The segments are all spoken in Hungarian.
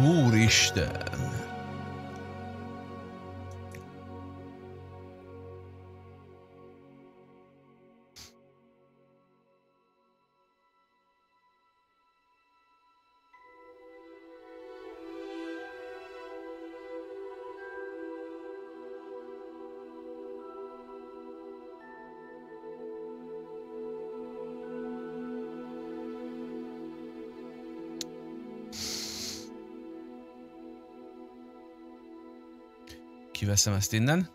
Úristen! Kiveszem ezt innen.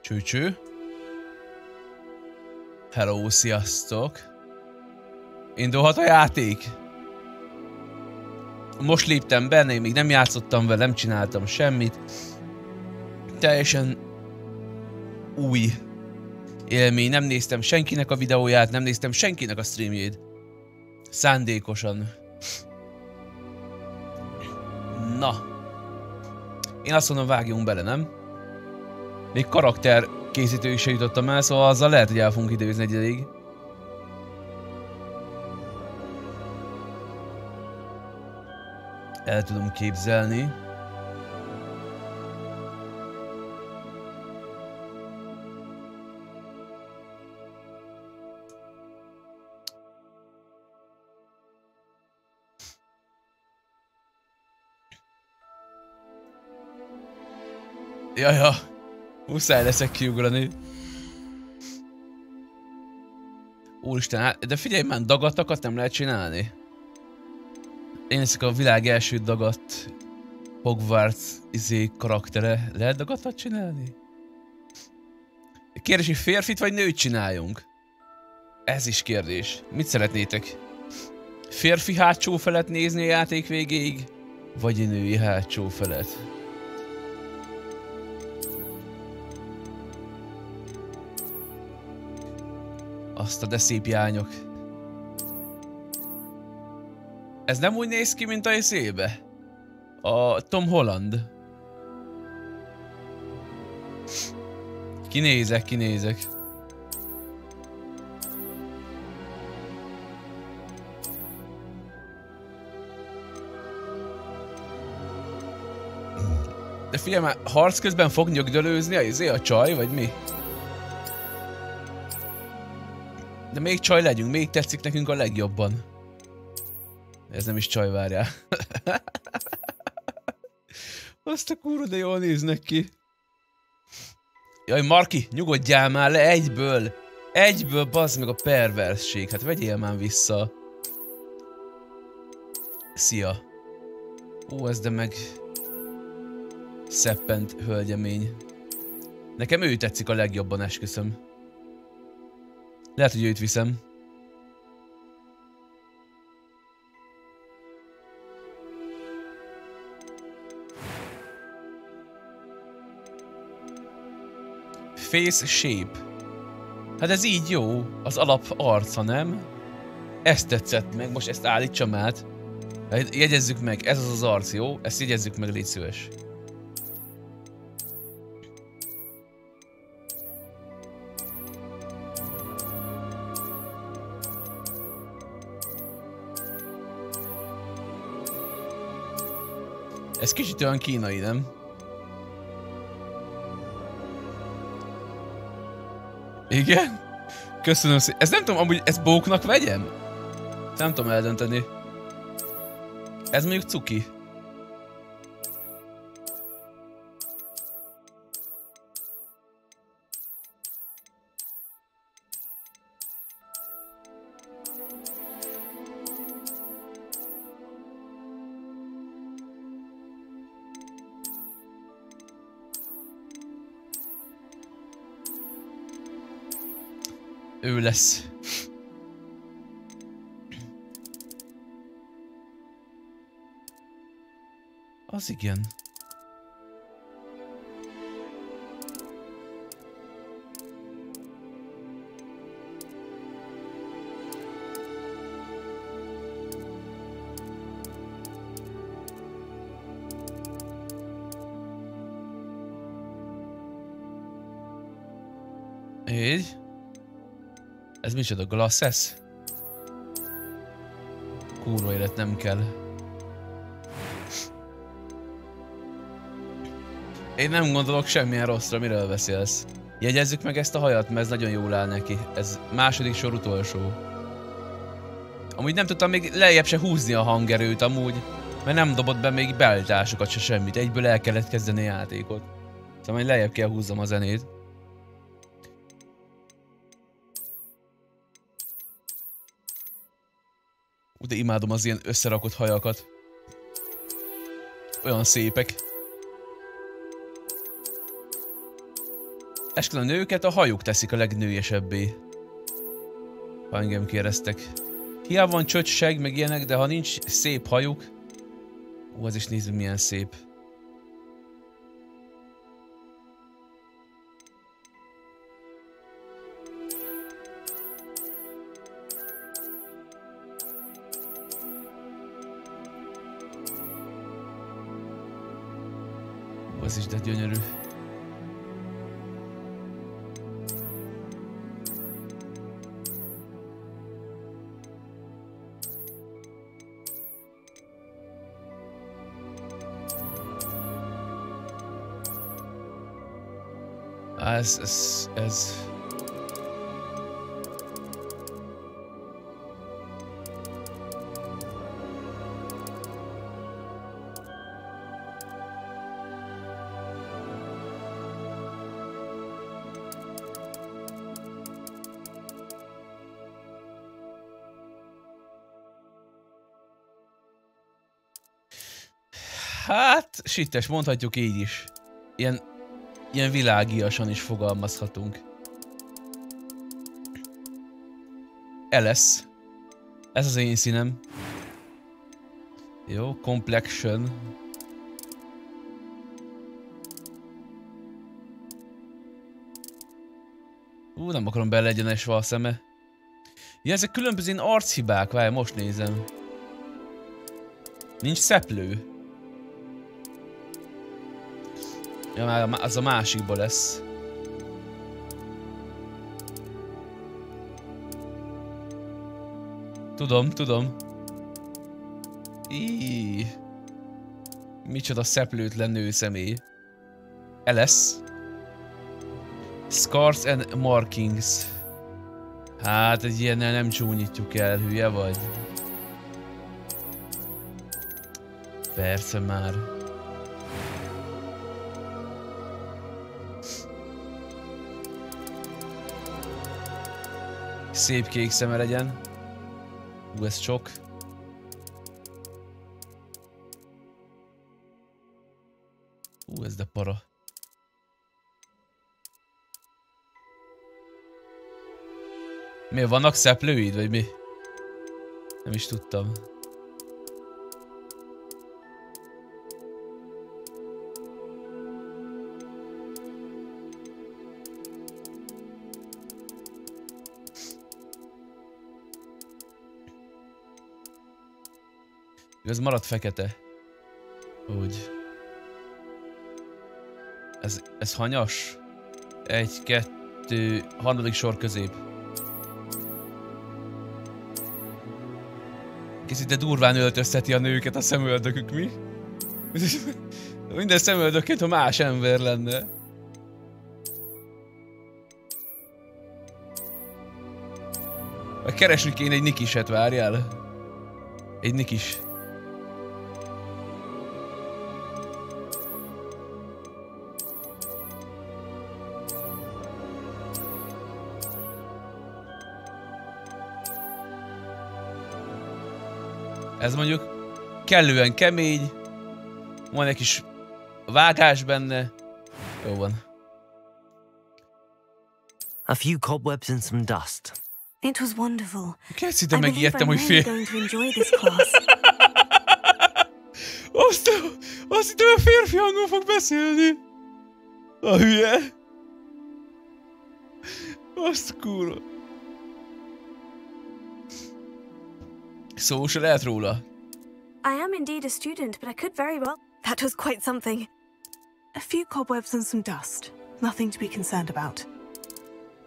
Cső-cső. Hello, sziasztok. Indulhat a játék. Most léptem benne, én még nem játszottam vele, nem csináltam semmit. Teljesen új élmény, nem néztem senkinek a videóját, nem néztem senkinek a streamjét. Szándékosan. Na. Én azt mondom, vágjunk bele, nem? Még karakter készítő is jutottam el, szóval azzal lehet, hogy el fogunk időzni egy ideig. El tudom képzelni. Jaja, muszáj leszek kiugrani. Úristen, de figyelj már, dagatakat nem lehet csinálni. Én leszek a világ első dagadt Hogwarts karaktere. Lehet dagatat csinálni? Kérdés, hogy férfit vagy nőt csináljunk? Ez is kérdés. Mit szeretnétek? Férfi hátsó felet nézni a játék végéig? Vagy egy női hátsó felet? Azt a de szép jányok. Ez nem úgy néz ki, mint a szébe? A Tom Holland. Kinézek. De figyelj már, harc közben fog nyögdölőzni a csaj, vagy mi? De még csaj legyünk, még tetszik nekünk a legjobban. Ez nem is csaj, várjál. Azt a kurva, de jól néznek ki. Jaj, Marki, nyugodjál már le egyből. Egyből, bazd meg a perversség. Hát vegyél már vissza. Szia. Ó, ez de meg... szeppent hölgyemény. Nekem ő tetszik a legjobban, esküszöm. Lehet, hogy őt viszem. Face shape. Hát ez így jó. Az alap arca, nem? Ezt tetszett meg, most ezt állítsam át. Jegyezzük meg, ez az az arc, jó? Ezt jegyezzük meg, légy szíves. Ez kicsit olyan kínai, nem? Igen? Köszönöm szépen. Ez nem tudom, amúgy ezt bóknak vegyem? Nem tudom eldönteni. Ez mondjuk cuki. Ő lesz. Az igen. Így. Ez micsoda, glasses? Kurva élet, nem kell. Én nem gondolok semmilyen rosszra, miről beszélsz. Jegyezzük meg ezt a hajat, mert ez nagyon jól áll neki. Ez második sor utolsó. Amúgy nem tudtam még lejjebb se húzni a hangerőt amúgy, mert nem dobott be még beállításokat se semmit. Egyből el kellett kezdeni a játékot. Szóval majd lejjebb kell húzzam a zenét. De imádom az ilyen összerakott hajakat. Olyan szépek. Esküvőn a nőket a hajuk teszik a legnőjesebbé. Ha engem kérdeztek. Hiába van csöcsseg, meg ilyenek, de ha nincs szép hajuk... az is nézzük milyen szép. Az is de gyönyörű. Ez... Hát, sittes, mondhatjuk így is. Ilyen világiasan is fogalmazhatunk. Ez az én színem. Jó, complexion. Nem akarom belegyenesve a szeme. Ja, ezek különböző ilyen archibák, várj, most nézem. Nincs szeplő. Ja, már az a másikba lesz. Tudom. Micsoda szeplőtlen nőszemély. LS. Scars and markings. Hát egy ilyennel nem csúnyítjuk el, hülye vagy? Persze már. Szép kék szeme legyen. Ez sok. Ez de para. Miért vannak szeplőid, vagy mi? Nem is tudtam. Ez maradt fekete. Úgy. Ez hanyas? 1, 2, harmadik sor közép. Készít, de durván öltözteti a nőket a szemöldökük, mi? Minden szemöldökként, ha más ember lenne. Keresni kéne egy nikiset, várjál. Egy nikis. Ez mondjuk kellően kemény, van egy kis vágás benne, jó van. A few cobwebs and some dust. It was wonderful. Kezdj ide, megijedtem, hogy fél. Azt hittem, a férfi hangon fog beszélni. A hülye. Azt kurva. Szó se lehet róla. I am indeed a student, but I could very well... That was quite something. A few cobwebs and some dust. Nothing to be concerned about.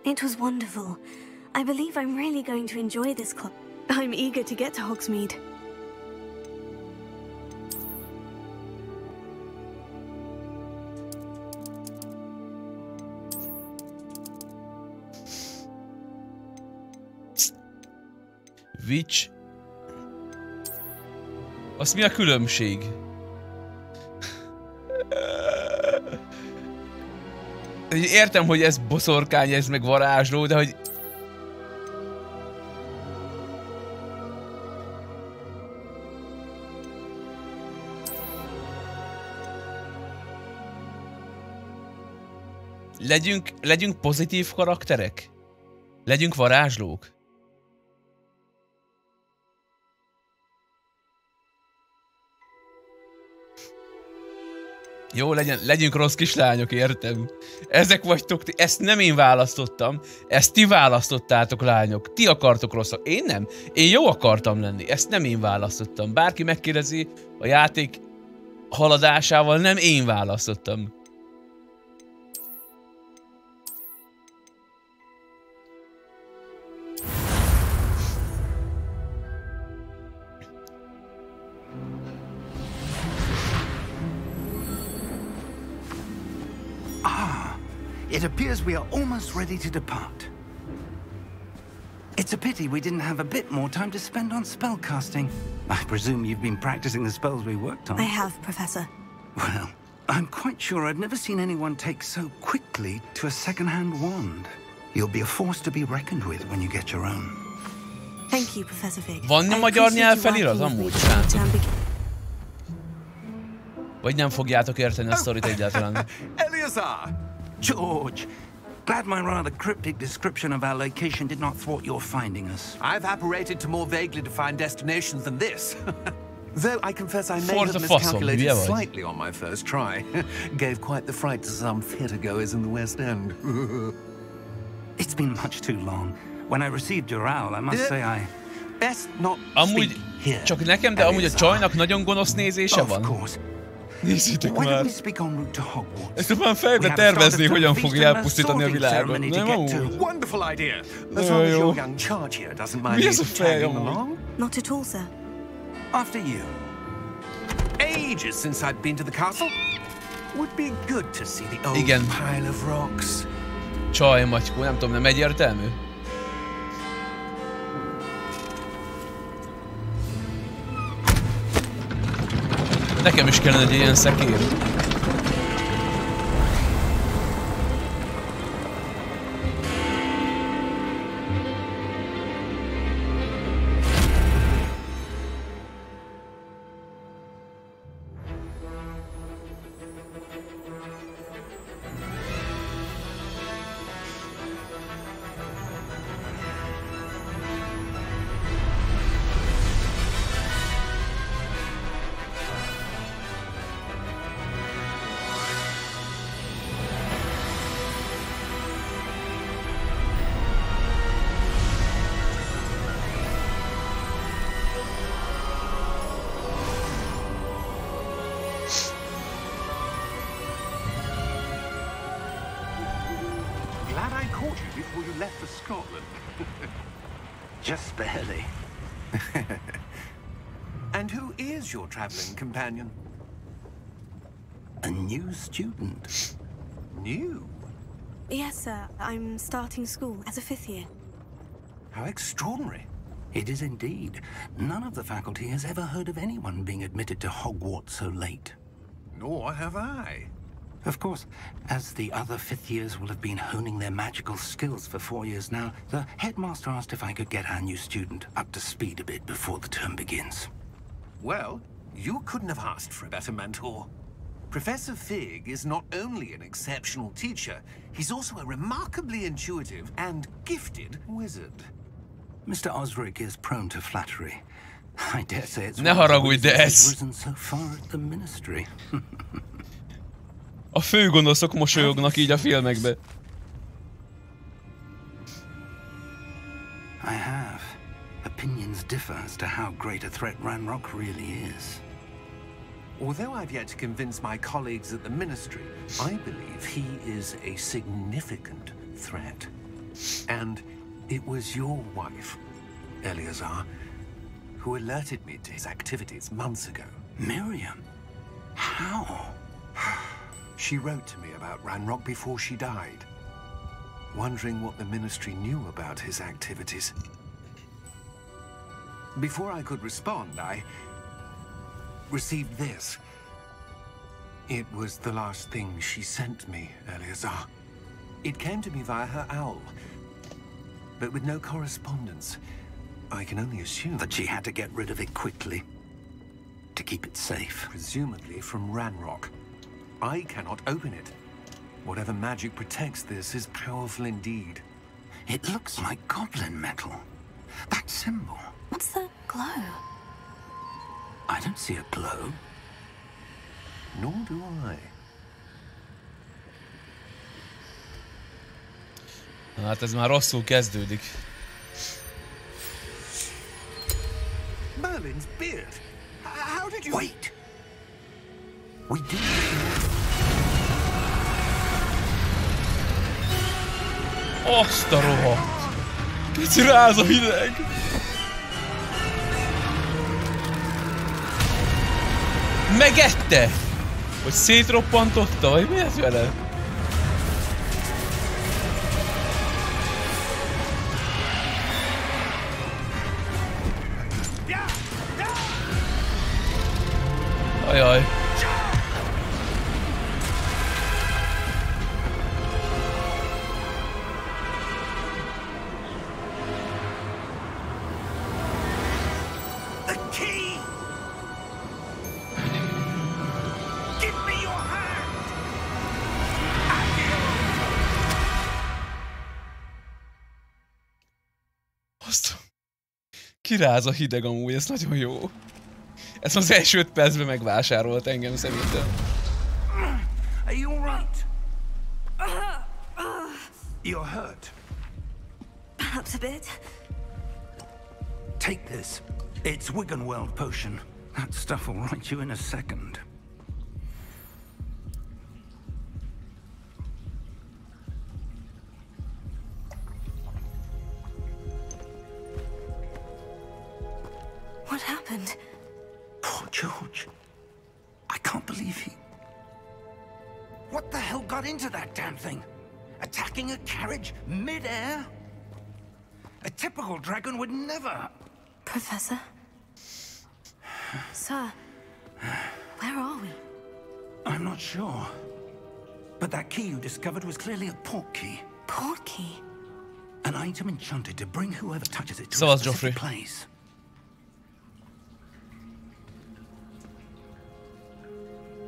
It was wonderful. I believe I'm really going to enjoy this club. I'm eager to get to Hogsmeade. Witch. Az mi a különbség? Értem, hogy ez boszorkány, ez meg varázsló, de hogy... Legyünk pozitív karakterek? Legyünk varázslók? Jó, legyünk rossz kislányok, értem. Ezek vagytok ti, ezt nem én választottam, ezt ti választottátok, lányok. Ti akartok rosszak, én nem. Én jó akartam lenni, ezt nem én választottam. Bárki megkérdezi, a játék haladásával nem én választottam. It appears we are almost ready to depart. It's a pity we didn't have a bit more time to spend on spellcasting. I presume you've been practicing the spells we worked on. I have, Professor. Well, I'm quite sure I've never seen anyone take so quickly to a second-hand wand. You'll be a force to be reckoned with when you get your own. Thank you, Professor Fig. Van magyar nyelv felirat amúgy, srácok? Vagy nem fogjátok érteni a sztorit egyáltalán? Eleazar! George! Glad my rather cryptic description of our location did not thwart your finding us. I've apparated to more vaguely defined destinations than this. Though I confess I may For have the fossil, miscalculated yeah, slightly on my first try. Gave quite the fright to some theatregoers in the West End. It's been much too long. When I received your owl, I must say I... Best not Amúgy, speak here. csak nekem, de amúgy a csajnak nagyon gonosz nézése van. Of course. Nézzétek Why don't már! we speak en route to Hogwarts? Ezt már fejbe tervezni, hogyan fogja elpusztítani a világot. Nem amúgy? Wonderful idea. As Nagyon long as jó. your young charge here doesn't mind Mi me ez a fej tagging amúgy? along. Not at all, sir. After you. Ages since I've been to the castle. Would be good to see the old Igen. pile of rocks. Csaj, macskó, nem tudom, nem egyértelmű? Nekem is kellene egy ilyen szekér. Glad I caught you before you left for Scotland. Just barely. And who is your traveling companion? A new student. New? Yes, sir. I'm starting school as a 5th year. How extraordinary. It is indeed. None of the faculty has ever heard of anyone being admitted to Hogwarts so late. Nor have I. Of course, as the other 5th years will have been honing their magical skills for 4 years now, the headmaster asked if I could get our new student up to speed a bit before the term begins. Well, you couldn't have asked for a better mentor. Professor Fig is not only an exceptional teacher, he's also a remarkably intuitive and gifted wizard. Mr. Osric is prone to flattery. I dare say it's Ne haragudj, de has ez... risen so far at the ministry. A főgonoszok mosolyognak így a filmekbe. I have. Opinions differ as to how great a threat Ranrock really is. Although I've yet to convince my colleagues at the ministry, I believe he is a significant threat. And it was your wife, Eleazar, who alerted me to his activities months ago. Miriam? How? She wrote to me about Ranrock before she died, wondering what the ministry knew about his activities. Before I could respond, I received this. It was the last thing she sent me, Eleazar. It came to me via her owl, but with no correspondence. I can only assume that she had to get rid of it quickly to keep it safe. Presumably from Ranrock. I cannot open it. Whatever magic protects this is powerful indeed. It looks like goblin metal. That symbol. What's that glow? I don't see a glow. Nor do I. Hát ez már rosszul kezdődik. Merlin's beard. How did you... Wait. We do. Azt a rohadt! Kicsi ráz a hideg! Megette! Hogy szétroppantotta, vagy mi ez vele? Ajaj. Kiráz a hideg amúgy, ez nagyon jó. Ez az első 5 percben megvásárolt engem szerintem. Are you all right? You're hurt. Perhaps a bit. Take this. It's Wiggenweld potion. That stuff will right you in a second. What happened? Poor George. I can't believe he... What the hell got into that damn thing? Attacking a carriage mid-air? A typical dragon would never... Professor? Sir, where are we? I'm not sure. But that key you discovered was clearly a port key. Port key? An item enchanted to bring whoever touches it to So a was specific Joffrey. place.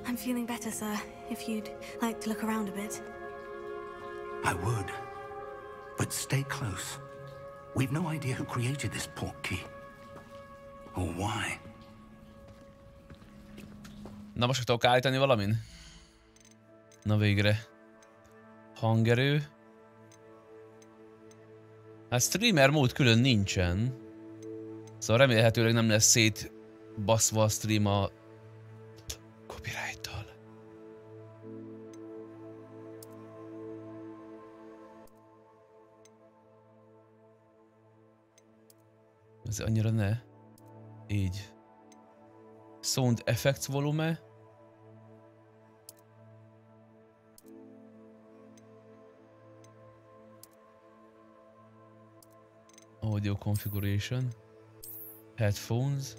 I'm feeling better, sir. If you'd like to look around a bit. I would. But stay close. We've no idea who created this port key. Or why. Na most tudok állítani valamin? Na végre. Hangerő. Hát streamer mód külön nincsen. Szóval remélhetőleg nem lesz szétbaszva a stream a copyright-tal. Ez annyira ne. Így. Sound effects volume. Audio configuration. Headphones.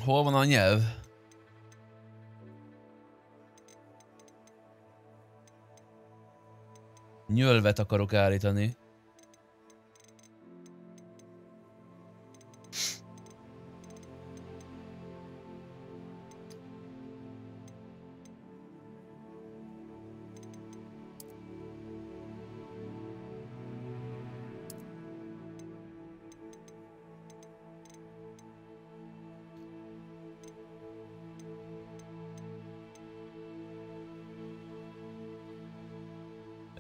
Hol van a nyelv? Nyölvet akarok állítani.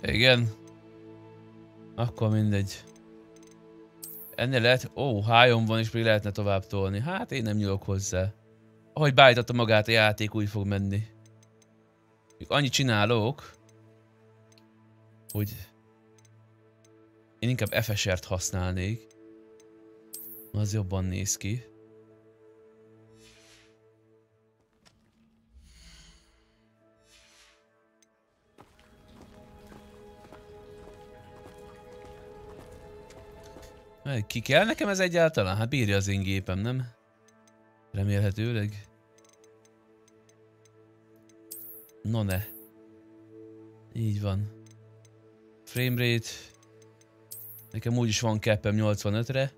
Igen. Akkor mindegy. Ennél lehet... Ó, hájon van és még lehetne tovább tolni. Hát én nem nyúlok hozzá. Ahogy beállította magát a játék, úgy fog menni. Még annyit csinálok, hogy én inkább FSR-t használnék. Az jobban néz ki. Ki kell nekem ez egyáltalán? Hát bírja az én gépem, nem? Remélhetőleg. No ne. Így van. Framerate. Nekem úgyis van Gépem 85-re.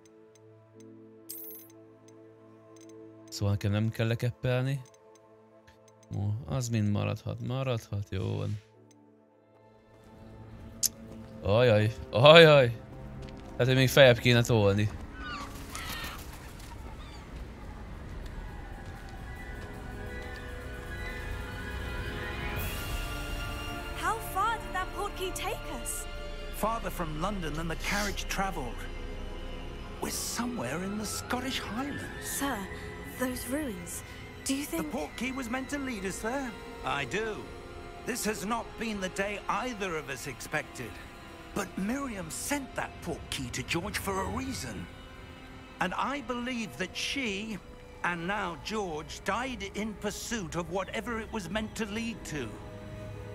Szóval nekem nem kell lekeppelni. Ó, az mind maradhat, jó van. Ajaj, ajaj. Hát, hogy még feljebb kéne tolni. How far did that portkey take us? Farther from London than the carriage travelled. We're somewhere in the Scottish Highlands. Sir, those ruins. Do you The think... portkey was meant to lead us there? I do. This has not been the day either of us expected. But Miriam sent that portkey to George for a reason. And I believe that she, and now George, died in pursuit of whatever it was meant to lead to.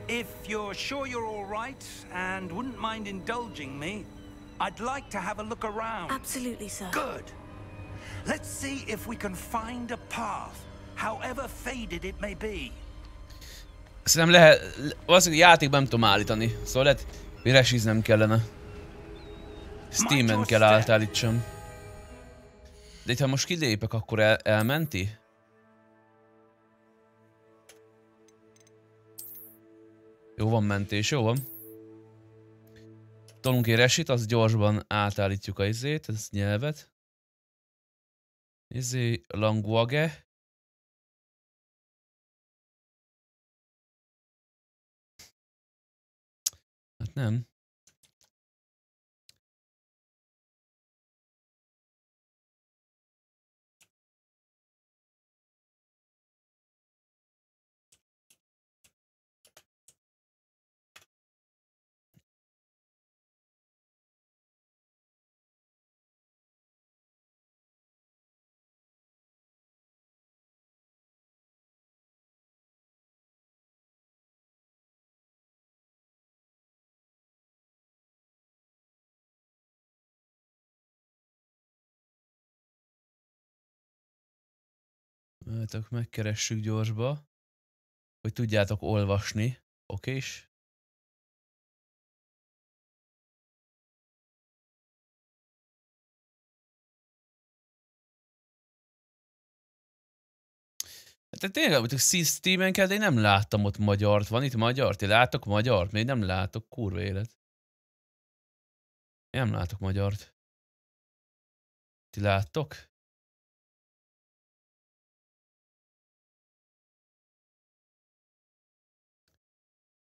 If you're sure you're all right and wouldn't mind indulging me, I'd like to have a look around. Absolutely, sir. Good. Let's see if we can find a path, however faded it may be. Szerintem lehet... Valószínűleg játékban nem tudom állítani. Szóval lehet, hogy resiznem kellene. Steamen kell átállítsam. De itt ha most kilépek, akkor elmenti? Jó van mentés, jó van. Tolunk egy resit, az gyorsban átállítjuk a izét, ez nyelvet. Izé, language. Hát nem. Mehetek, megkeressük gyorsba, hogy tudjátok olvasni, okés? Hát tényleg, hogy Steamen kell, de én nem láttam ott magyart. Van itt magyar? Ti látok magyart? Még nem látok, kurva élet. Én nem látok magyart. Ti láttok?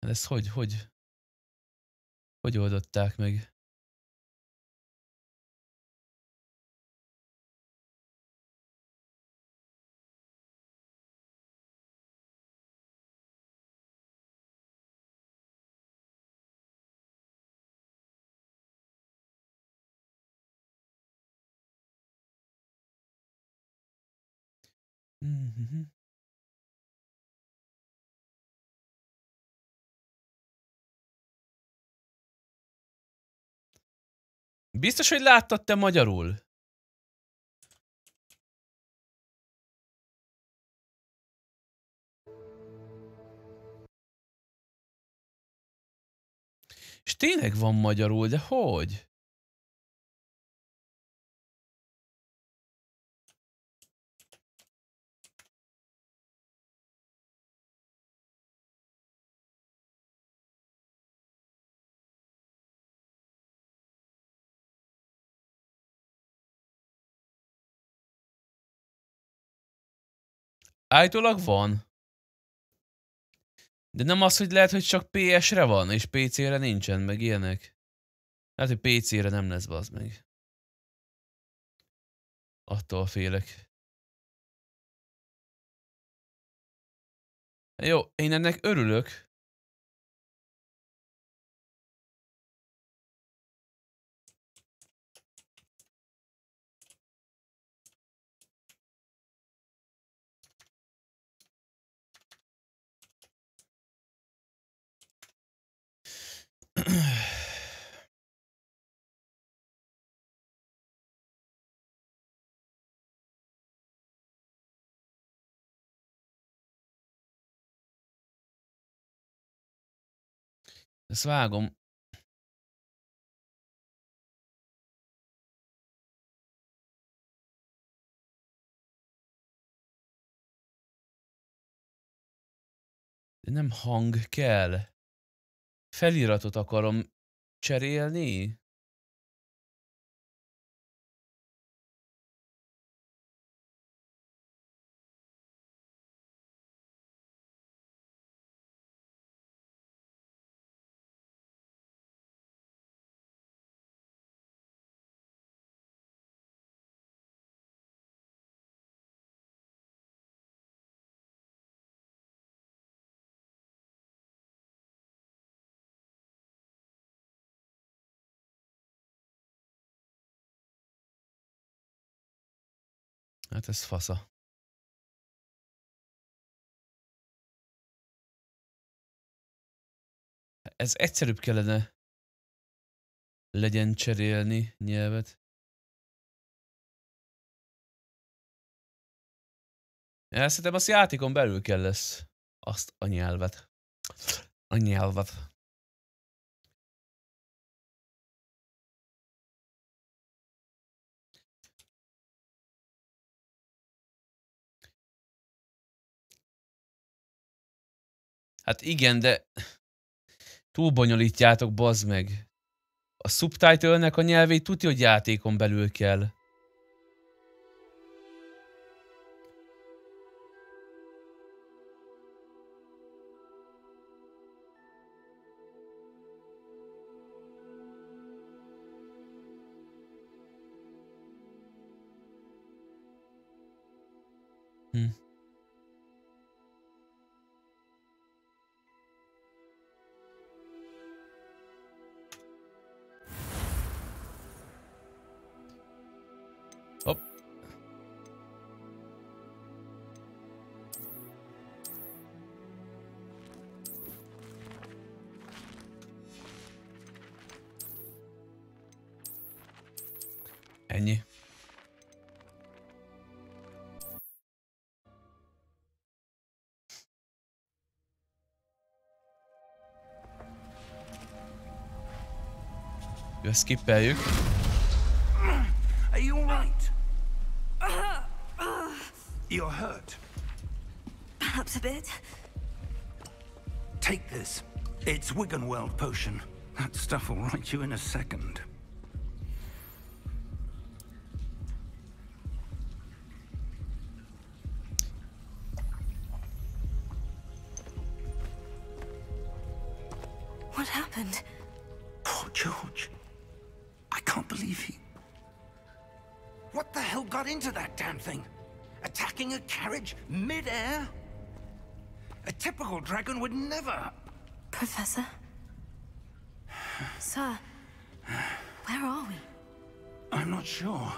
Hát ezt hogy oldották meg? Mhm. Biztos, hogy láttad te magyarul? És tényleg van magyarul, de hogy? Állítólag van. De nem az, hogy lehet, hogy csak PS-re van, és PC-re nincsen, meg ilyenek. Hát, hogy PC-re nem lesz, bazd meg. Attól félek. Jó, én ennek örülök. Ezt vágom. De nem hang kell. Feliratot akarom cserélni. Hát ez fasza. Ez egyszerűbb kellene legyen cserélni nyelvet. Szerintem azt játékon belül kell lesz. Azt a nyelvet. A nyelvet. Hát igen, de túl bonyolítjátok, bazd meg. A subtitle-nek a nyelvét tudja, hogy játékon belül kell. Hopp. Ennyi. Jó, skippeljük. Are you all right? You're hurt. Perhaps a bit. Take this. It's Wiggenweld potion. That stuff will right you in a second. What happened? Poor George. I can't believe he... What the hell got into that damn thing? Attacking a carriage mid-air? A typical dragon would never... Professor? Sir, where are we? I'm not sure.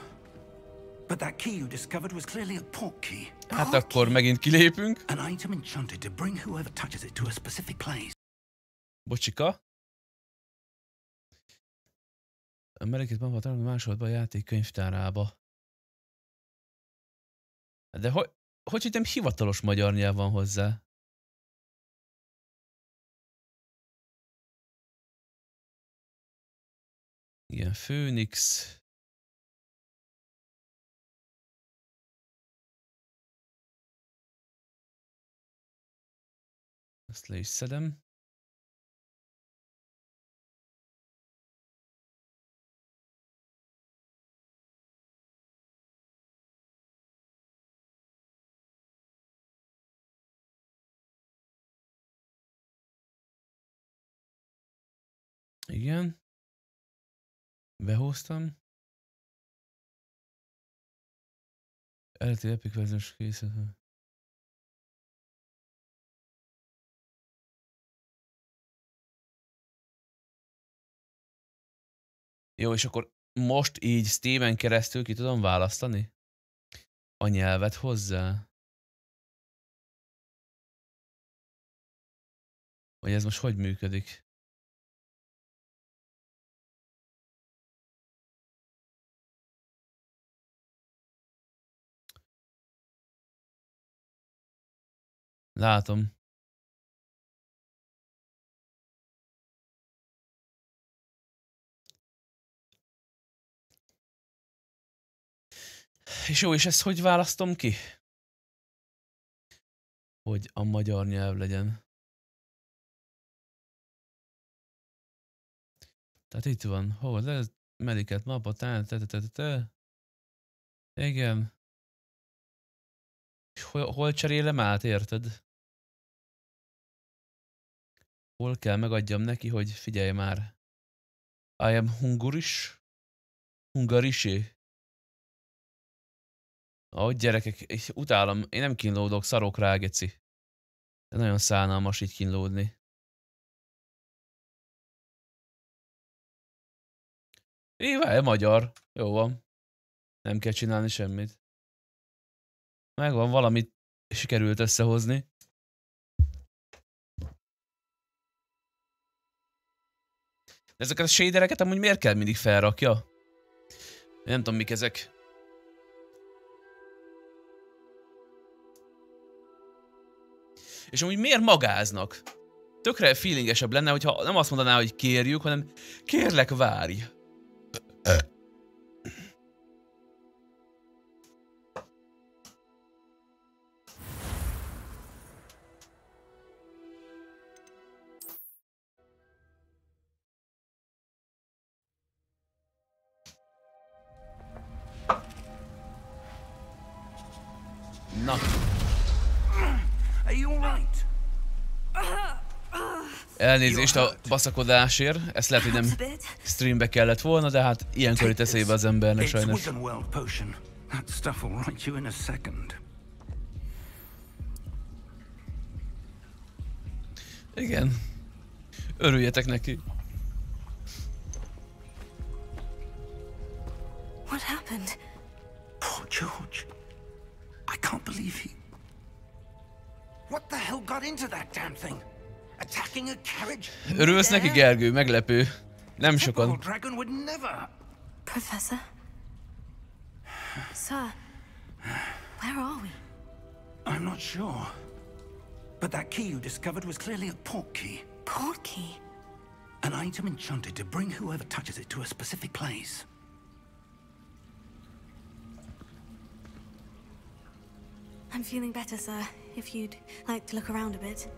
But that key you discovered was clearly a port key. Hát akkor megint kilépünk. An item enchanted to bring whoever touches it to a specific place. Bocsika. A mellékét magva találni másodban a játék könyvtárába. De hogy nem hivatalos magyar nyelv van hozzá? Igen, Főnix. Ezt le is szedem. Igen. Behoztam. Eredeti Epic verziós készlet. Jó, és akkor most így Steamen keresztül ki tudom választani a nyelvet hozzá? Vagy ez most hogy működik? Látom. És jó, és ezt hogy választom ki? Hogy a magyar nyelv legyen. Tehát itt van. Hol? Ez Mediket mapa, igen. Hol cserélem át, érted? Hol kell megadjam neki, hogy figyelj már. I am hungarisé. Ahogy gyerekek, utálom, én nem kínlódok, szarok rá, geci. De nagyon szánalmas így kínlódni. Éve, magyar. Jó van. Nem kell csinálni semmit. Megvan, valamit sikerült összehozni. De ezeket a shadereket amúgy miért kell mindig felrakja? Én nem tudom, mik ezek. És amúgy miért magáznak? Tökre feelingesebb lenne, hogyha nem azt mondaná, hogy kérjük, hanem kérlek, várj. Na. Elnézést a baszakodásért, ezt lehet, hogy nem streambe kellett volna, de hát ilyenkor jut eszébe az embernek sajnos. Igen. Örüljetek neki. What happened? Poor George. I can't believe he... What the hell got into that damn thing? Attacking a carriage? Örülsz neki, Gergő? Meglepő. Nem sokan. Dragon would never. Professor? Sir, where are we? I'm not sure. But that key you discovered was clearly a port key. Port key? An item enchanted to bring whoever touches it to a specific place. I'm feeling better, sir. If you'd like to look around a bit.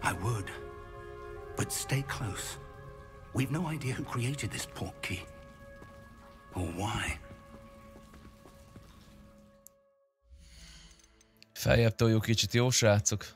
I would. But stay close. We've no idea who created this port key. Or why. Feljebb toljuk kicsit, jó srácok?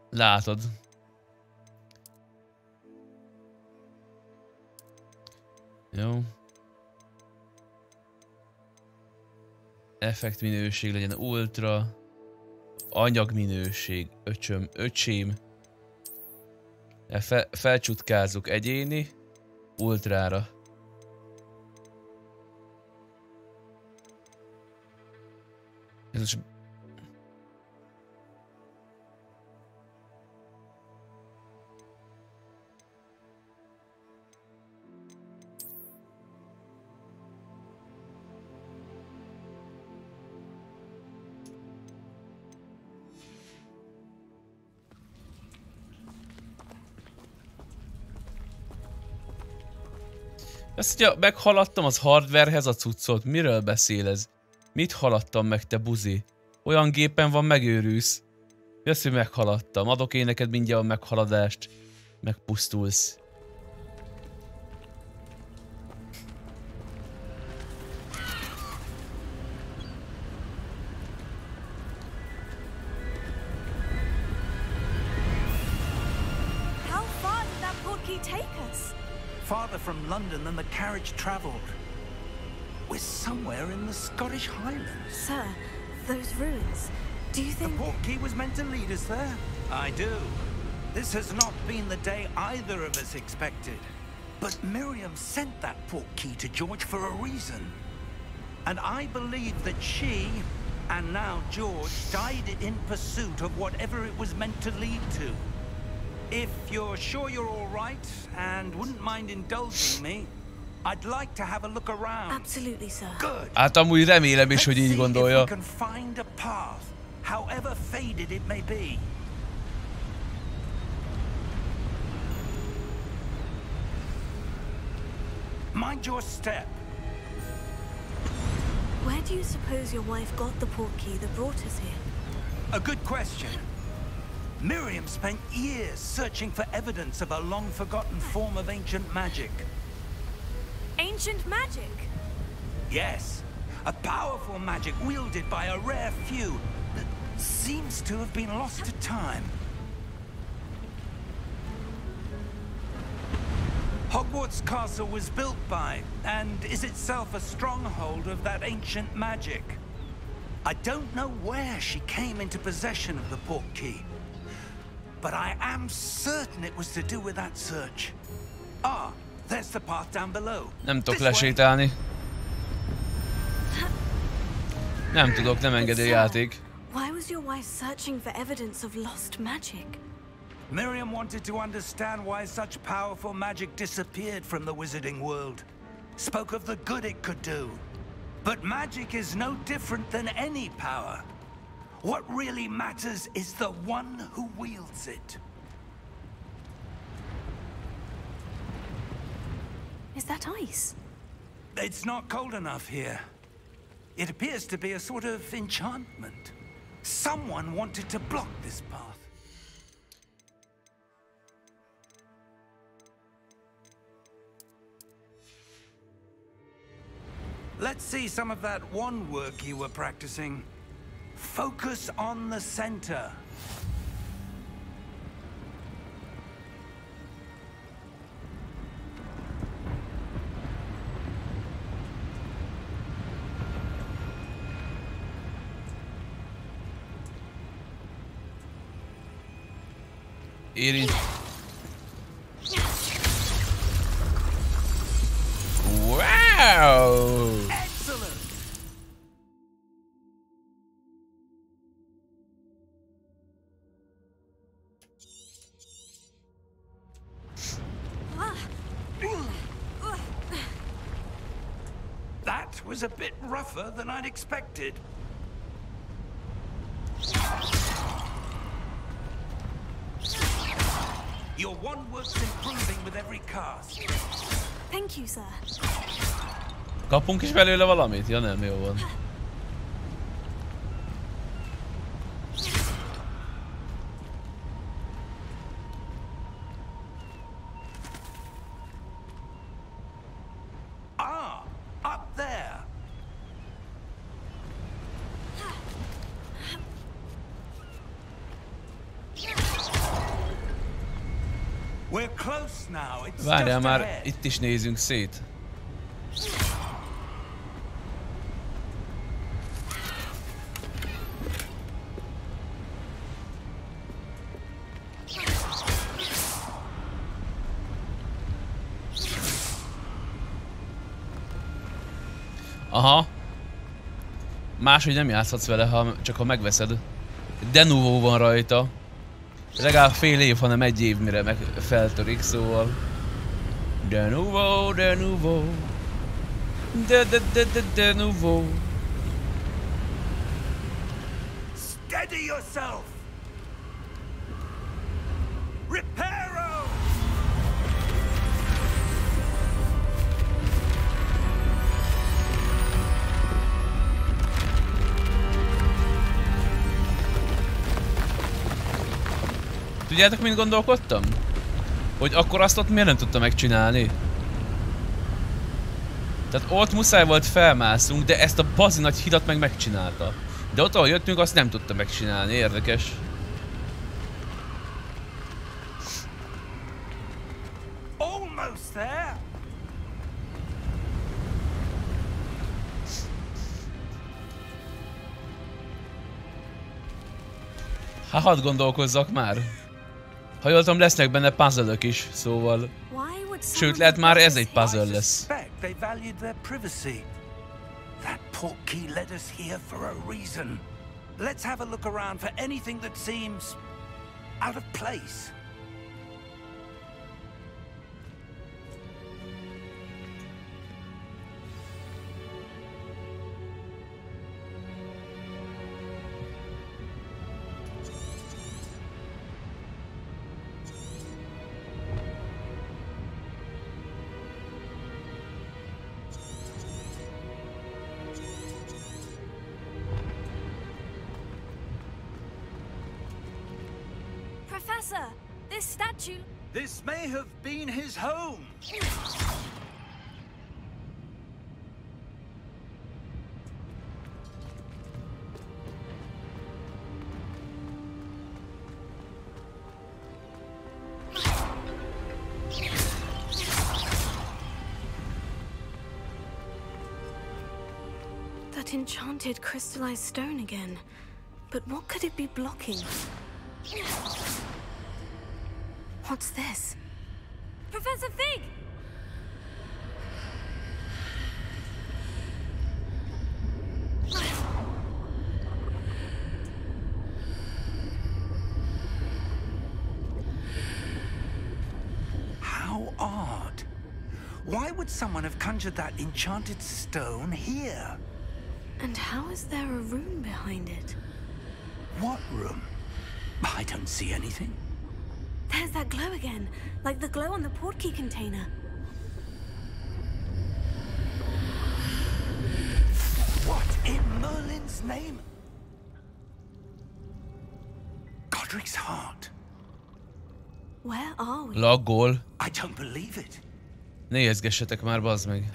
Látod. Jó. Effekt minőség legyen ultra. Anyagminőség. Öcsém. Felcsutkázzuk egyéni. Ultrára. Ez most... Ezt ugye meghaladtam az hardwarehez a cuccot. Miről beszél ez? Mit haladtam meg, te buzi? Olyan gépen van, megőrülsz. Jössz, hogy meghaladtam. Adok én neked mindjárt a meghaladást. Megpusztulsz. How far did that port key take us? Farther from London than the carriage travelled. We're somewhere in the Scottish Highlands. Sir, those ruins. Do you The think... port key was meant to lead us there? I do. This has not been the day either of us expected. But Miriam sent that port key to George for a reason. And I believe that she And now George died in pursuit of whatever it was meant to lead to. If you're sure you're all right and wouldn't mind indulging me, I'd like to have a look around. Absolutely, sir. Good. Hát amúgy remélem is, hogy így gondolja. Let's see if we can find a path, however faded it may be. Mind your step. Where do you suppose your wife got the portkey that brought us here? A good question. Miriam spent years searching for evidence of a long-forgotten form of ancient magic. Ancient magic? Yes, a powerful magic wielded by a rare few that seems to have been lost to time. Hogwarts Castle was built by, and is itself a stronghold of that ancient magic. I don't know where she came into possession of the portkey, but I am certain it was to do with that search. Ah, there's the path down below. Nem tudok lesétálni. Nem tudok, nem engedi a játék. Why was your wife searching for evidence of lost magic? Miriam wanted to understand why such powerful magic disappeared from the wizarding world. Spoke of the good it could do. But magic is no different than any power. What really matters is the one who wields it. Is that ice? It's not cold enough here. It appears to be a sort of enchantment. Someone wanted to block this path. Let's see some of that wand work you were practicing. Focus on the center. Érint. Wow! Excellent. That was a bit rougher than I'd expected. Your wand work's improving with every cast. Thank you, sir. Kapunk is belőle valamit? Ja nem, jó van. Ah, up there. We're close now. It's Várjál just már, ahead. itt is nézzünk szét. Aha. Máshogy nem játszhatsz vele, csak ha megveszed. De novo van rajta. Legalább fél év, hanem egy év, mire meg feltörik, szóval. De novo, de novo. De novo. Steady yourself. Reparo. Tudjátok, mint gondolkodtam? Hogy akkor azt ott miért nem tudta megcsinálni? Tehát ott muszáj volt felmászunk, de ezt a bazi nagy hidat meg megcsinálta. De ott, ahol jöttünk, azt nem tudta megcsinálni. Érdekes. Almost there. Hát hadd gondolkozzak már. Ha jól tudom, lesznek benne puzzle-ök is, szóval... Sőt, lehet már ez egy puzzle lesz. They valued their privacy. That portkey led us here for a reason. Let's have a look around for anything that seems out of place. Professor, this statue... This may have been his home. That enchanted crystallized stone again. But what could it be blocking? What's this? Professor Fig! How odd. Why would someone have conjured that enchanted stone here? And how is there a room behind it? What room? I don't see anything. There's that glow again, like the glow on the portkey container. What in Merlin's name? Godric's heart. Where are we? Laggol. I don't believe it. Nézgessetek már, bazd meg.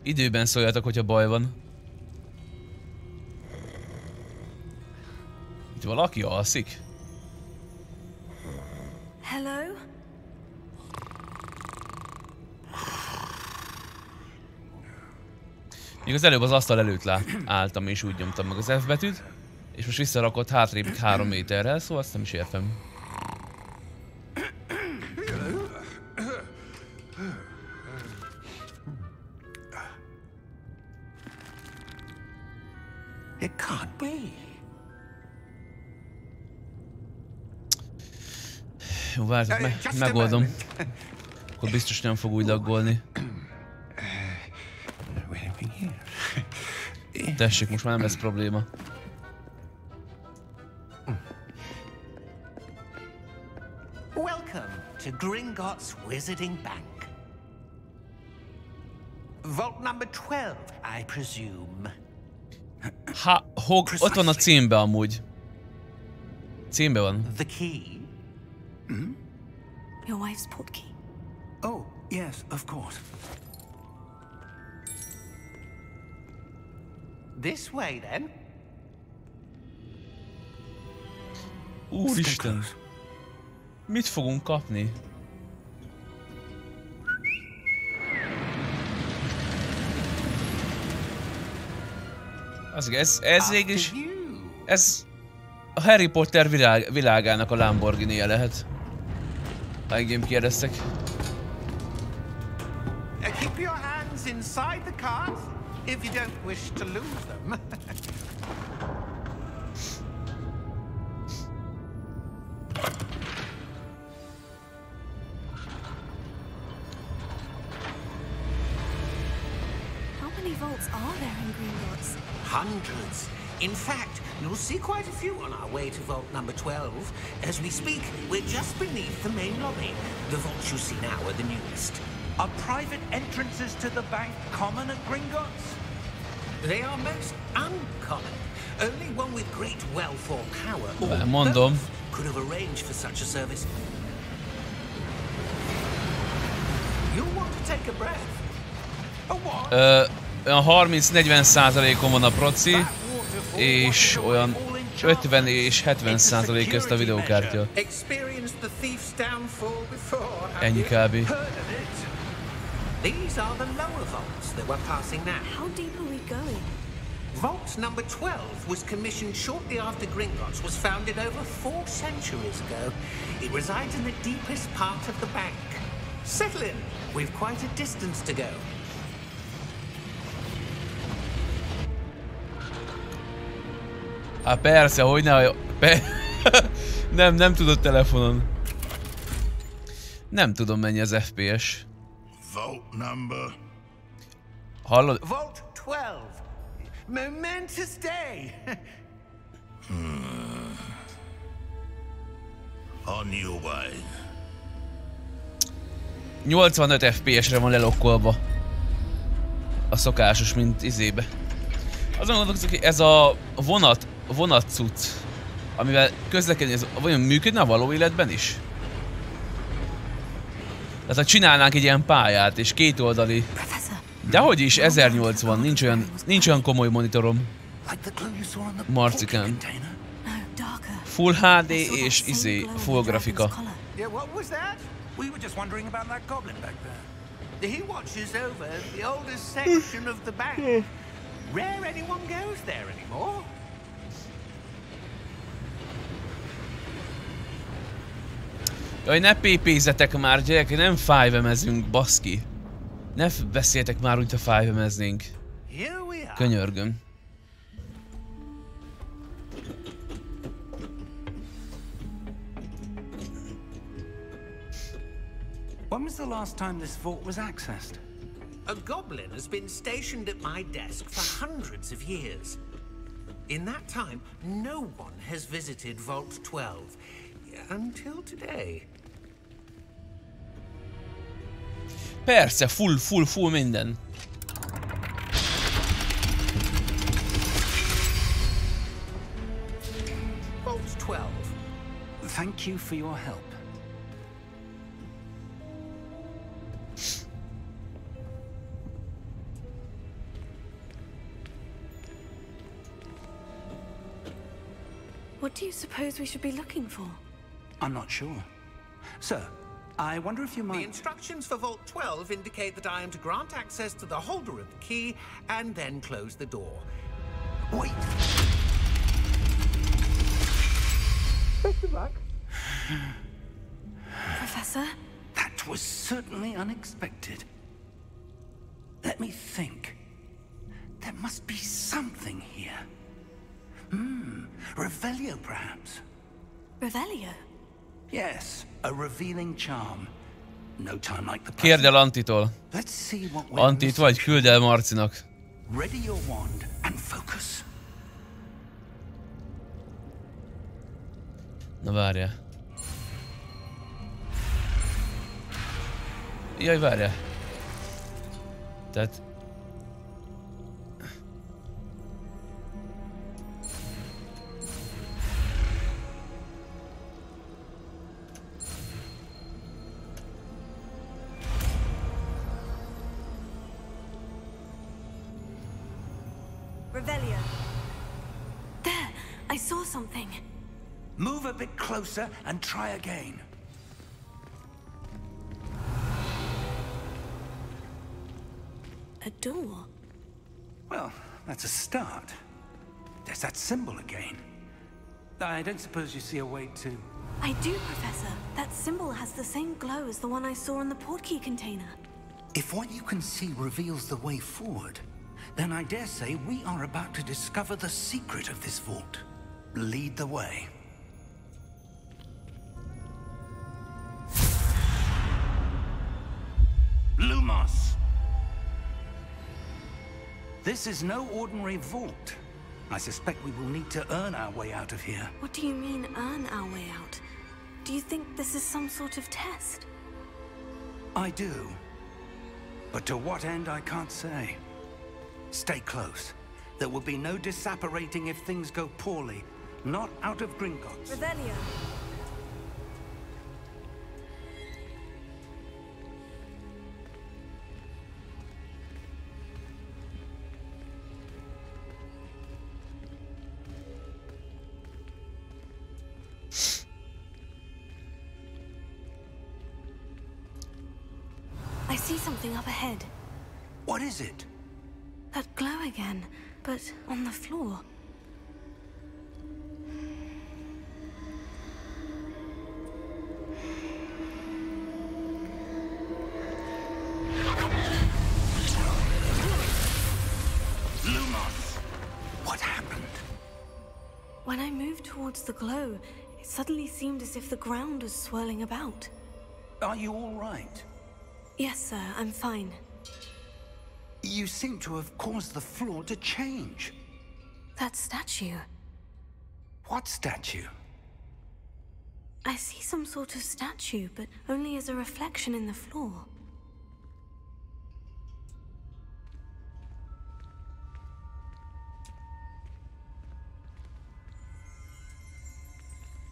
Időben szóljatok, hogyha baj van. Itt valaki alszik? Hello? Még az előbb az asztal előtt álltam és úgy nyomtam meg az F betűt, és most visszarakott hátrébb 3 méterrel, szóval azt nem is értem. It can't be. Jó, vártok, megoldom. Akkor biztos nem fog úgy laggolni. Tessék, most már nem lesz probléma. Welcome to Gringotts Wizarding Bank. Vault number 12, I presume. Ott van a címbe amúgy. Címbe van. The key. Your wife's portkey. Oh, yes, of course. This way, then. Úristen! Mit fogunk kapni? Ez végig ez a Harry Potter világának a Lamborghini-je lehet. Ha engem kérdeztek. Keep your hands inside the cart if you don't wish to lose them. How many vaults are there in Gringotts? Hundreds. In fact, you'll see quite a few on our way to vault number 12. As we speak, we're just beneath the main lobby. The vaults you see now are the newest. Are private entrances to the bank common at Gringotts? They are most uncommon. Only one with great wealth or power or mondom. both could have arranged for such a service. You'll want to take a breath. A what? Olyan 30-40%-on van a proci, és olyan 50 és 70% közt a videókártya. Ennyi kb. These are the lower vaults that we're passing now. How deep are we going? Vault number 12 was commissioned shortly after Gringotts was founded over 4 centuries ago. It resides in the deepest part of the bank. Settle in. We've quite a distance to go. Hát persze, hogy ne... nem tudod telefonon. Nem tudom mennyi az FPS. Vault number. Hallod? Vault 12. Momentous day. On your way. 85 FPS-re van lelokkolva. A szokásos, mint izébe. Azon gondolkozok, hogy ez a vonat cucc, amivel közlekedni, ez vajon működne a való életben is? Tehát ha csinálnánk egy ilyen pályát, és kétoldali... Dehogy is, 1080, nincs olyan komoly monitorom. Marcikán. Full HD és full grafika. Yeah, what was that? We were just wondering about that goblin back there. He watches over the oldest section of the bank. Rare anyone goes there anymore. Jaj, ne pépézzetek már, gyerekek, nem 5M-ezünk, baszki. Ne beszéltek már úgy, ha 5M-eznénk. Könyörgöm. When was the last time this vault was accessed? A goblin has been stationed at my desk for hundreds of years. In that time, no one has visited Vault 12 until today. Persze, full minden. Vault 12. Thank you for your help. What do you suppose we should be looking for? I'm not sure. Sir, I wonder if you might... The instructions for Vault 12 indicate that I am to grant access to the holder of the key and then close the door. Wait! Best of luck. Professor? That was certainly unexpected. Let me think. There must be something here. Revelio, perhaps? Revelio? Yes, a revealing charm. No time like the present. Kérd el Antitól. Let's see what we're Antit vagy, küld el Marcinak. Ready your wand and focus. Na várjál. Jaj, várjál. Tehát... Revelio. There! I saw something. Move a bit closer and try again. A door? Well, that's a start. There's that symbol again. I don't suppose you see a way to... I do, Professor. That symbol has the same glow as the one I saw in the portkey container. If what you can see reveals the way forward, then I dare say we are about to discover the secret of this vault. Lead the way. Lumos! This is no ordinary vault. I suspect we will need to earn our way out of here. What do you mean, earn our way out? Do you think this is some sort of test? I do. But to what end, I can't say. Stay close. There will be no disapparating if things go poorly. Not out of Gringotts. Revelio. I see something up ahead. What is it? That glow again, but on the floor. Lumos! What happened? When I moved towards the glow, it suddenly seemed as if the ground was swirling about. Are you all right? Yes, sir, I'm fine. You seem to have caused the floor to change. That statue. What statue? I see some sort of statue, but only as a reflection in the floor.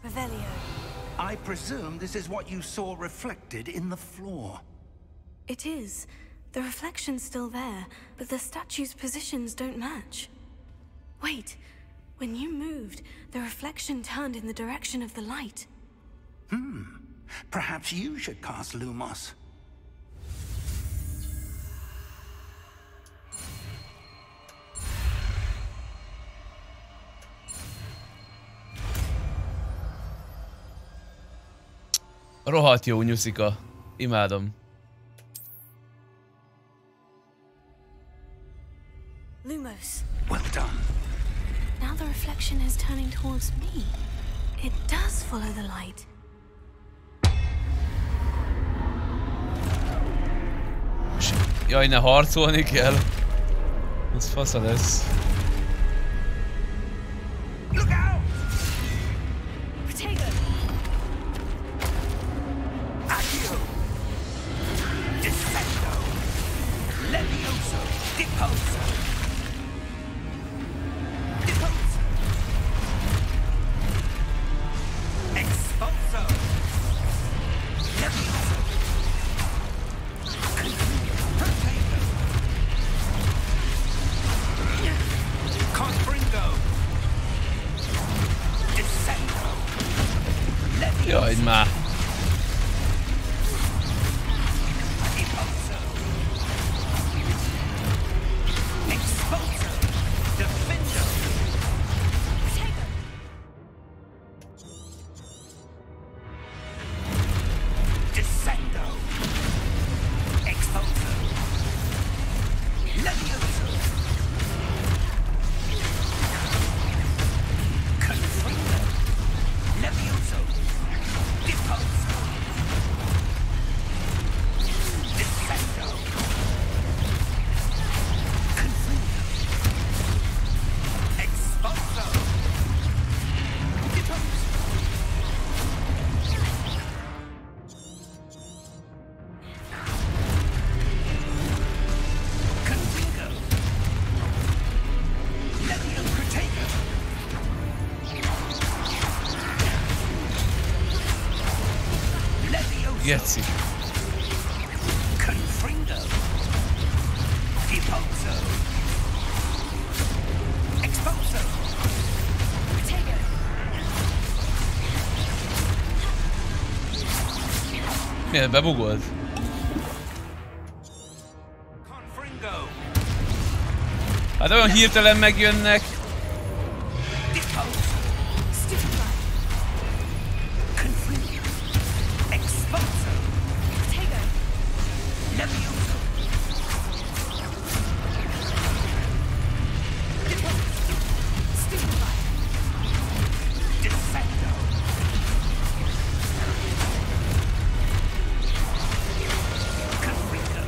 Revelio. I presume this is what you saw reflected in the floor. It is. The reflection's still there, but the statue's positions don't match. Wait. When you moved, the reflection turned in the direction of the light. Perhaps you should cast Lumos. Rohadt jó nyuszika. Imádom. Lumos. Well done. Now the reflection is turning towards me. It does follow the light. Jaj, ne harcolni kell. Az fasza lesz. Look out! Protego! Accio! Descendo! Levioso! Deposo! Deposo! Expulso! Levioso! Protego! Confringo! Descendo! Levioso! Jaj, már. Deposo! Expulso! Defendo! Protego! Descendo! Expulso! Levioso! Confringo! Levioso! Deposo! Descendo! Confringo! Expulso! Deposo! Confringo! Levio Protego! Levioso! Geci. Confringo! Deposo! Expulso! Protego! Miért bebugolt? Confringo! Hát olyan hirtelen megjönnek. Deposo! Confringo! Expulso! Protego! Levioso! Deposo! Descendo! Confringo!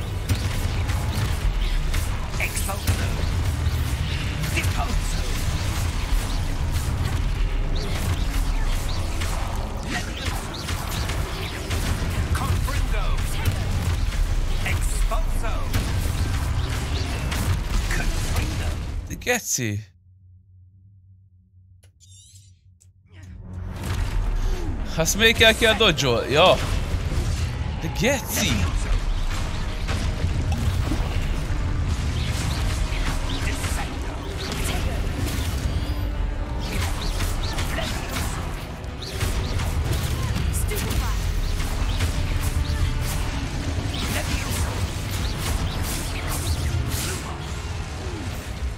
Expulso! Deposo! Levioso! Confringo! Expulso! Confringo! Geci. Azt még kell dodge-ol. Ja. De geci. Descendo! Levioso!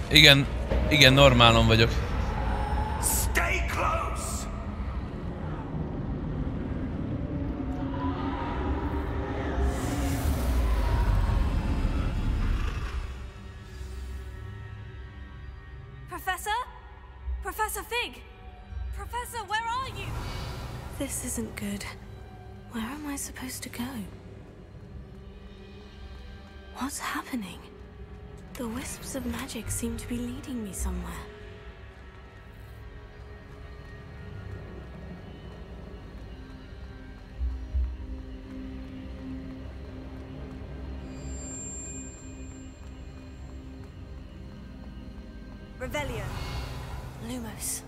Levioso! Igen, normálon vagyok. Stay close! Professor? Professor Fig? Professor, where are you? This isn't good. Where am I supposed to go? What's happening? The wisps of magic seem to be leading me somewhere. Revelio. Lumos.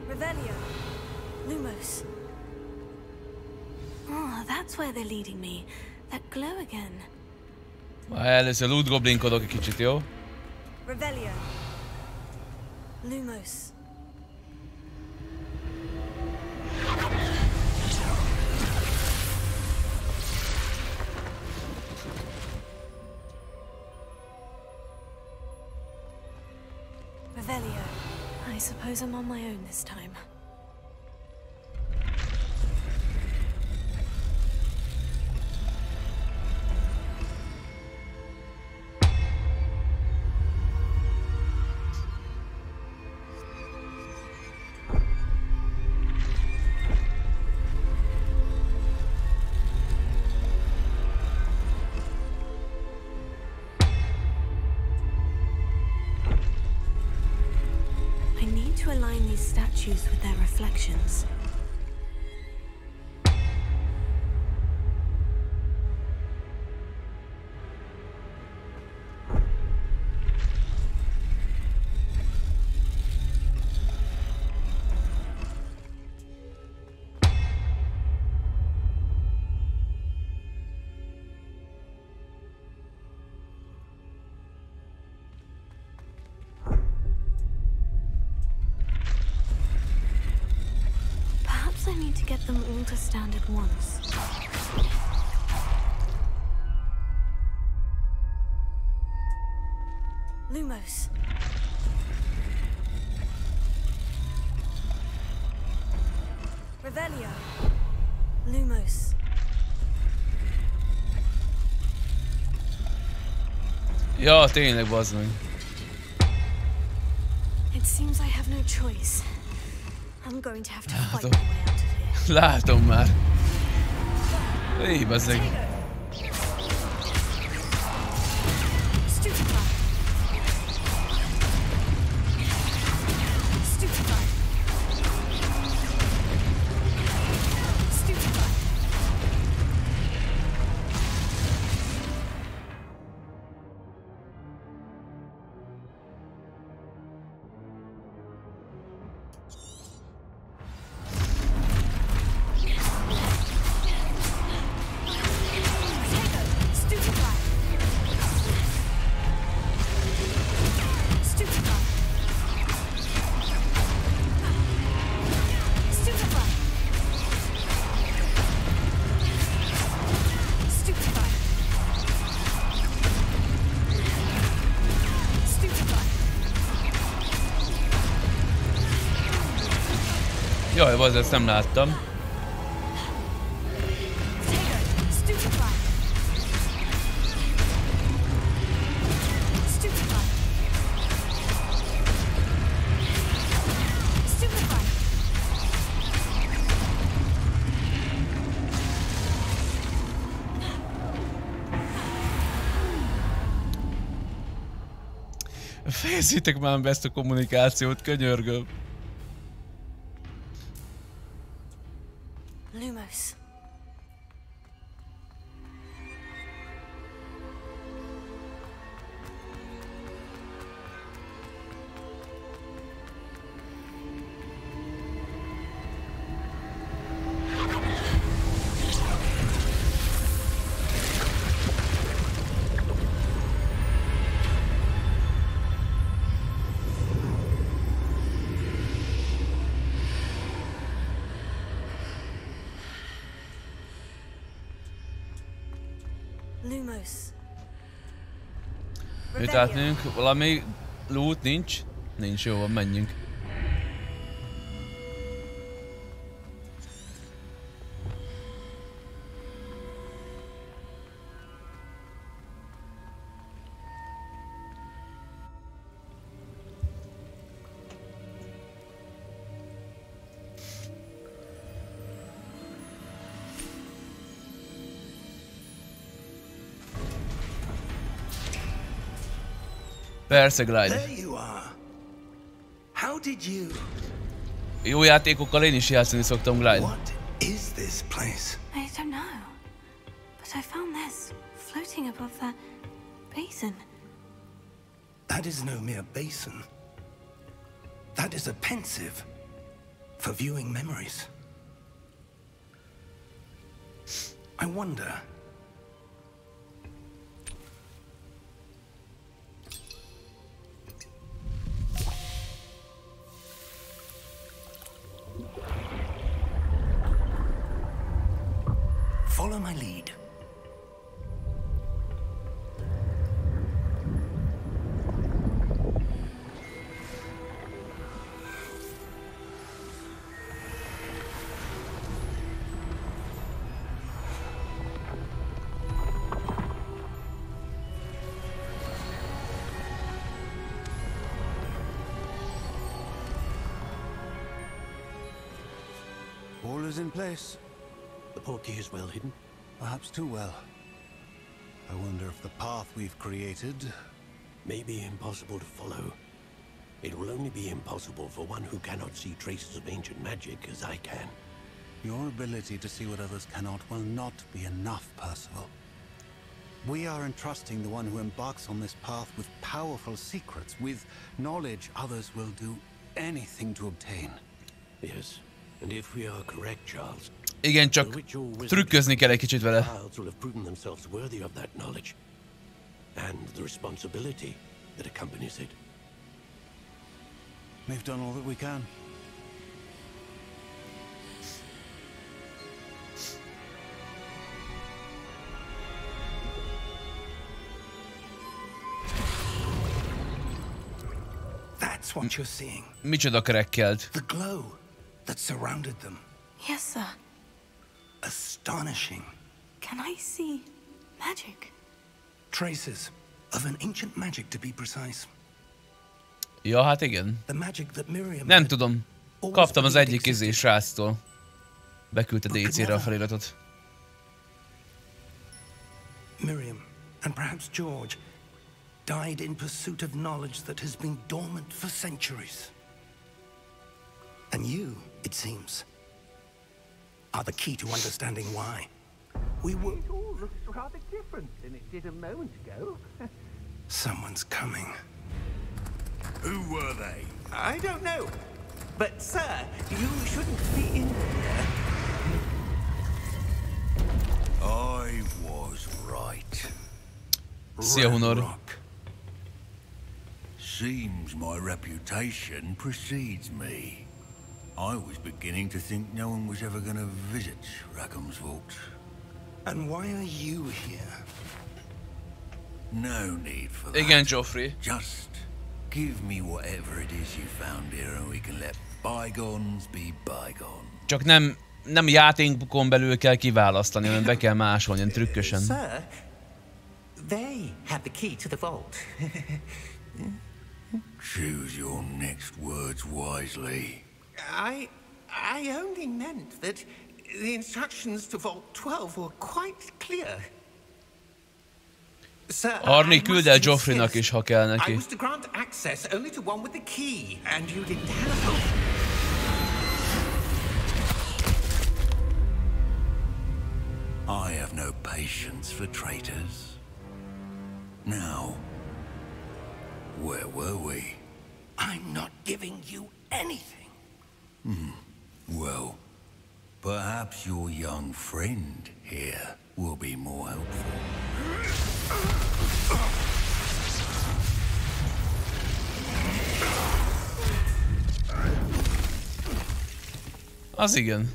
Revelio. Lumos. Oh, that's where they're leading me. That glow again. Először loot goblinkodok egy kicsit, jó? Revelio. Lumos. Revelio. I suppose I'm on my own this time. To align these statues with their reflections. I need to get them all to stand at once. Lumos. Revelio. Lumos. Ja, tényleg, bazd meg. It seems I have no choice. I'm going to have to fight my way out of here. Látom már. Éj, bazzeg. Jaj, bazd, ezt nem láttam. Fejezzétek már be ezt a kommunikációt, könyörgöm. Lumos. Lumos. Itt átmegyünk, valami loot nincs? Nincs, jó van, menjünk. Persze, Glide. There you are. How did you? Jó játékokkal én is játszani szoktam, Glide. What is this place? I don't know. But I found this floating above that basin. That is no mere basin. That is a pensive for viewing memories. I wonder. Follow my lead. All is in place. The portkey is well hidden? Perhaps too well. I wonder if the path we've created may be impossible to follow. It will only be impossible for one who cannot see traces of ancient magic as I can. Your ability to see what others cannot will not be enough, Percival. We are entrusting the one who embarks on this path with powerful secrets, with knowledge others will do anything to obtain. Yes, and if we are correct, Charles, Igen, csak trükközni kell egy kicsit vele. Childs will have proven themselves worthy of that knowledge and the responsibility that accompanies it. We've done all that we can. That's what you're seeing. Micsoda krekkelt. The glow that surrounded them. Yes, sir. Astonishing. Can I see magic? Traces of an ancient magic, to be precise. Ja, hát igen. The magic that Miriam Nem tudom. Kaptam az egyik sráctól. Beküldte DC-re a feliratot. Miriam, and perhaps George, died in pursuit of knowledge that has been dormant for centuries. And you, it seems, are the key to understanding why. We were... It all looks rather different than it did a moment ago. Someone's coming. Who were they? I don't know. But, sir, you shouldn't be in here. I was right. Szia, Hunor. Rock. Seems my reputation precedes me. I was beginning to think no one was ever going to visit Rackham's vault. And why are you here? No need for that. Igen, Joffrey. Just give me whatever it is you found here and we can let bygones be bygones. Csak nem játékon belül kell kiválasztani, hanem be kell másolni, ilyen trükkösen. Sir, they have the key to the vault. Choose your next words wisely. I only meant that the instructions to Vault 12 were quite clear. Sir, Arni, küld el Joffreynak is, ha kell neki. I was to grant access only to one with the key, and you didn't have. I have no patience for traitors. Now, where were we? I'm not giving you anything. Well, perhaps your young friend here will be more helpful. Az igen.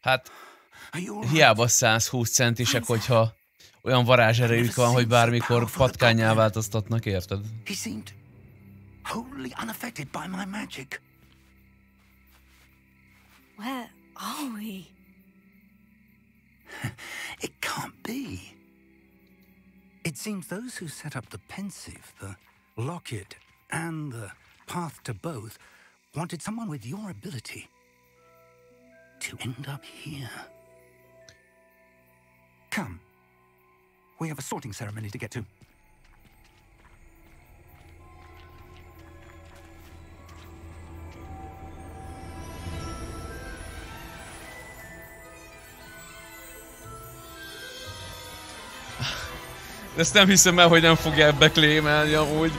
Hát, hiába 120 centisek, hogyha olyan varázserejük van, hogy bármikor patkánnyá változtatnak, érted? He seemed wholly unaffected by my magic. Where are we? It can't be. It seems those who set up the pensive, the locket, and the path to both wanted someone with your ability to end up here. Come. We have a sorting ceremony to get to. Ezt nem hiszem el, hogy nem fogják beklémelni amúgy.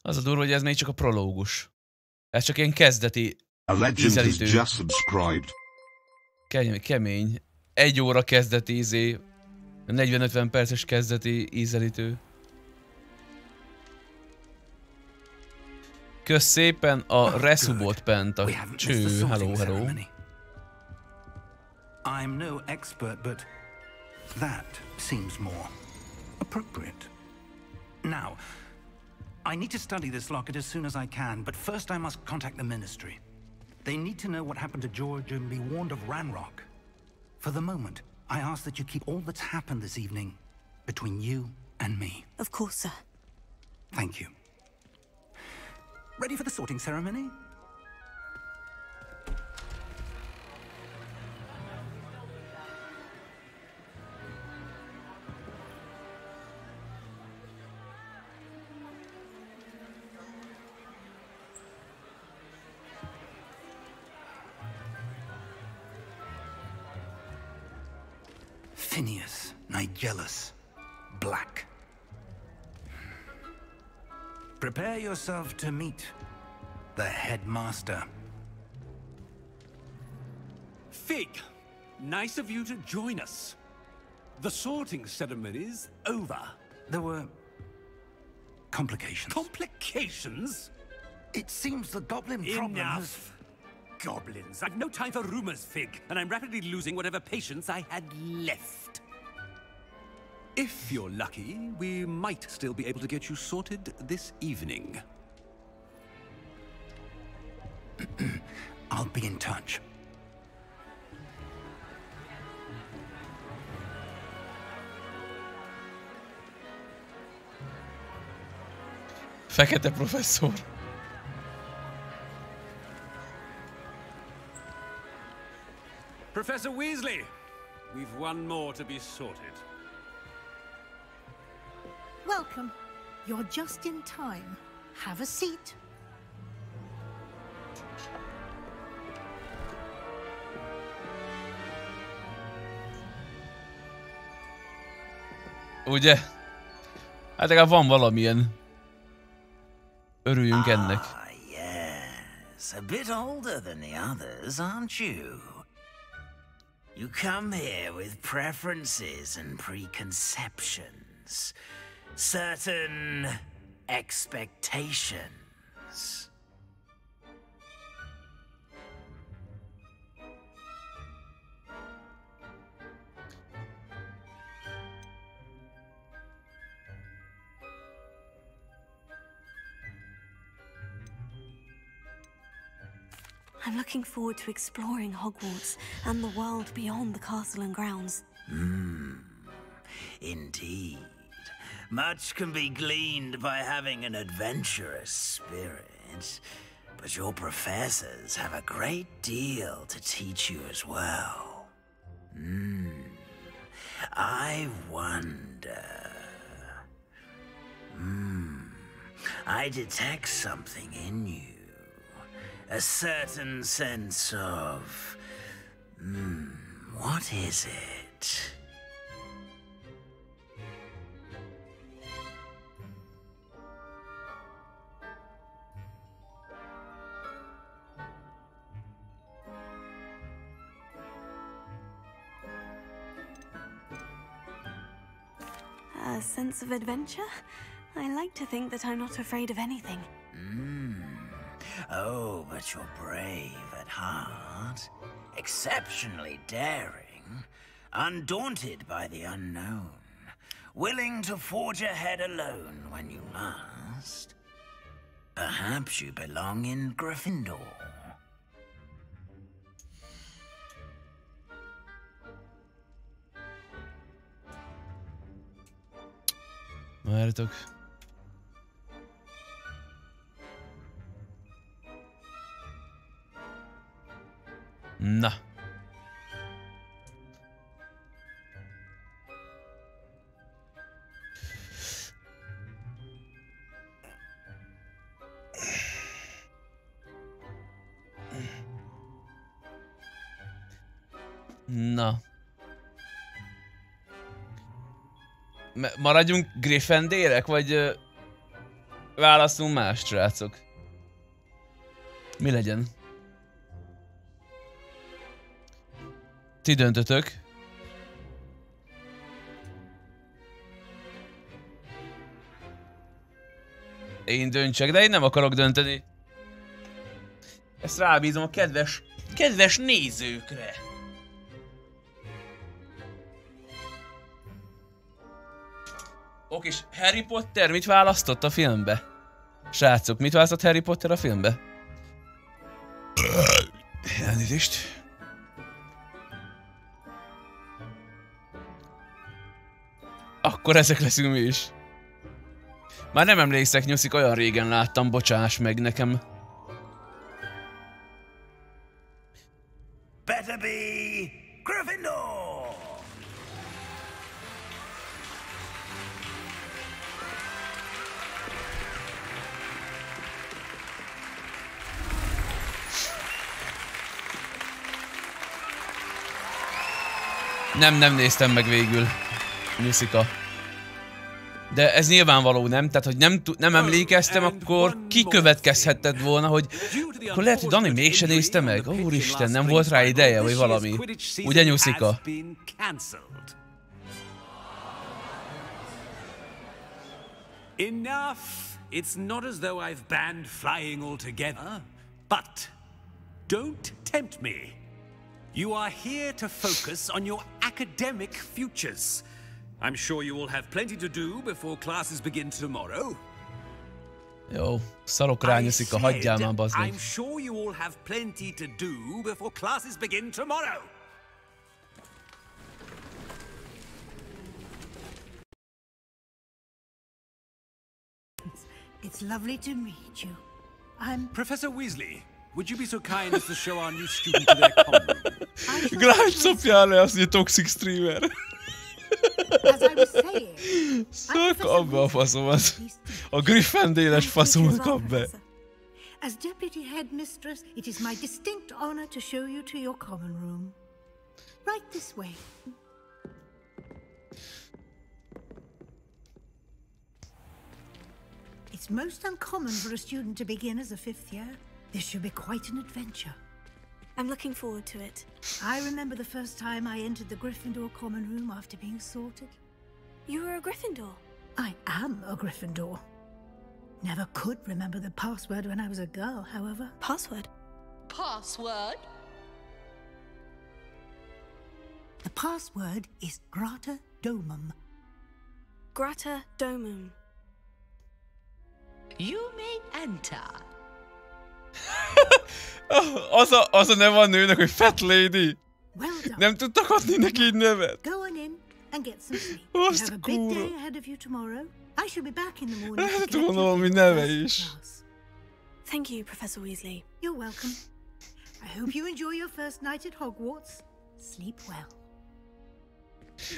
Az a durva, hogy ez még csak a prológus. Ez csak ilyen kezdeti ízelítő. Kemény. 1 óra kezdeti 40-50 perces kezdeti ízelítő. Kösz szépen a resubot Penta. Cső, hello. I'm no expert, but that seems more appropriate. Now, I need to study this locket as soon as I can, but first I must contact the Ministry. They need to know what happened to George and be warned of Ranrock. For the moment, I ask that you keep all that's happened this evening between you and me. Of course, sir. Thank you. Ready for the sorting ceremony? Phineas, Nigellus, Black. Prepare yourself to meet the headmaster. Fig, nice of you to join us. The sorting ceremony's over. There were complications. Complications? It seems the goblin problem Enough. Goblins. I've no time for rumors, Fig, and I'm rapidly losing whatever patience I had left. If you're lucky, we might still be able to get you sorted this evening. I'll be in touch. Fekete professzor. Professor Weasley, we've one more to be sorted. Welcome. You're just in time. Have a seat. Ugye? Hát legalább van valamilyen. Örüljünk ennek. Yes, a bit older than the others, aren't you? You come here with preferences and preconceptions. Certain expectations. I'm looking forward to exploring Hogwarts and the world beyond the castle and grounds. Indeed. Much can be gleaned by having an adventurous spirit, but your professors have a great deal to teach you as well. I wonder... I detect something in you. A certain sense of... what is it? A sense of adventure? I like to think that I'm not afraid of anything. Oh, but you're brave at heart. Exceptionally daring. Undaunted by the unknown. Willing to forge ahead alone when you must. Perhaps you belong in Gryffindor. Várjatok. Na. Na. Maradjunk Gryffindorek, vagy válaszunk más, srácok? Mi legyen? Ti döntötök. Én döntsek, de én nem akarok dönteni. Ezt rábízom a kedves nézőkre. Oké, és Harry Potter mit választott a filmbe? Srácok, mit választott Harry Potter a filmbe? Elnézést. Akkor ezek leszünk mi is. Már nem emlékszek, Nyuszik, olyan régen láttam, bocsáss meg nekem. Better be Gryffindor! Nem néztem meg végül, Nyuszika. De ez nyilvánvaló, nem? Tehát, hogy nem emlékeztem, akkor kikövetkezhetett volna, hogy... Akkor lehet, hogy Dani mégse nézte meg. Ó, úristen, nem volt rá ideje, vagy valami. Ugye, Nyuszika? Enough! It's not as though I've banned flying altogether. But don't tempt me. You are here to focus on your academic futures. I'm sure you will have plenty to do before classes begin tomorrow. Jó, szarok rá, Nyuszika, hagyjál már, bazd meg. I'm sure you all have plenty to do before classes begin tomorrow. It's lovely to meet you. I'm Professor Weasley. Would you be so kind as to show our new student to their common room? Grány szopjál le azt, hogy a toxic streamer. As I was saying, Szak abba a faszomat. A Gryffindor-es faszomat kap be. As deputy headmistress, it is my distinct honor to show you to your common room. Right this way. It's most uncommon for a student to begin as a fifth year. This should be quite an adventure. I'm looking forward to it. I remember the first time I entered the Gryffindor common room after being sorted. You were a Gryffindor? I am a Gryffindor. Never could remember the password when I was a girl, however. Password? Password? The password is Grata Domum. Grata Domum. You may enter. Az a neve a nőnek, hogy Fat Lady. Well done. Nem tudtak adni neki így nevet. Go on in and get some sleep. Azt You have a big kurva. day ahead of you tomorrow. I shall be back in the morning. to Lehet collect volna you valami for neve your is. first class. Thank you, Professor Weasley. You're welcome. I hope you enjoy your first night at Hogwarts. Sleep well.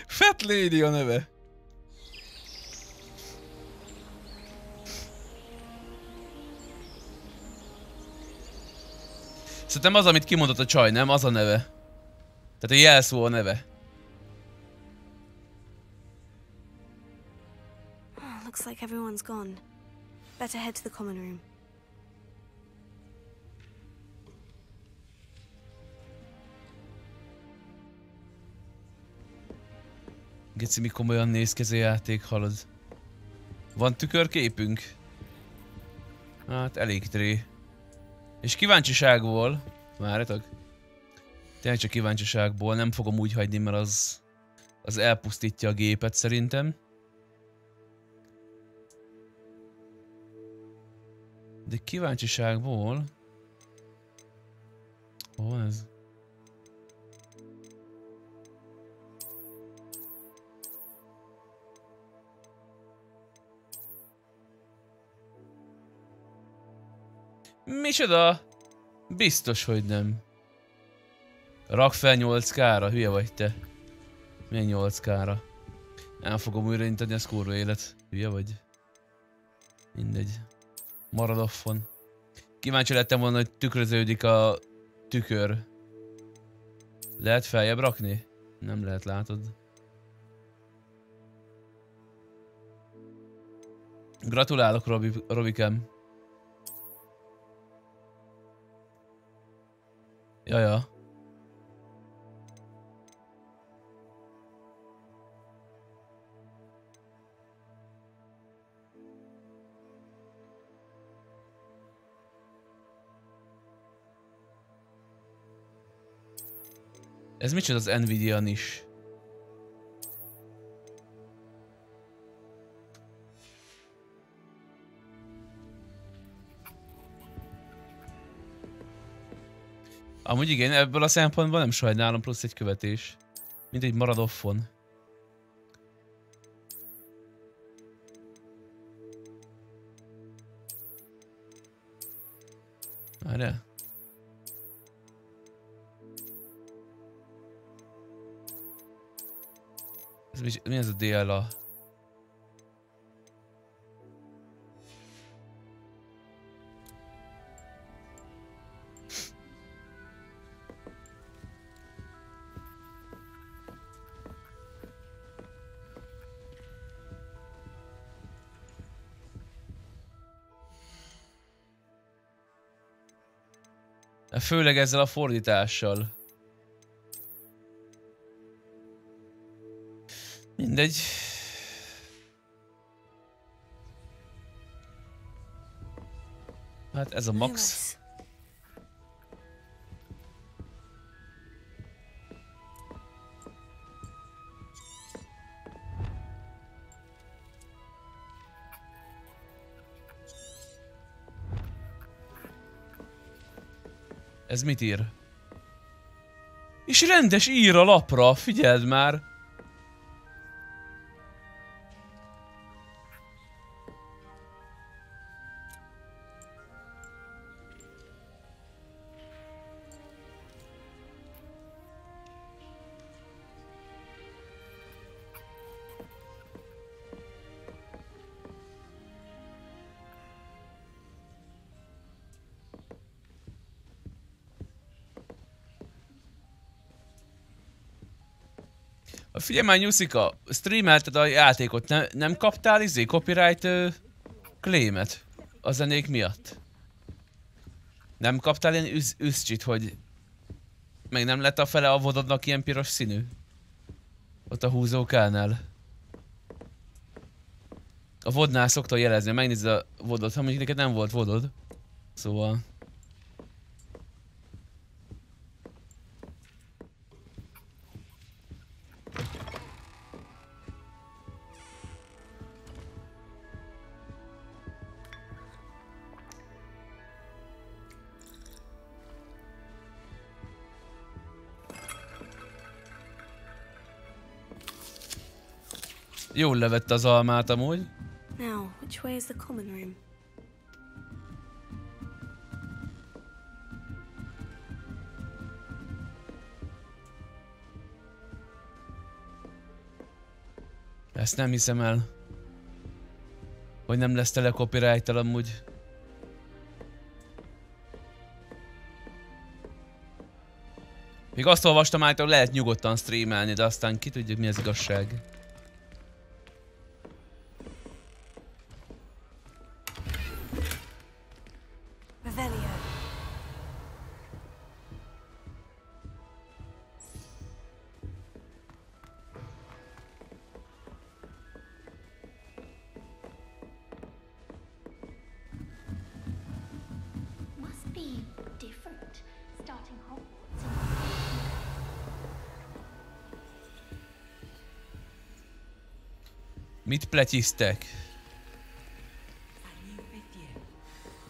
Fat Lady a neve. Szerintem az, amit kimondott a csaj, nem? Az a neve. Tehát a jelszó a neve. Oh, looks like everyone's gone. Better head to the common room. Geci, mi komolyan néz ki ez a játék, hallod? Van tükörképünk? Hát elég tré. És kíváncsiságból... Várjatok. Tényleg csak kíváncsiságból, nem fogom úgy hagyni, mert az elpusztítja a gépet szerintem. De kíváncsiságból... Hol van ez? Micsoda? Biztos, hogy nem. Rak fel 8K-ra, hülye vagy te. Milyen 8K-ra? El fogom újraindítani, ez kurva élet. Hülye vagy? Mindegy. Marad offon. Kíváncsi lettem volna, hogy tükröződik a tükör. Lehet feljebb rakni? Nem lehet, látod. Gratulálok, Robikám. Jaja. Ez micsoda az Nvidia-n is? Amúgy igen, ebből a szempontból nem sajnálom, plusz egy követés. Mindegy, marad offon. Várjál. Mi ez a DLA? Főleg ezzel a fordítással. Mindegy. Hát ez a max. Ez mit ír? És rendes ír a lapra, figyeld már! Figyelj már, Nyuszika, streamelted a játékot, nem kaptál copyright claimet a zenék miatt? Nem kaptál ilyen üszcsit, hogy meg nem lett a fele a vododnak ilyen piros színű? Ott a húzókánál. A vodnál szokta jelezni, megnézd a vodot, ha mondjuk neked nem volt vodod. Szóval... Jól levette az almát amúgy. Now, which way is the common room? Ezt nem hiszem el. Hogy nem lesz tele copyright-tal amúgy. Még azt olvastam át, hogy lehet nyugodtan streamelni, de aztán ki tudja, mi az igazság. Mit pletyiztek?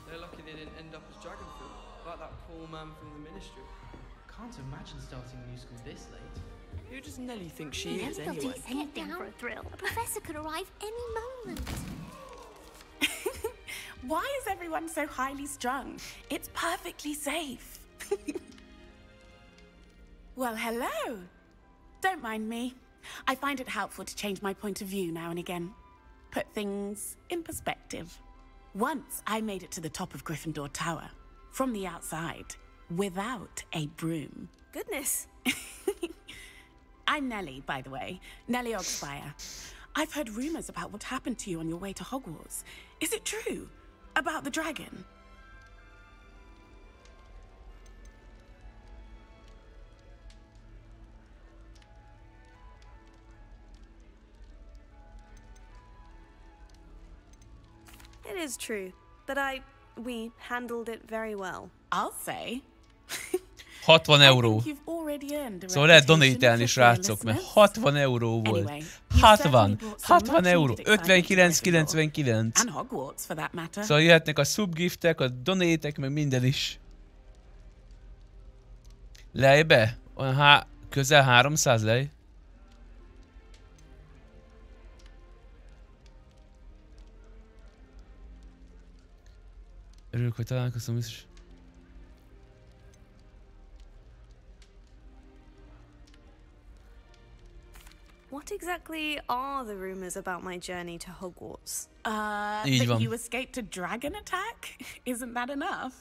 They're lucky they didn't end up as dragon fruit, like that poor man from the ministry. Can't imagine starting a new school this late. Who does Nellie think she is anyway? Nellie will do anything for a thrill. A professor could arrive any moment. Why is everyone so highly strung? It's perfectly safe. Well, hello. Don't mind me. I find it helpful to change my point of view now and again. Put things in perspective. Once I made it to the top of Gryffindor Tower, from the outside, without a broom. Goodness. I'm Nellie, by the way. Nellie Ogspire. I've heard rumors about what happened to you on your way to Hogwarts. Is it true? About the dragon? It is true, but we handled it very well. I'll say. 60 euró. Szóval lehet donate-elni, srácok, mert 60 euró volt. 60 euró. 59,99. Szóval jöhetnek a subgiftek, a donate-ek, meg minden is. Lejbe? Olyan közel 300 lej. Örülök, hogy találkozom is. What exactly are the rumors about my journey to Hogwarts? That you escaped a dragon attack? Isn't that enough?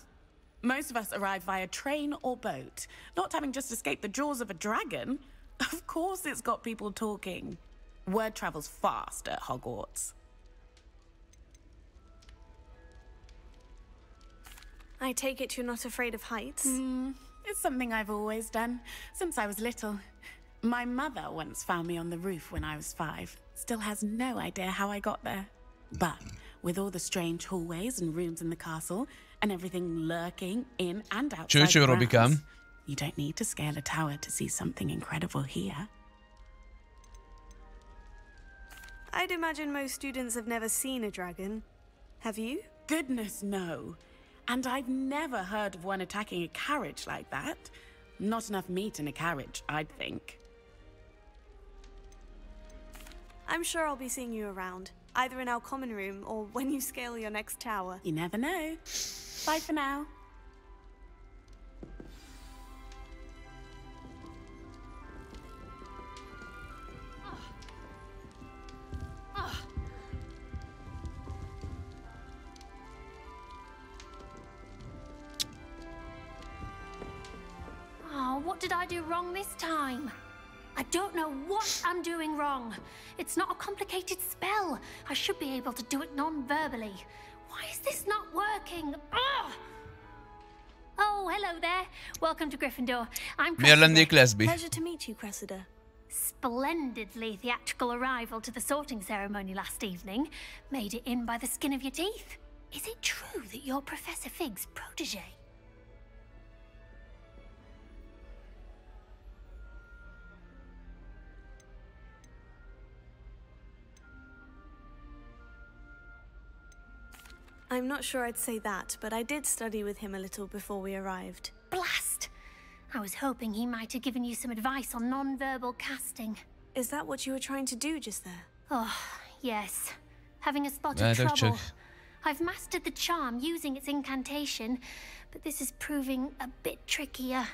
Most of us arrive via train or boat. Not having just escaped the jaws of a dragon. Of course it's got people talking. Word travels fast at Hogwarts. I take it you're not afraid of heights? It's something I've always done, since I was little. My mother once found me on the roof when I was 5. Still has no idea how I got there. But with all the strange hallways and rooms in the castle, and everything lurking in and outside the grounds, you don't need to scale a tower to see something incredible here. I'd imagine most students have never seen a dragon. Have you? Goodness, no. And I've never heard of one attacking a carriage like that. Not enough meat in a carriage, I'd think. I'm sure I'll be seeing you around, either in our common room or when you scale your next tower. You never know. Bye for now. Oh, what did I do wrong this time? I don't know what I'm doing wrong. It's not a complicated spell. I should be able to do it non-verbally. Why is this not working? Ugh! Oh, hello there. Welcome to Gryffindor. I'm Cressida. Pleasure to meet you, Cressida. Splendidly theatrical arrival to the sorting ceremony last evening. Made it in by the skin of your teeth. Is it true that you're Professor Fig's protege? I'm not sure I'd say that, but I did study with him a little before we arrived. Blast! I was hoping he might have given you some advice on non-verbal casting. Is that what you were trying to do just there? Oh, yes. Having a spot of trouble. I've mastered the charm using its incantation, but this is proving a bit trickier.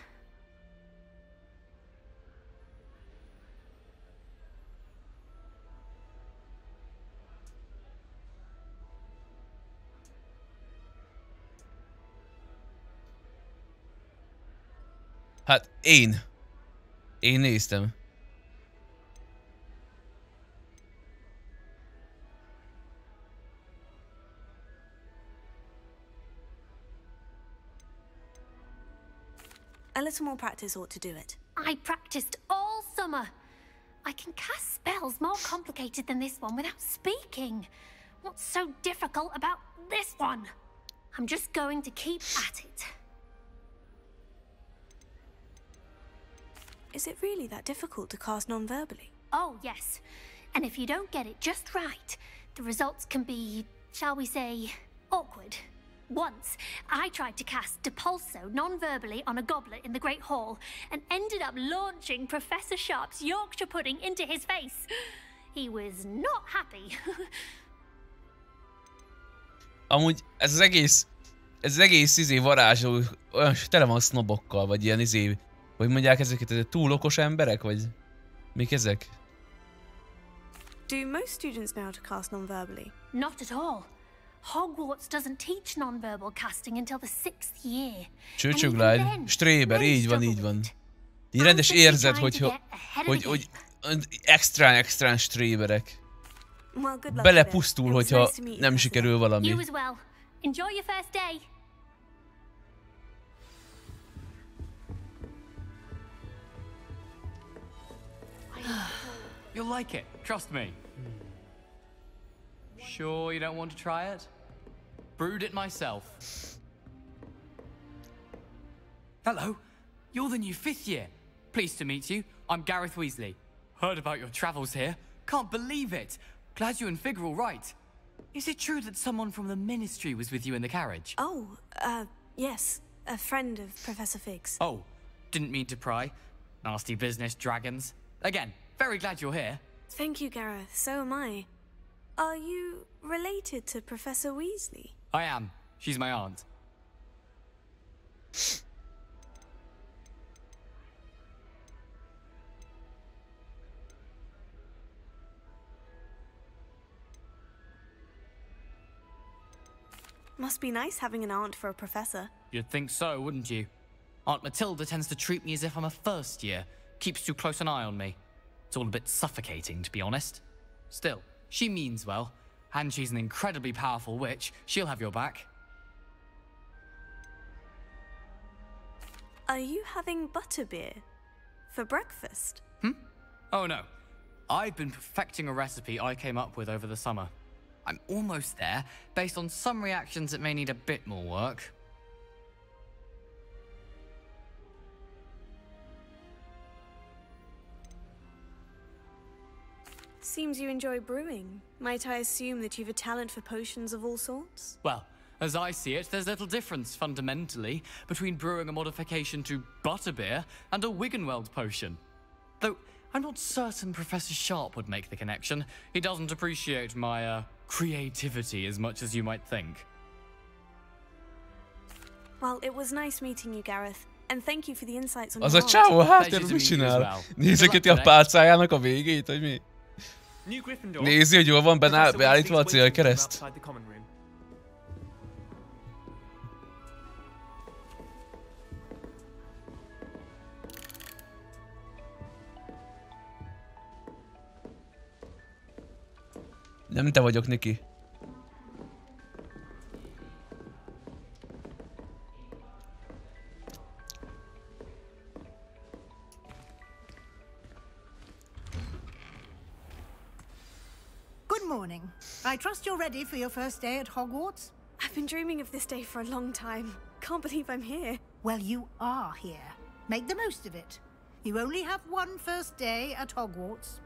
Hát én néztem. A little more practice ought to do it. I practiced all summer. I can cast spells more complicated than this one without speaking. What's so difficult about this one? I'm just going to keep at it. Is it really that difficult to cast non-verbally? Oh, yes. And if you don't get it just right, the results can be, shall we say, awkward. Once, I tried to cast Depulso non-verbally on a goblet in the Great Hall and ended up launching Professor Sharp's Yorkshire pudding into his face. He was not happy. Amúgy ez az egész varázsló olyan tele van sznobokkal, vagy ilyen hogy mondják ezeket, ezek túl okos emberek, vagy mik ezek? Do most students know how to cast non-verbally? Not at all. Hogwarts doesn't teach non-verbal casting until the 6th year. Csőcsöglány, stréber, így van. Így rendes érzed, hogy extrán stréberek. Belepusztul, hogyha nem sikerül valami. You as well. Enjoy your first day. You'll like it, trust me. Sure you don't want to try it? Brewed it myself. Hello, you're the new 5th year. Pleased to meet you. I'm Gareth Weasley. Heard about your travels here. Can't believe it. Glad you and Fig are all right. Is it true that someone from the Ministry was with you in the carriage? Oh, yes. A friend of Professor Fig's. Oh, didn't mean to pry. Nasty business, dragons. Again, very glad you're here. Thank you, Gareth. So am I. Are you related to Professor Weasley? I am. She's my aunt. Must be nice having an aunt for a professor. You'd think so, wouldn't you? Aunt Matilda tends to treat me as if I'm a first year. Keeps too close an eye on me. It's all a bit suffocating, to be honest. Still, she means well. And she's an incredibly powerful witch. She'll have your back. Are you having butterbeer for breakfast? Oh no. I've been perfecting a recipe I came up with over the summer. I'm almost there. Based on some reactions, it may need a bit more work. Seems you enjoy brewing. Might I assume that you've a talent for potions of all sorts? Well, as I see it, there's little difference, fundamentally, between brewing a modification to butterbeer and a Wiggenweld potion. Though, I'm not certain Professor Sharp would make the connection. He doesn't appreciate my, creativity as much as you might think. Well, it was nice meeting you, Gareth. And thank you for the insights on Az your a csávó art. háttérben mit csinál? Nézeketi a pálcájának a végét, vagy mi? Nézi, hogy jól van beállítva a célkereszt. Nem te vagyok, Niki. Good morning. I trust you're ready for your first day at Hogwarts? I've been dreaming of this day for a long time. Can't believe I'm here. Well, you are here. Make the most of it. You only have one first day at Hogwarts.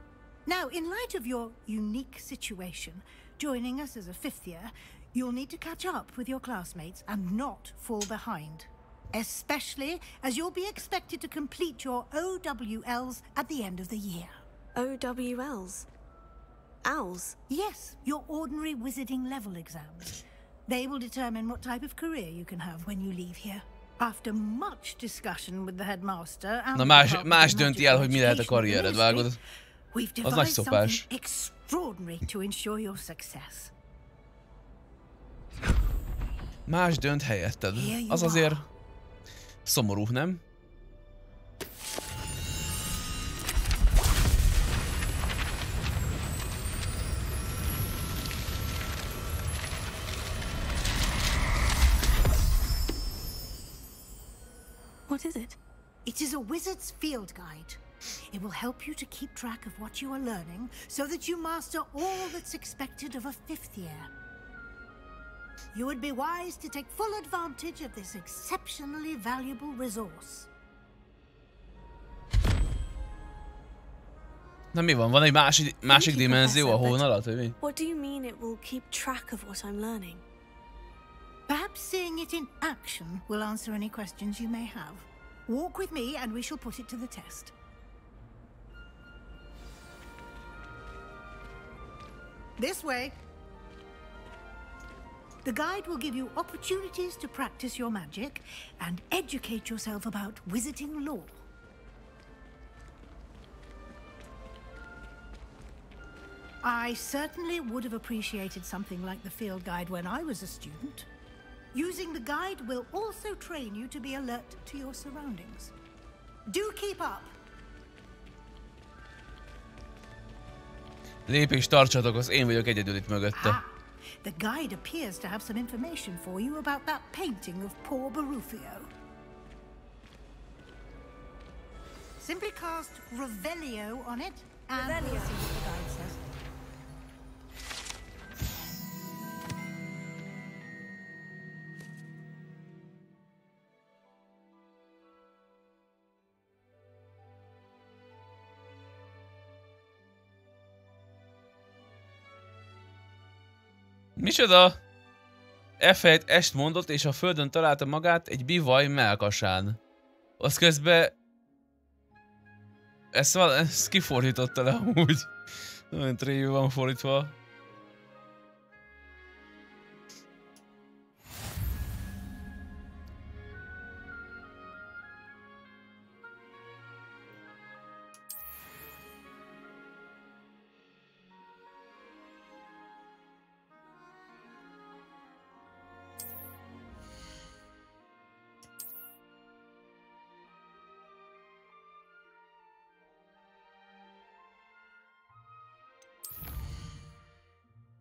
Now, in light of your unique situation, joining us as a 5th year, you'll need to catch up with your classmates and not fall behind. Especially as you'll be expected to complete your OWLs at the end of the year. OWLs? Owls? Yes, your ordinary wizarding level exams. They will determine what type of career you can have when you leave here. After much discussion with the headmaster and más dönti el, hogy mi lehet a karriered, vágod? Az nagy szopás. Extraordinary to ensure your success. Más dönt helyetted. Az azért szomorú, nem? What is it? It is a wizard's field guide. It will help you to keep track of what you are learning so that you master all that's expected of a 5th year. You would be wise to take full advantage of this exceptionally valuable resource. Na mi van? Van egy másik dimenzió a hón alatt, vagy mi? What do you mean it will keep track of what I'm learning? Perhaps seeing it in action will answer any questions you may have. Walk with me and we shall put it to the test. This way. The guide will give you opportunities to practice your magic and educate yourself about wizarding lore. I certainly would have appreciated something like the field guide when I was a student. Using the guide will also train you to be alert to your surroundings. Do keep up! Lépés, tartsatok, én vagyok egyedül itt mögötte. The guide appears to have some information for you about that painting of poor Barufio. Simply cast Revelio on it, and we'll see what the guide says. Micsoda? F1 est mondott, és a földön találta magát egy bivaj mellkasán. Az közben... Ezt kifordította le amúgy. Nagyon trévő van fordítva.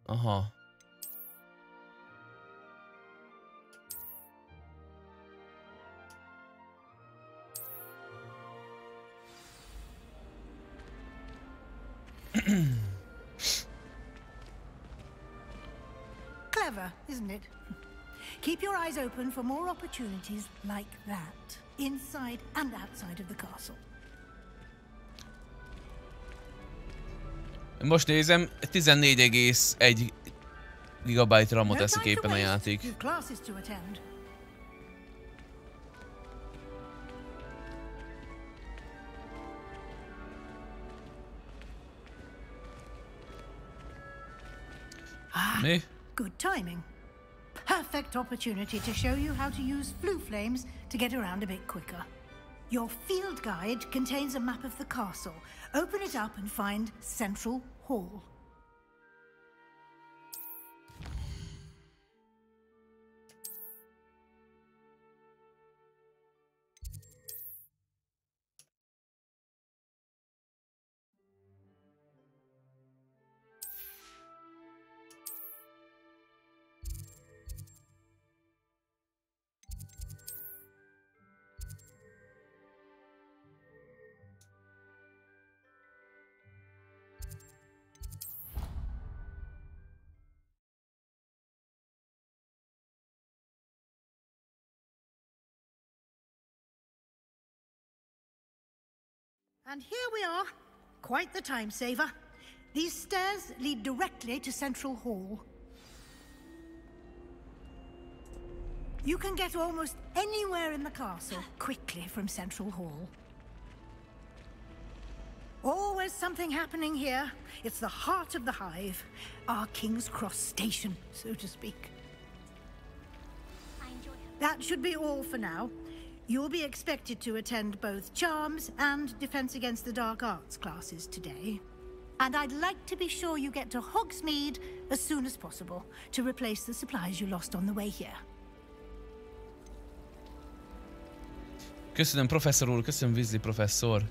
Aha. Clever, isn't it? Keep your eyes open for more opportunities like that, inside and outside of the castle. Most nézem, 14,1 GB RAM-ot teszik éppen a játék. Mi? Good timing. Perfect opportunity to show you how to use flue flames to get around a bit quicker. Your field guide contains a map of the castle. Open it up and find Central Hall. And here we are. Quite the time saver. These stairs lead directly to Central Hall. You can get almost anywhere in the castle quickly from Central Hall. Always something happening here. It's the heart of the hive. Our King's Cross station, so to speak. That should be all for now. You'll be expected to attend both Charms and Defense Against the Dark Arts classes today. And I'd like to be sure you get to Hogsmeade as soon as possible to replace the supplies you lost on the way here. Köszönöm, professzor úr, köszönöm, Weasley professzor.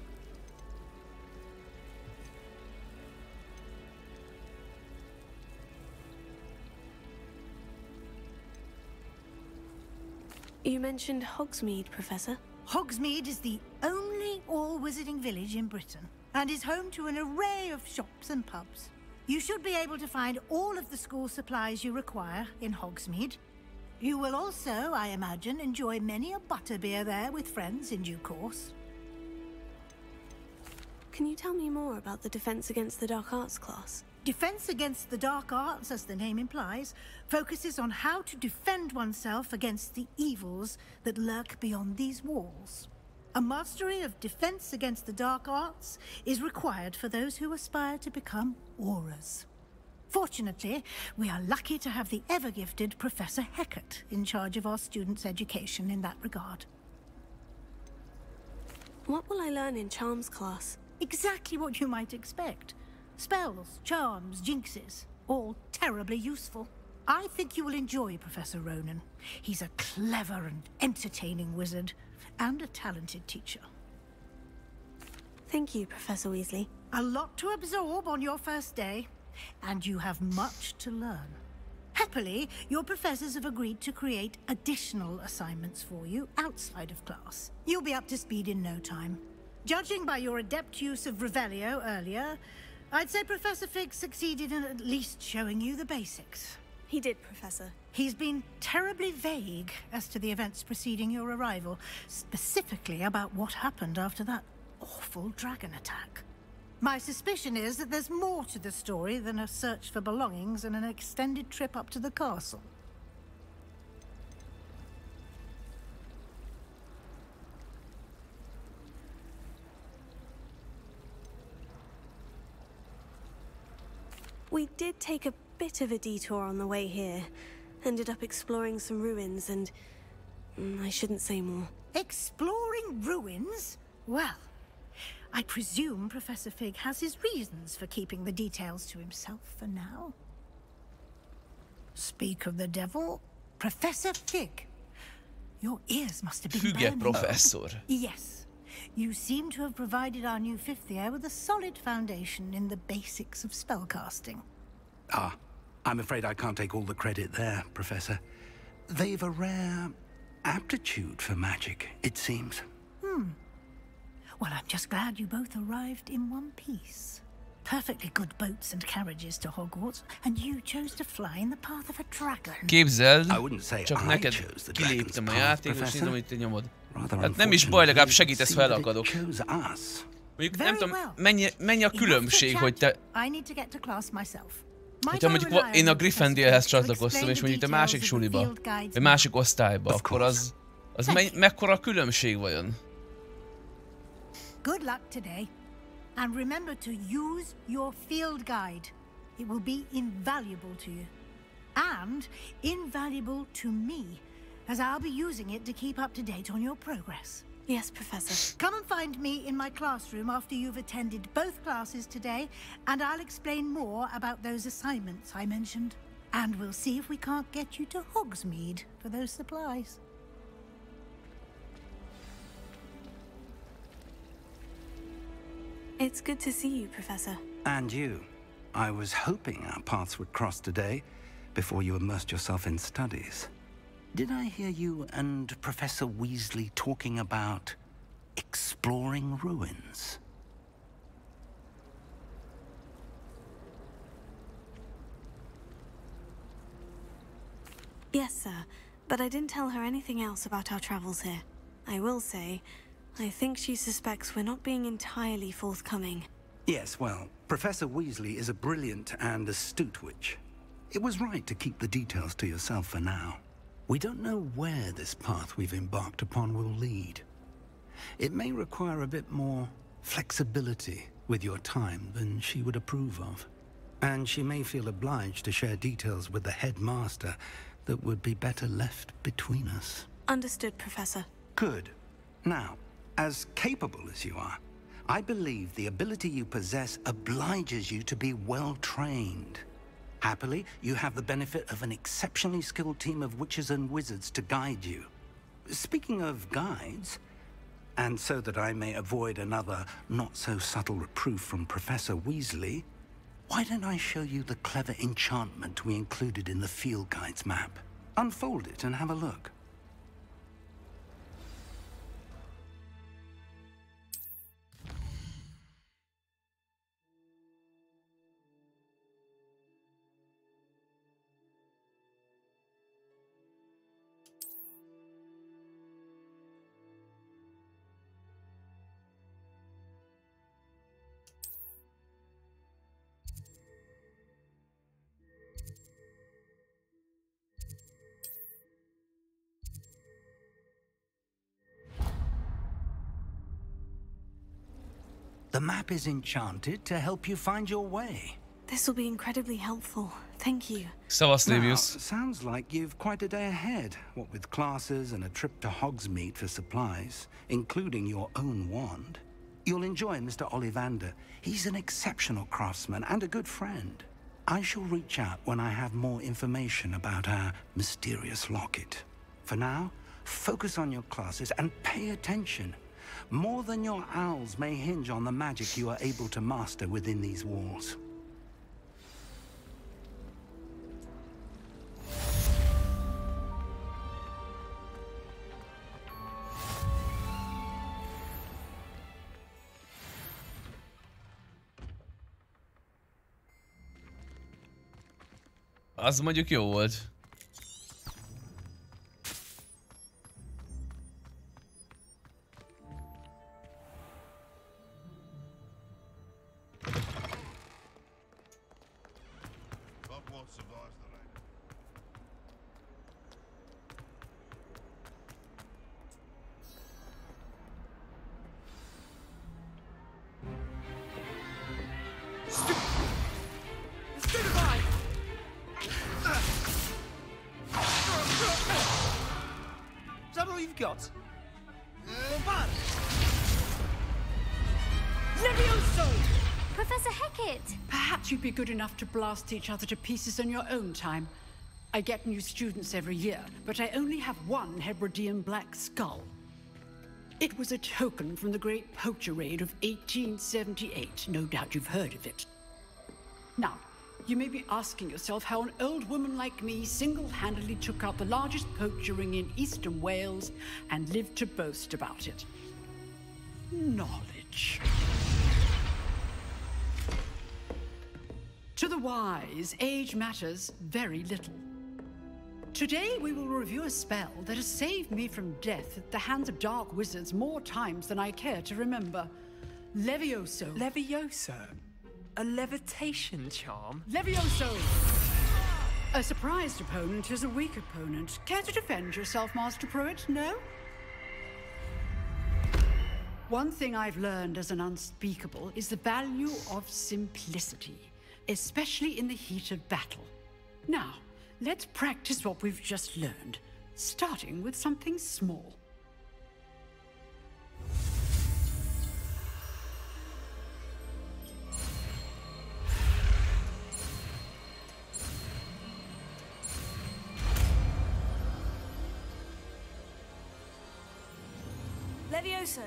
You mentioned Hogsmeade, Professor. Hogsmeade is the only all-wizarding village in Britain and is home to an array of shops and pubs. You should be able to find all of the school supplies you require in Hogsmeade. You will also, I imagine, enjoy many a butterbeer there with friends in due course. Can you tell me more about the Defense Against the Dark Arts class? Defense Against the Dark Arts, as the name implies, focuses on how to defend oneself against the evils that lurk beyond these walls. A mastery of Defense Against the Dark Arts is required for those who aspire to become Aurors. Fortunately, we are lucky to have the ever-gifted Professor Hecat in charge of our students' education in that regard. What will I learn in Charms class? Exactly what you might expect. Spells, charms, jinxes, all terribly useful. I think you will enjoy Professor Ronan. He's a clever and entertaining wizard, and a talented teacher. Thank you, Professor Weasley. A lot to absorb on your first day, and you have much to learn. Happily, your professors have agreed to create additional assignments for you outside of class. You'll be up to speed in no time. Judging by your adept use of Revelio earlier, I'd say Professor Fig succeeded in at least showing you the basics. He did, Professor. He's been terribly vague as to the events preceding your arrival, specifically about what happened after that awful dragon attack. My suspicion is that there's more to the story than a search for belongings and an extended trip up to the castle. We did take a bit of a detour on the way here. Ended up exploring some ruins and... I shouldn't say more. Exploring ruins? Well, I presume Professor Fig has his reasons for keeping the details to himself for now. Speak of the devil, Professor Fig. Your ears must have been burning. Professor. Yes. You seem to have provided our new fifth year with a solid foundation in the basics of spellcasting. Ah, I'm afraid I can't take all the credit there, Professor. They've a rare aptitude for magic, it seems. Well, I'm just glad you both arrived in one piece. Perfectly good boats and carriages to Hogwarts, and you chose to fly in the path of a dragon. Képzeld, csak neked kiléptem a játékot, és nézem, hogy te nyomod. Hát nem is baj, legalább segítesz, ha elakadok. Mondjuk nem tudom, mennyi a különbség, hogy te... Hogyha mondjuk én a Gryffindorhez csatlakoztam, és mondjuk te másik suliba, vagy másik osztályba, akkor az mekkora a különbség vajon? Good luck today, and remember to use your field guide. It will be invaluable to you, and invaluable to me, as I'll be using it to keep up to date on your progress. Yes, Professor. Come and find me in my classroom after you've attended both classes today, and I'll explain more about those assignments I mentioned. And we'll see if we can't get you to Hogsmeade for those supplies. It's good to see you, Professor. And you. I was hoping our paths would cross today, before you immersed yourself in studies. Did I hear you and Professor Weasley talking about exploring ruins? Yes, sir, but I didn't tell her anything else about our travels here. I will say, I think she suspects we're not being entirely forthcoming. Yes, well, Professor Weasley is a brilliant and astute witch. It was right to keep the details to yourself for now. We don't know where this path we've embarked upon will lead. It may require a bit more flexibility with your time than she would approve of. And she may feel obliged to share details with the headmaster that would be better left between us. Understood, Professor. Good. Now, as capable as you are, I believe the ability you possess obliges you to be well-trained. Happily, you have the benefit of an exceptionally skilled team of witches and wizards to guide you. Speaking of guides, And so that I may avoid another not-so-subtle reproof from Professor Weasley, why don't I show you the clever enchantment we included in the field guide's map? Unfold it and have a look. The map is enchanted to help you find your way. This will be incredibly helpful. Thank you. Szevasz, Livius. Sounds like you've quite a day ahead, what with classes and a trip to Hogsmeade for supplies, including your own wand. You'll enjoy Mr. Ollivander. He's an exceptional craftsman and a good friend. I shall reach out when I have more information about our mysterious locket. For now, focus on your classes and pay attention. More than your owls may hinge on the magic you are able to master within these walls. Az mondjuk jó volt. Got. Levioso! Professor Hecat! Perhaps you'd be good enough to blast each other to pieces in your own time. I get new students every year, but I only have one Hebridean black skull. It was a token from the Great Poacher Raid of 1878. No doubt you've heard of it. Now, you may be asking yourself how an old woman like me single-handedly took out the largest poacher ring in eastern Wales and lived to boast about it. Knowledge. To the wise, age matters very little. Today we will review a spell that has saved me from death at the hands of dark wizards more times than I care to remember. Levioso. Levioso? A levitation charm? Levioso! A surprised opponent is a weak opponent. Care to defend yourself, Master Pruitt? No? One thing I've learned as an unspeakable is the value of simplicity, especially in the heat of battle. Now, let's practice what we've just learned, starting with something small. Levioso.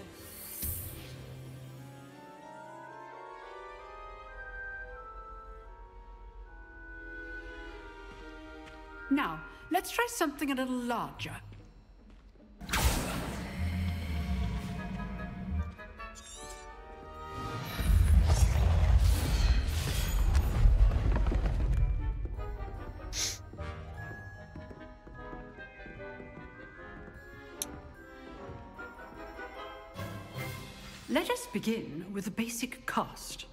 Now, let's try something a little larger. Let us begin with a basic cast.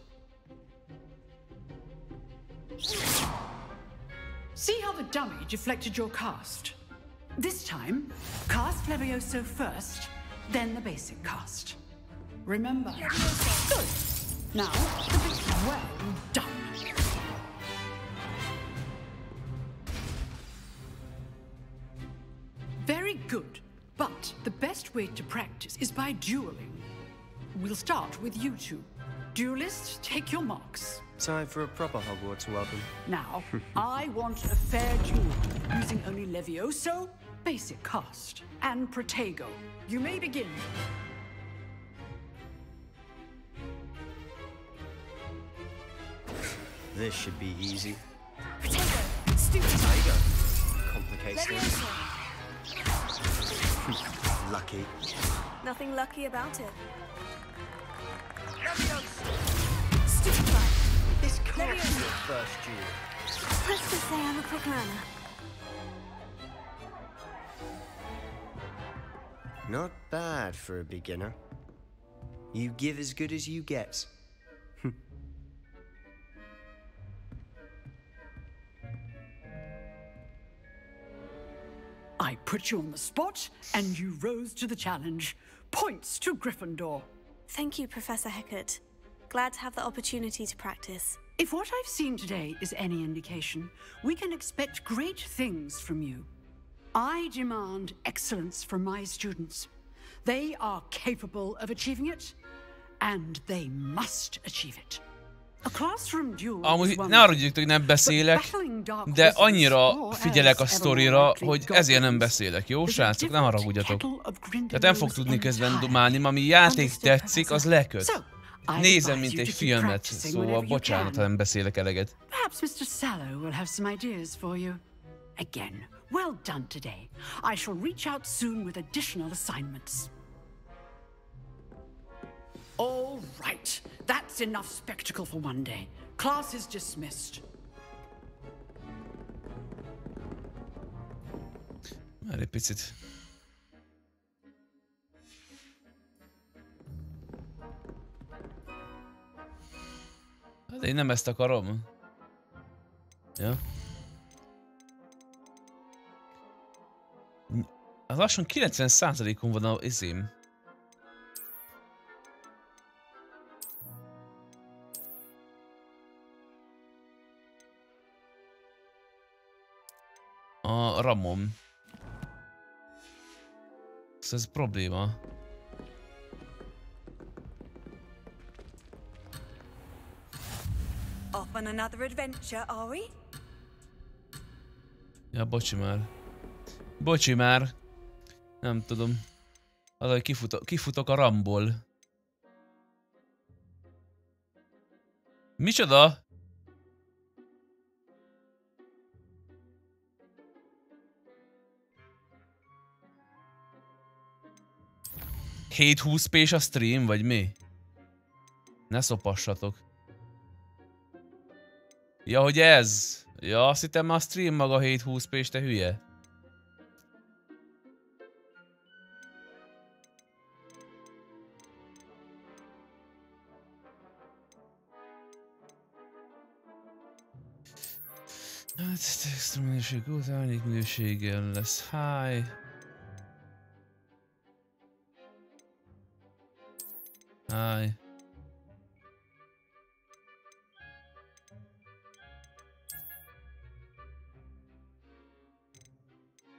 See how the dummy deflected your cast? This time, cast Levioso first, then the basic cast. Remember. Good. Now, the bit well done. Very good, but the best way to practice is by dueling. We'll start with you two. Duelists, take your marks. Time for a proper Hogwarts welcome. Now, I want a fair duel, using only Levioso, basic cast, and Protego. You may begin. This should be easy. Potato, stupid. Tiger. Complicates things. Lucky. Nothing lucky about it. Stupid fly. This can't be your first duel. Let's just say I'm a quick learner. Not bad for a beginner. You give as good as you get. I put you on the spot, and you rose to the challenge. Points to Gryffindor. Thank you, Professor Hecat. Glad to have the opportunity to practice. If what I've seen today is any indication, we can expect great things from you. I demand excellence from my students. They are capable of achieving it, and they must achieve it. A classroom duel. Amúgy ne haragudjatok, hogy nem beszélek, de annyira figyelek a sztorira, hogy ezért nem beszélek, jó srácok? Nem haragudjatok. Tehát nem fog tudni közben dumálni, ami játék tetszik, az leköt. Nézem, mint egy filmet, szóval bocsánat, ha nem beszélek eleget. Perhaps Mr. Sallow will have some ideas for you. Again, well done today. I shall reach out soon with additional assignments. All right, that's enough spectacle for one day. Class is dismissed. Már egy picit. De én nem ezt akarom. Ja. Lassan 90%-on van az izém. A ramom. Ez probléma. Off on another adventure, are we? Ja, bocsi már. Bocsi már. Nem tudom. Az, hogy kifutok a ramból. Micsoda? Hét 20p a stream, vagy mi? Ne szopassatok. Ja, hogy ez? Ja, azt hittem a stream maga 720p-s, te hülye. Hát, extra minőség után árnyék minőséggel lesz. Hi. Hi.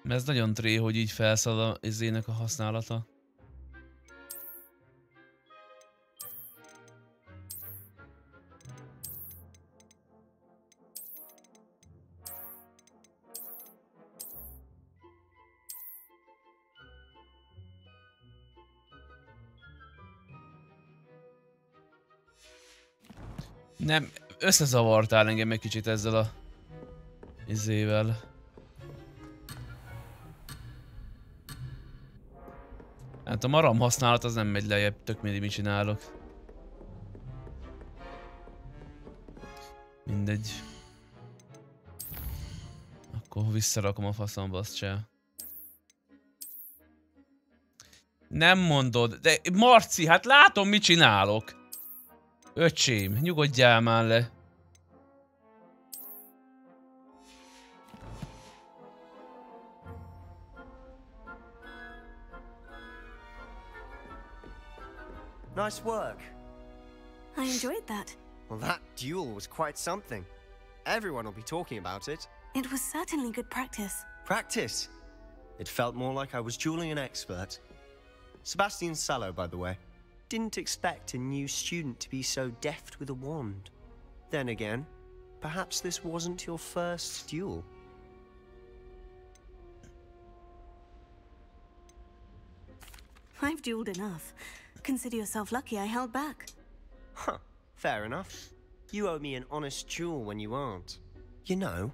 Ez nagyon tré, hogy így felszalad az izének a használata. Nem, összezavartál engem egy kicsit ezzel a izével. Hát a maram használat az nem megy lejjebb, tök mindig mit csinálok. Mindegy. Akkor visszarakom a faszomba, azt se. Nem mondod, de Marci, hát látom mit csinálok. Öcsém, nyugodjál már le. Nice work. I enjoyed that. Well, that duel was quite something. Everyone will be talking about it. It was certainly good practice. Practice? It felt more like I was dueling an expert. Sebastian Sallow, by the way. Didn't expect a new student to be so deft with a wand. Then again, perhaps this wasn't your first duel. I've dueled enough. Consider yourself lucky I held back. Huh, fair enough. You owe me an honest jewel when you aren't. You know,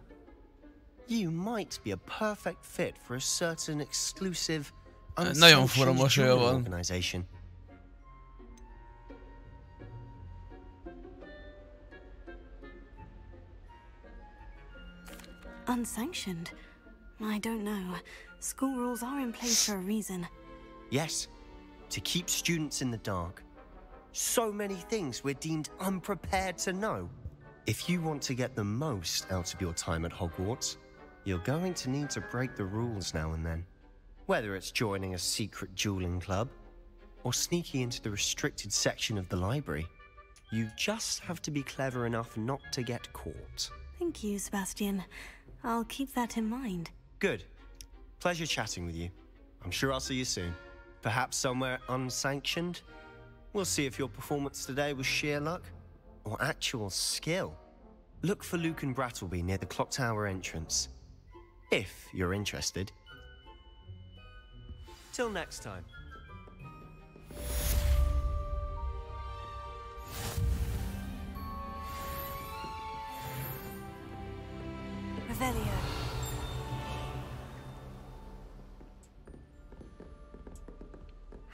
you might be a perfect fit for a certain exclusive, unsanctioned jewel organization. Unsanctioned? I don't know. School rules are in place for a reason. Yes, to keep students in the dark. So many things we're deemed unprepared to know. If you want to get the most out of your time at Hogwarts, you're going to need to break the rules now and then. Whether it's joining a secret dueling club, or sneaking into the restricted section of the library, you just have to be clever enough not to get caught. Thank you, Sebastian. I'll keep that in mind. Good. Pleasure chatting with you. I'm sure I'll see you soon. Perhaps somewhere unsanctioned? We'll see if your performance today was sheer luck or actual skill. Look for Luke and Brattleby near the clock tower entrance, if you're interested. Till next time. Revelio.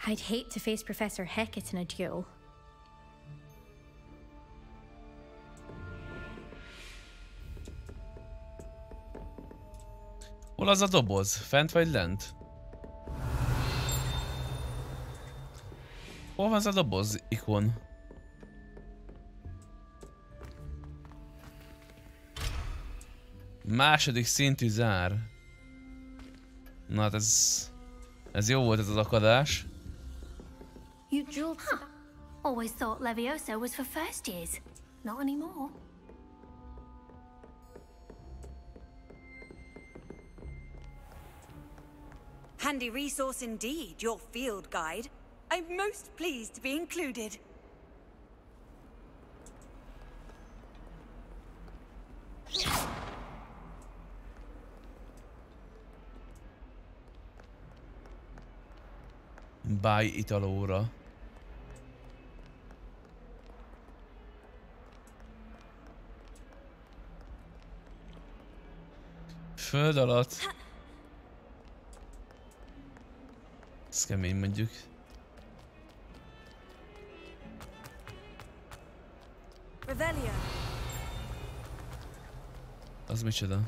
I'd hate to face Professor Hecat in a duel. Hol az a doboz? Fent vagy lent? Hol van az a doboz ikon? Második szintű zár. Na hát ez jó volt ez az akadás. You jeweled. Huh. Always thought Levioso was for first years. Not anymore. Handy resource indeed, your field guide. I'm most pleased to be included. Buy Italóra. Föld alatt. Ez kemény mondjuk. Revelio. Az micsoda?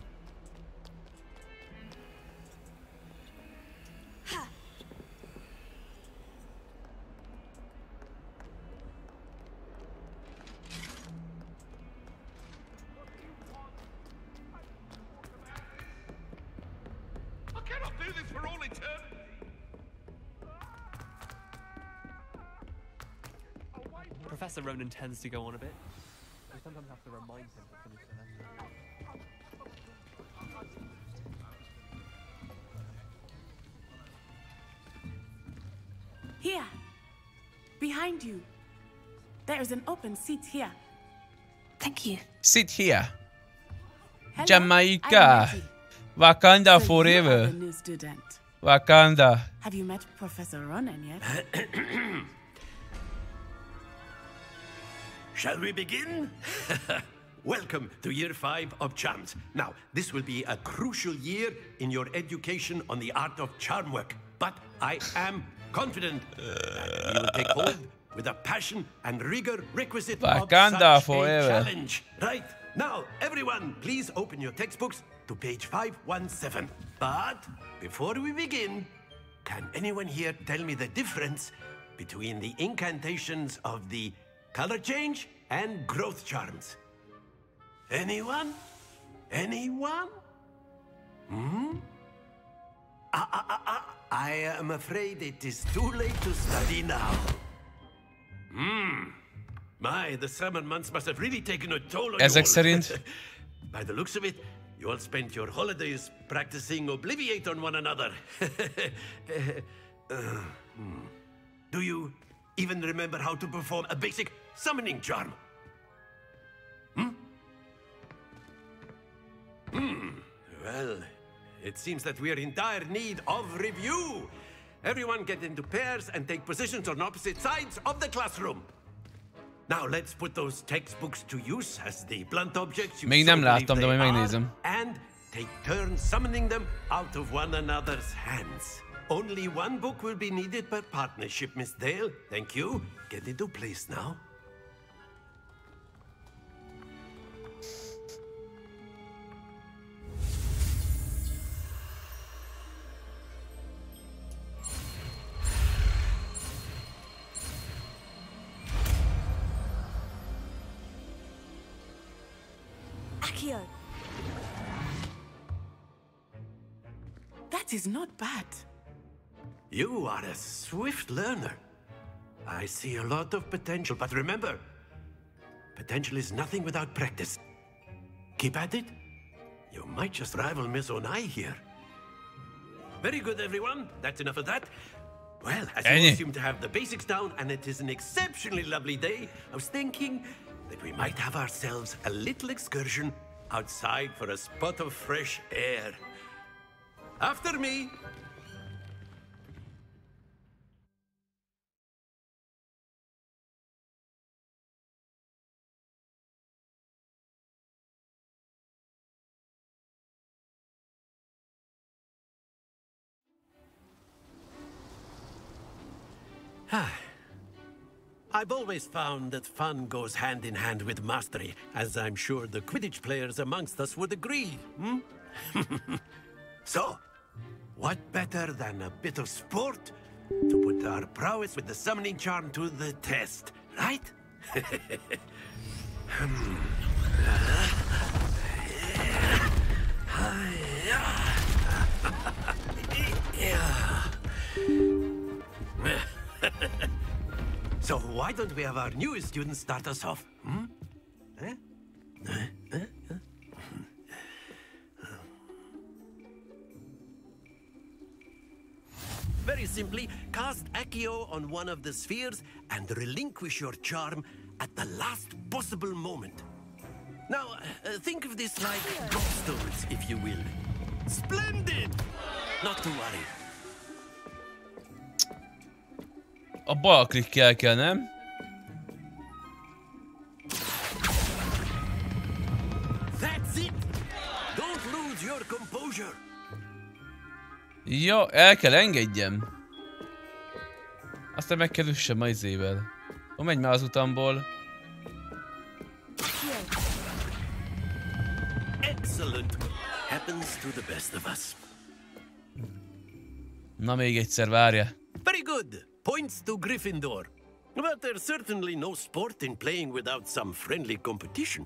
Professor Ronan tends to go on a bit. We sometimes have to remind him to finish the lesson. Here! Behind you! There's an open seat here. Thank you. Sit here. Hello, Jamaica. Wakanda so forever. You are the new student. Wakanda. Have you met Professor Ronan yet? Shall we begin? Welcome to Year 5 of Charms. Now, this will be a crucial year in your education on the art of charm work. But I am confident that you will take hold with the passion and rigor requisite Wakanda of such forever. a challenge. Right, now, everyone, please open your textbooks to page 517. But before we begin, can anyone here tell me the difference between the incantations of the color change and growth charms? Anyone? Anyone? Hmm? I am afraid it is too late to study now. My, the summer months must have really taken a toll on you Ezek all. szerint By the looks of it, you all spent your holidays practicing Obliviate on one another. Do you even remember how to perform a basic summoning charm? Well, it seems that we are in dire need of review. Everyone get into pairs and take positions on opposite sides of the classroom. Now let's put those textbooks to use as the blunt objects you Még nem so believe láttam, de they majd are, megnézem. and take turns summoning them out of one another's hands. Only one book will be needed per partnership, Miss Dale. Thank you. Get into place now. Accio. That is not bad. You are a swift learner. I see a lot of potential, but remember, potential is nothing without practice. Keep at it. You might just rival Miss Onai here. Very good, everyone. That's enough of that. Well, as you all seem to have the basics down, and it is an exceptionally lovely day, I was thinking that we might have ourselves a little excursion outside for a spot of fresh air. After me. I've always found that fun goes hand in hand with mastery, as I'm sure the Quidditch players amongst us would agree. So, what better than a bit of sport to put our prowess with the summoning charm to the test, right? So why don't we have our newest student start us off? Very simply, cast Accio on one of the spheres and relinquish your charm at the last possible moment. Now, think of this like gobstones, if you will. Splendid! Not to worry. A bal klikkel kell, nem? That's it. Don't lose your composure. Jó, el kell engedjem. Aztán meg kell üssem a izével. Ó, menj már az utamból. Excellent. Happens to the best of us. Na még egyszer, várja. Very good. Points to Gryffindor. But there's certainly no sport in playing without some friendly competition.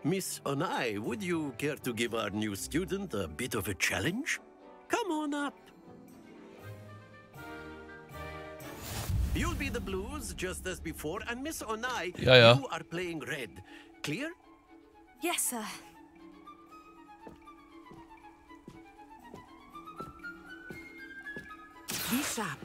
Miss Onai, would you care to give our new student a bit of a challenge? Come on up. You'll be the blues just as before, and Miss Onai, you are playing red. Clear? Yes, sir. Be sharp.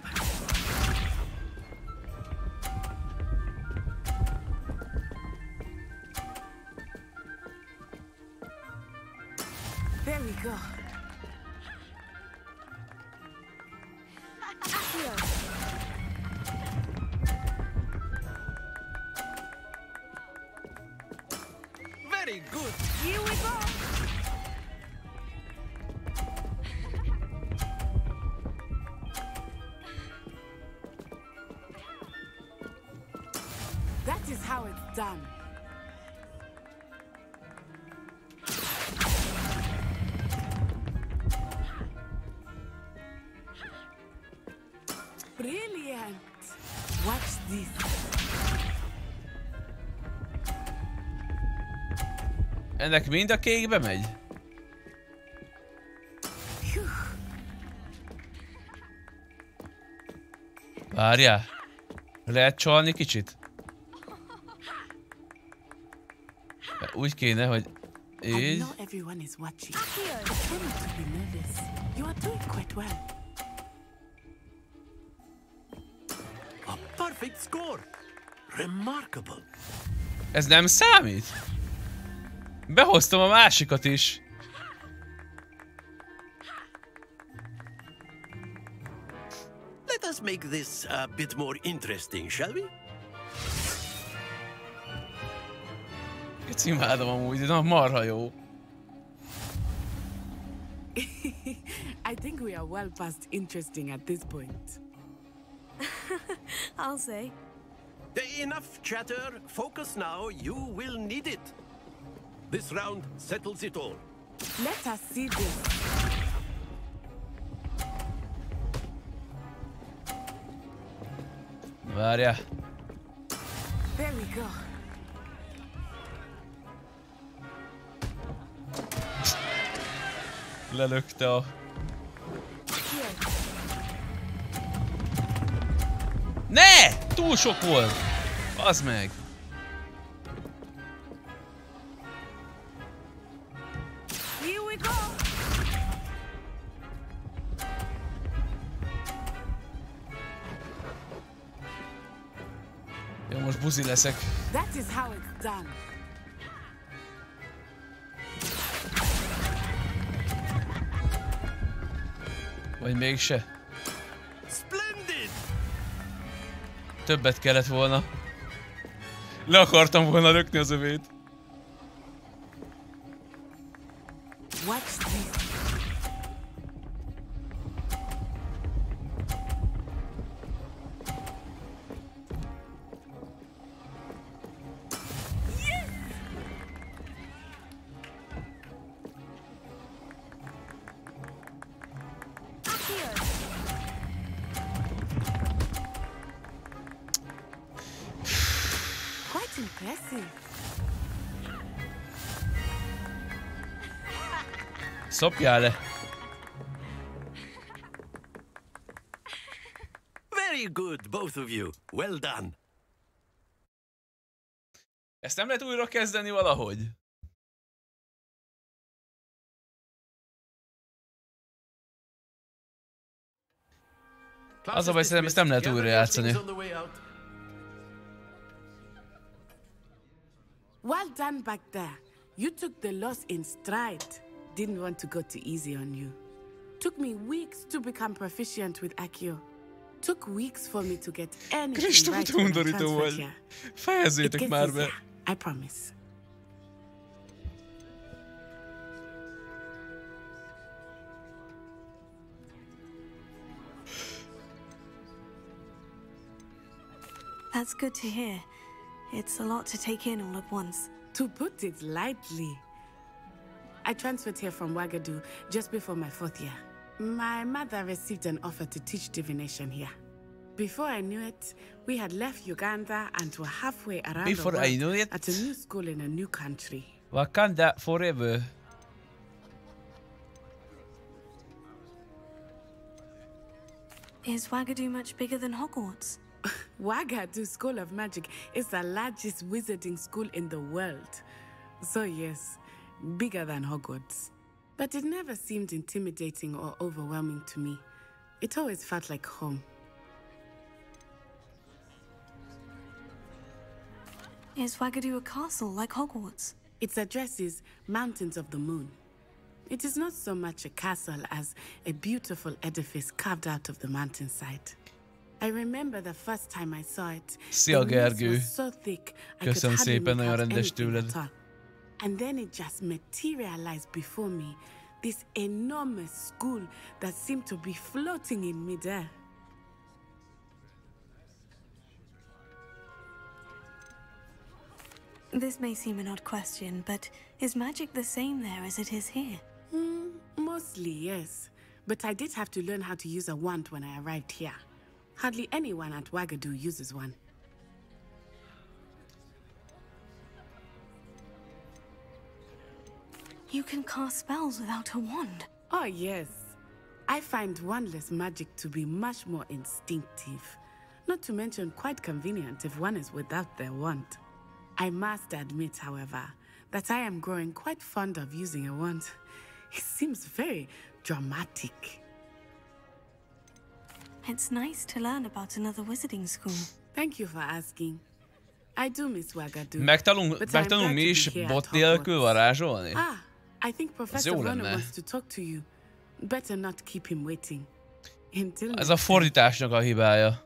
There we go. Very good. Here we go. That is how it's done. Brilliant! Watch this. Ennek mind a kékbe megy? Várjál. Lehet csalni kicsit? Úgy kéne, hogy így. Not everyone is watching. Try not to be nervous. You are doing quite well. A perfect score. Remarkable. Ez nem számít? Behoztam a másikat is. Let us make this a bit more interesting, shall we? Imádom amúgy, de marha jó. I think we are well past interesting at this point. I'll say. Enough chatter. Focus now. You will need it. This round settles it all. Let us see this. Várjál. There we go. Lelökte a... Ne! Túl sok volt! Bazd meg! Here we go. Jó, most buzi leszek. That is how it's done. Vagy mégse. Splendid! Többet kellett volna. Le akartam volna lökni az övét. Watch this. Quite impressive. Szopjál le. Very good, both of you. Well done. Ezt nem lehet újra kezdeni valahogy? Az a baj, szerintem ezt nem lehet újra játszani. Well done back there. You took the loss in stride. Didn't want to go too easy on you. Took me weeks to become proficient with Accio. Took weeks for me to get anything right when I transferred here. Fejezzétek már be. I promise. That's good to hear. It's a lot to take in all at once. To put it lightly, I transferred here from Wagadu just before my 4th year. My mother received an offer to teach divination here. Before I knew it, we had left Uganda and were halfway around Before the world I knew it? at a new school in a new country. Wakanda forever. Is Wagadu much bigger than Hogwarts? Wagadu School of Magic is the largest wizarding school in the world. So yes, bigger than Hogwarts. But it never seemed intimidating or overwhelming to me. It always felt like home. Is Wagadu a castle like Hogwarts? Its address is Mountains of the Moon. It is not so much a castle as a beautiful edifice carved out of the mountainside. I remember the first time I saw it. Szia, Gergő. So thick, Köszönöm szépen, nagyon rendes tőled. And then it just materialized before me. This enormous school that seemed to be floating in midair. This may seem an odd question, but is magic the same there as it is here? Mostly, yes. But I did have to learn how to use a wand when I arrived here. Hardly anyone at Wagadu uses one. You can cast spells without a wand. Oh, yes. I find wandless magic to be much more instinctive. Not to mention quite convenient if one is without their wand. I must admit, however, that I am growing quite fond of using a wand. It seems very dramatic. It's nice to learn about another wizarding school. Thank you for asking. I do miss Wagadu. Megtanulunk mi is bot nélkül varázsolni? I think Professor Rono wants to talk to you. Better not keep him waiting. Ez a fordításnak a hibája.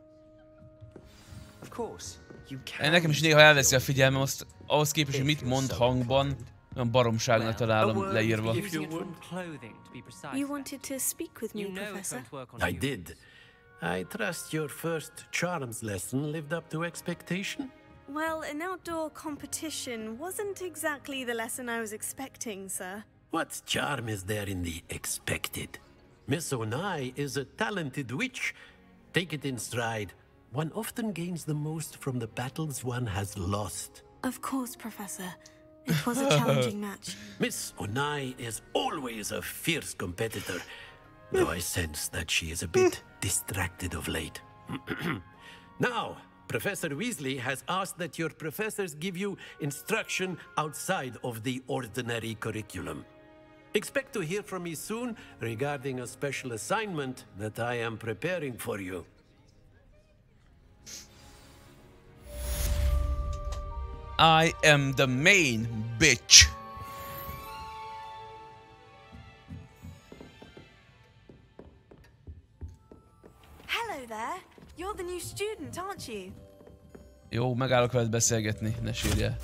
Nekem is néha elveszi a figyelmem, azt ahhoz képest, hogy mit mond hangban, olyan baromságnak találom leírva. You wanted to speak with me, Professor? I did. I trust your first charms lesson lived up to expectation? Well, an outdoor competition wasn't exactly the lesson I was expecting, sir. What charm is there in the expected? Miss Onai is a talented witch. Take it in stride. One often gains the most from the battles one has lost. Of course, Professor. It was a challenging match. Miss Onai is always a fierce competitor, though I sense that she is a bit distracted of late. Now, Professor Weasley has asked that your professors give you instruction outside of the ordinary curriculum. Expect to hear from me soon regarding a special assignment that I am preparing for you. I am the main bitch. Hello there. You're the new student, aren't you? Jó, megállok veled beszélgetni, ne sírjál.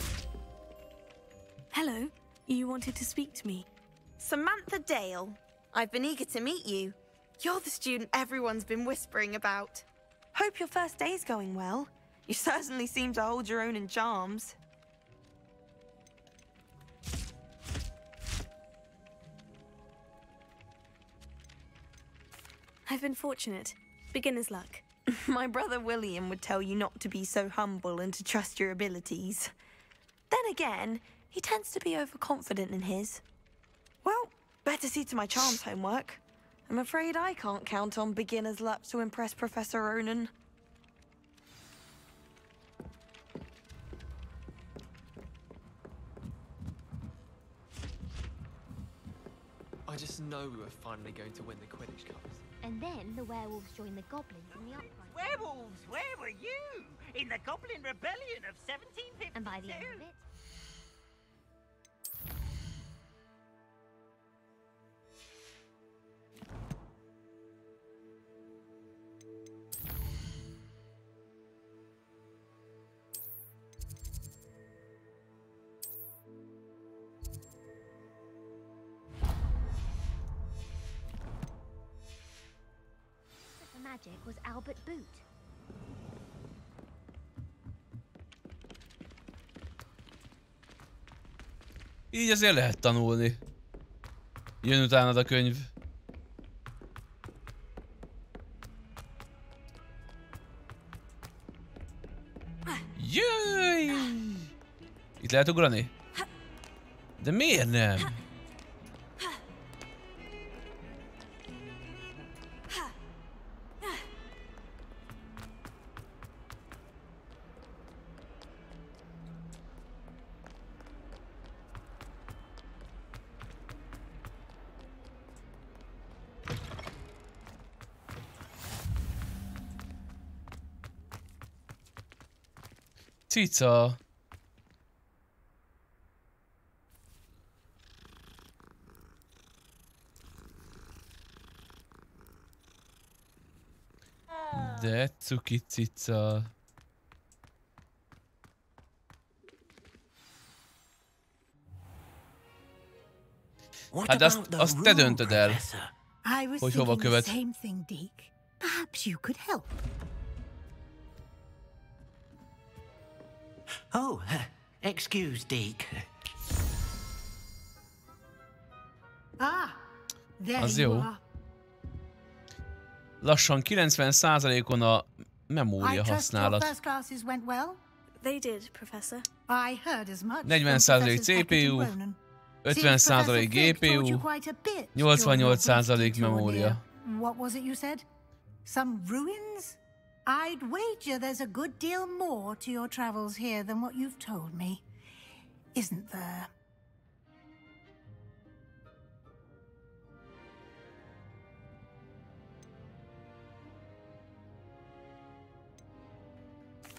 Hello. You wanted to speak to me. Samantha Dale. I've been eager to meet you. You're the student everyone's been whispering about. Hope your first day's going well. You certainly seem to hold your own in charms. I've been fortunate. Beginner's luck. My brother William would tell you not to be so humble and to trust your abilities. Then again, he tends to be overconfident in his. Well, better see to my charms homework. I'm afraid I can't count on beginner's luck to impress Professor Ronan. I just know we were finally going to win the Quidditch Cup. And then the werewolves joined the goblins in the uprising. Werewolves, where were you? In the Goblin Rebellion of 1752? And by the end of it, magic was Albert Boot. Így azért lehet tanulni. Jön utánad a könyv. Jöjj! Itt lehet ugrani? De miért nem? Cica. De cuki cica. Hát azt te döntöd el, hogy hova követ. Perhaps you could help. Oh, excuse, Deke. Az jó. Lassan 90%-on a memória használat. 40% CPU, 50% GPU, 88% memória. What was it you said? Some ruins? I'd wager there's a good deal more to your travels here than what you've told me. Isn't there?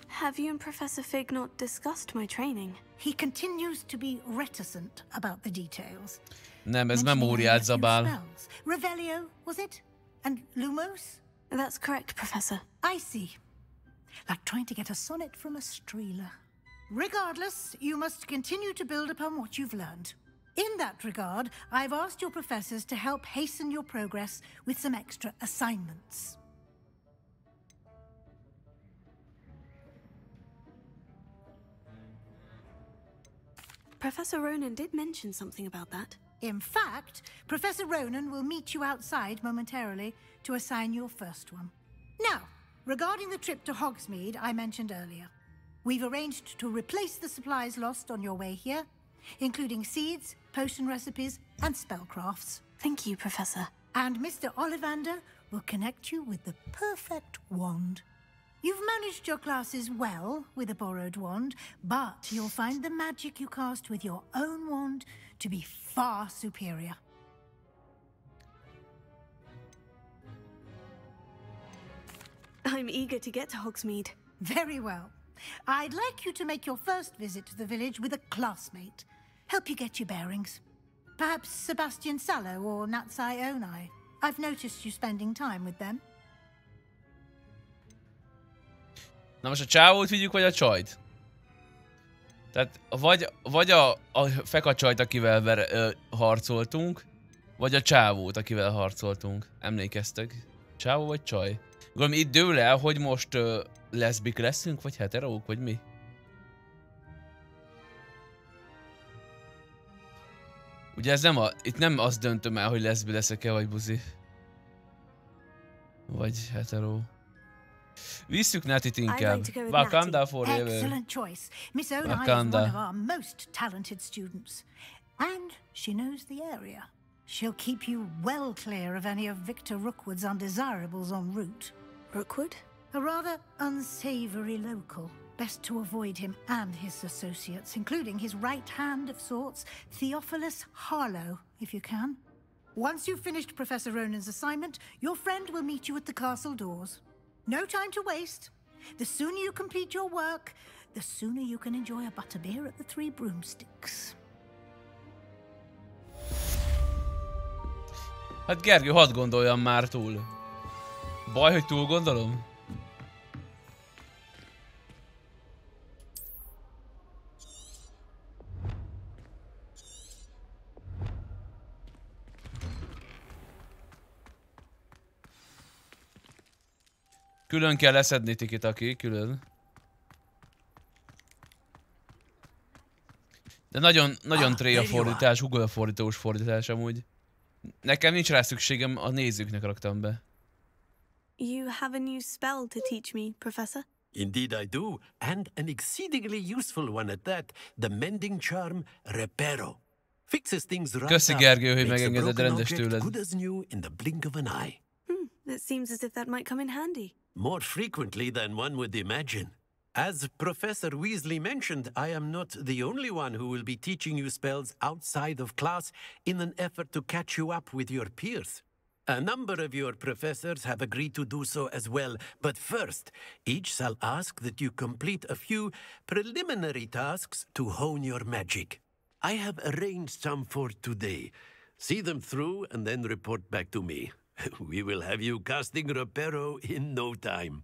Have you and Professor Fig not discussed my training? He continues to be reticent about the details. Nem, ez memóriát zabál. Revelio, was it? And Lumos? That's correct, Professor. I see. Like trying to get a sonnet from a streeler. Regardless, you must continue to build upon what you've learned. In that regard, I've asked your professors to help hasten your progress with some extra assignments. Professor Ronan did mention something about that. In fact, Professor Ronan will meet you outside momentarily to assign your first one. Now, regarding the trip to Hogsmeade I mentioned earlier, we've arranged to replace the supplies lost on your way here, including seeds, potion recipes, and spellcrafts. Thank you, Professor. And Mr. Ollivander will connect you with the perfect wand. You've managed your classes well with a borrowed wand, but you'll find the magic you cast with your own wand to be far superior. I'm eager to get to Hogsmeade. Very well. I'd like you to make your first visit to the village with a classmate. Help you get your bearings. Perhaps Sebastian Sallow or Natsai Onai. I've noticed you spending time with them. Na most a csávót vigyük, vagy a csajt? Tehát vagy a fekacsajt, akivel harcoltunk, vagy a csávót, akivel harcoltunk. Emlékeztek? Csávó vagy csaj? Gondolom itt dől el, hogy most leszbik leszünk, vagy heterók, vagy mi? Ugye ez nem itt nem azt döntöm el, hogy leszbi leszek-e, vagy buzi. Vagy hetero. Visszük Natit inkább. Wakanda forever. Excellent choice. Miss Onai is one of our most talented students. And she knows the area. She'll keep you well clear of any of Victor Rookwood's undesirables en route. Rookwood? A rather unsavory local. Best to avoid him and his associates, including his right hand of sorts, Theophilus Harlow, if you can. Once you've finished Professor Ronan's assignment, your friend will meet you at the castle doors. No time to waste. The sooner you complete your work, the sooner you can enjoy a butterbeer at the Three Broomsticks. Hát Gergő, hadd gondoljam már túl. Baj, hogy túl gondolom? Külön kell leszedni Tiki-Taki, külön. De nagyon tré a fordítás, Google fordítós fordítás amúgy. Nekem nincs rá szükségem, a nézőknek raktam be. You have a new spell to teach me, Professor? Indeed I do, and an exceedingly useful one at that, the mending charm Reparo. Fixes things right Köszi Gergő, hogy megengeded rendes tőled. Good as new in the blink of an eye. It seems as if that might come in handy. More frequently than one would imagine. As Professor Weasley mentioned, I am not the only one who will be teaching you spells outside of class in an effort to catch you up with your peers. A number of your professors have agreed to do so as well, but first, each shall ask that you complete a few preliminary tasks to hone your magic. I have arranged some for today. See them through and then report back to me. We will have you casting Reparo in no time.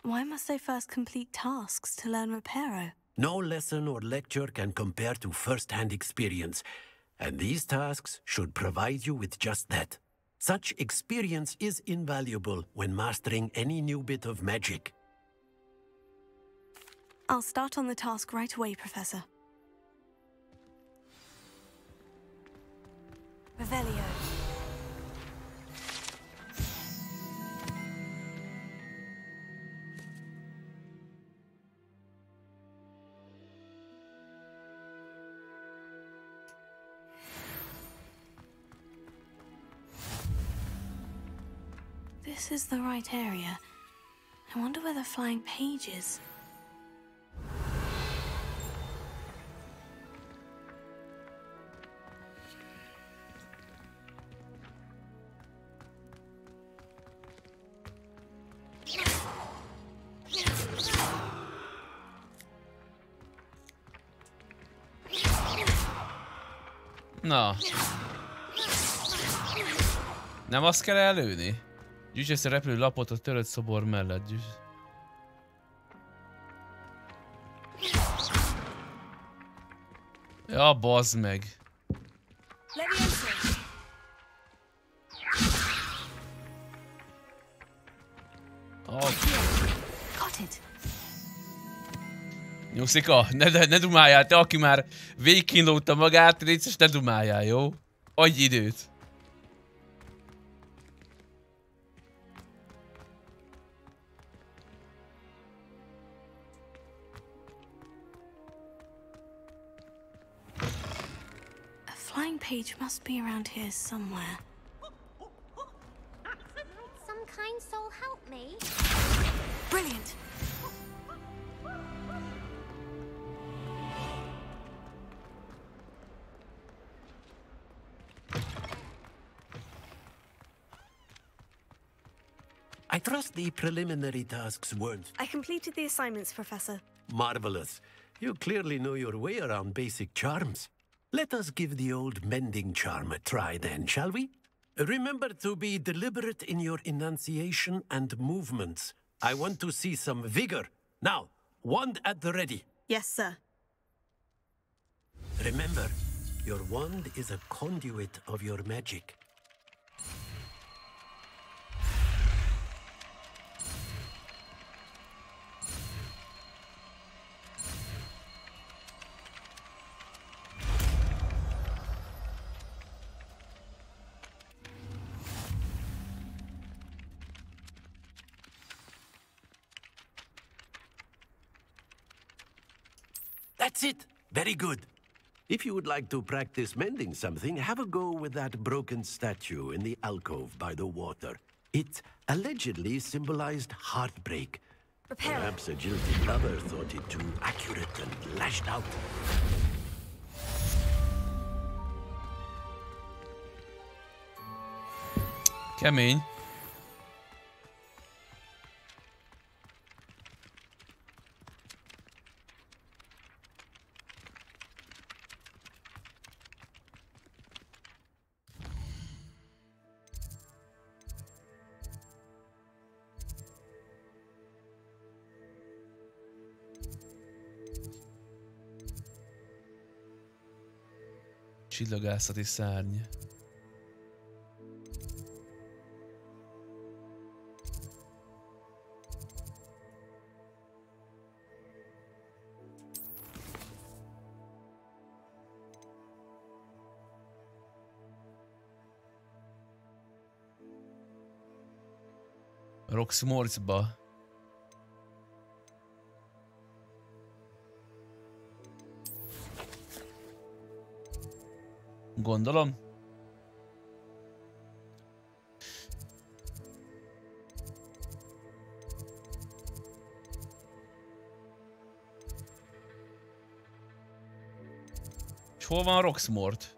Why must I first complete tasks to learn Reparo? No lesson or lecture can compare to first-hand experience, and these tasks should provide you with just that. Such experience is invaluable when mastering any new bit of magic. I'll start on the task right away, Professor. Revelio. This is the right area. I wonder where the flying page is. Na. Nem azt kell előni? Gyűjts ezt a repülő lapot a törött szobor mellett. Ja, bazd meg. Nyuszika, ne dumáljál, te aki már végigkínlódta magát, légy ne dumáljál, jó? Adj időt. A flying page must be around here somewhere. Some kind soul help me. Brilliant. I trust the preliminary tasks weren't I completed the assignments, Professor. marvelous. You clearly know your way around basic charms. Let us give the old mending charm a try then, shall we? Remember to be deliberate in your enunciation and movements. I want to see some vigor. Now, wand at the ready. Yes, sir. Remember, your wand is a conduit of your magic. That's it. Very good. If you would like to practice mending something, have a go with that broken statue in the alcove by the water. It allegedly symbolized heartbreak. Perhaps a jilted lover thought it too accurate and lashed out. Kemény. Csillagászati szárny. Roxmorcba. Gondolom. És hol van Roxmort?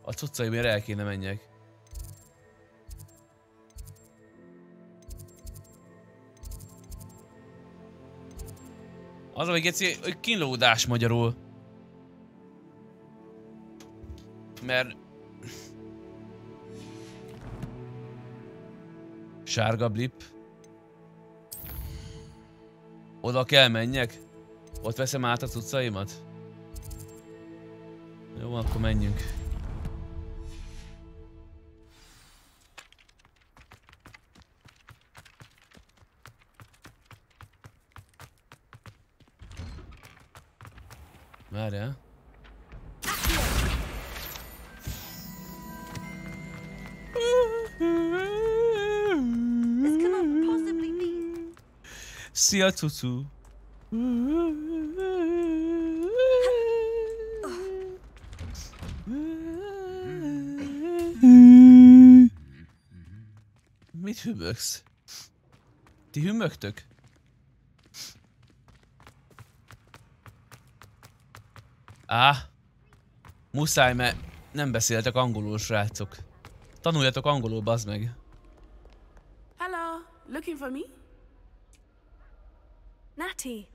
A cuccaimért el kéne menjek. Az, hogy kínlódás magyarul. Mert... Sárga blip. Oda kell menjek? Ott veszem át a cuccaimat? Jó, akkor menjünk. Várjál. Szia, cucu! Mit hümmögsz? Ti hümmögtök? Muszáj, mert nem beszéltek angolul, srácok. Tanuljatok angolul, bazd meg. Hello, looking for me? Natty,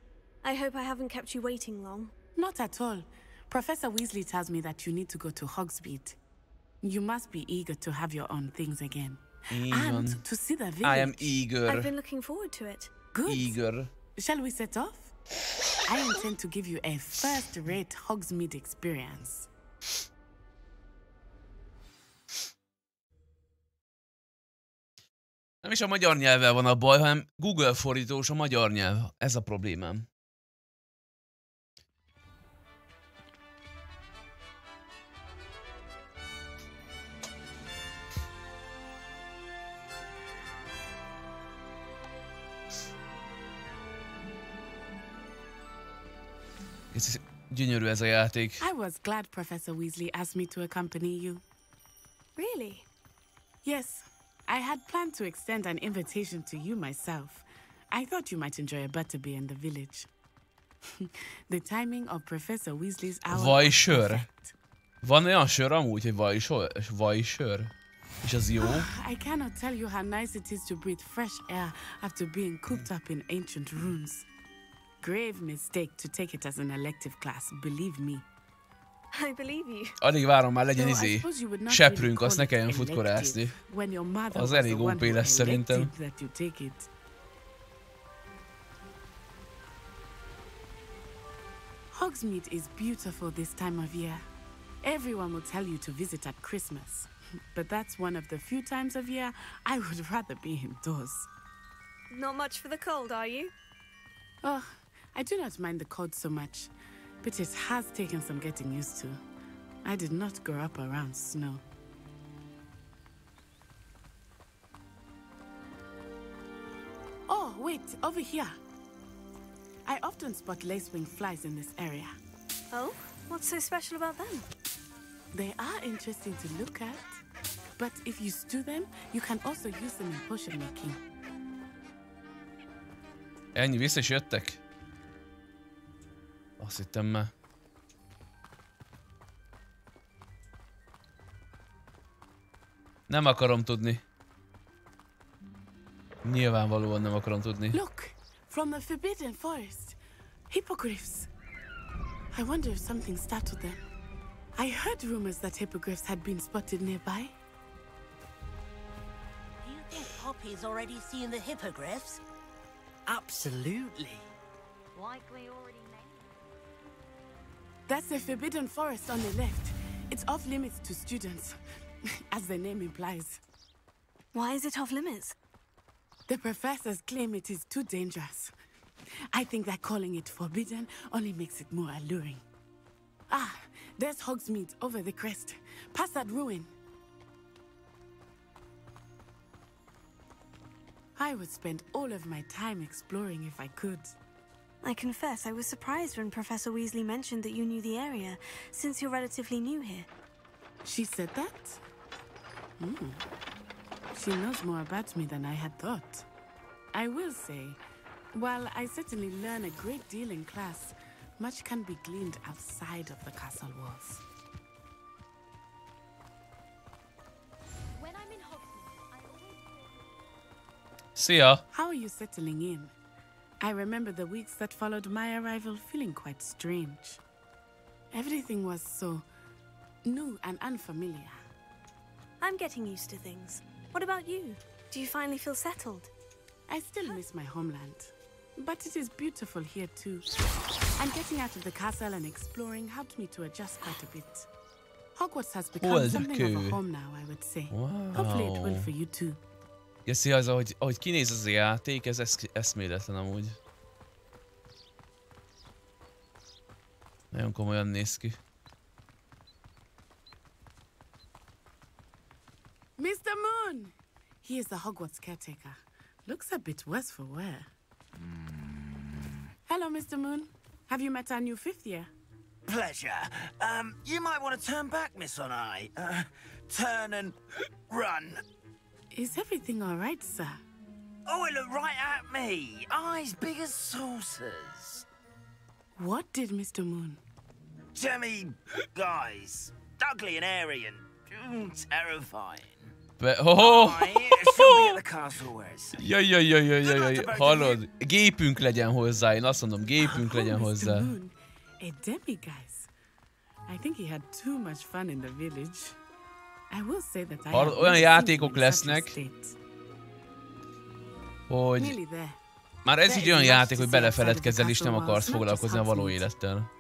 I hope I haven't kept you waiting long. Not at all. Professor Weasley tells me that you need to go to Hogsmeade. You must be eager to have your own things again. And to see the village. I am eager. I've been looking forward to it. Good. Eager. Shall we set off? I intend to give you a first-rate Hogsmeade experience. Nem is a magyar nyelvvel van a baj, hanem Google fordítós a magyar nyelv. Ez a problémám. Ez gyönyörű ez a játék. I was glad Professor Weasley asked me to accompany you. Really? Yes. I had planned to extend an invitation to you myself. I thought you might enjoy a butterbeer in the village. The timing of Professor Weasley's hour was perfect. Van olyan sör amúgy, hogy vajsör? És az jó? I cannot tell you how nice it is to breathe fresh air after being cooped up in ancient rooms. Grave mistake to take it as an elective class, believe me. I believe you. Alig várom már legyen seprünk, azt ne kelljen futkorászni. Az elég OP lesz szerintem. Hogsmeade is beautiful this time of year. Everyone will tell you to visit at Christmas. But that's one of the few times of year I would rather be indoors. Not much for the cold, are you? Oh, I do not mind the cold so much. But it has taken some getting used to. I did not grow up around snow. Oh, wait, over here. I often spot lacewing flies in this area. Oh? What's so special about them? They are interesting to look at. But if you stew them, you can also use them in potion making. Ennyi, vissza is jöttek? Azt hittem már. Nem akarom tudni. Nyilvánvalóan nem akarom tudni. Look, from the Forbidden Forest. Hippogriffs. I wonder if something startled them. I heard rumors that hippogriffs had been spotted nearby. Do you think Poppy's already seen the hippogriffs? Absolutely. Likely already named. That's the Forbidden Forest on the left. It's off limits to students, as the name implies. Why is it off limits? The professors claim it is too dangerous. I think that calling it forbidden only makes it more alluring. Ah, there's Hogsmeade over the crest. Past that ruin. I would spend all of my time exploring if I could. I confess I was surprised when Professor Weasley mentioned that you knew the area, since you're relatively new here. She said that? She knows more about me than I had thought. I will say, while I certainly learn a great deal in class, much can be gleaned outside of the castle walls. When I'm in Hogwarts, I always... See ya. How are you settling in? I remember the weeks that followed my arrival feeling quite strange. Everything was so new and unfamiliar. I'm getting used to things. What about you? Do you finally feel settled? I still miss my homeland, but it is beautiful here too. And getting out of the castle and exploring helped me to adjust quite a bit. Hogwarts has become something of a home now, I would say. Wow. Hopefully it will for you too. Geszi, az, ahogy kinéz az a játék, ez eszméletlen amúgy. Nagyon komolyan néz ki. Mr. Moon! He is the Hogwarts caretaker. Looks a bit worse for wear. Hello, Mr. Moon. Have you met our new fifth year? Pleasure. You might want to turn back, Miss Onai. Turn and run. Is everything all right, sir? Oh, it looked right at me. Eyes big as saucers. What did Mr. Moon? Jemmy guys. Ugly and airy and terrifying. Jaj, hallod? Gépünk legyen hozzá, én azt mondom, gépünk legyen hozzá. A demiguise. I think he had too much fun in the village. I will say that I olyan játékok lesznek, hogy Már ez így olyan játék, hogy belefeledkezel és nem akarsz foglalkozni a való élettel.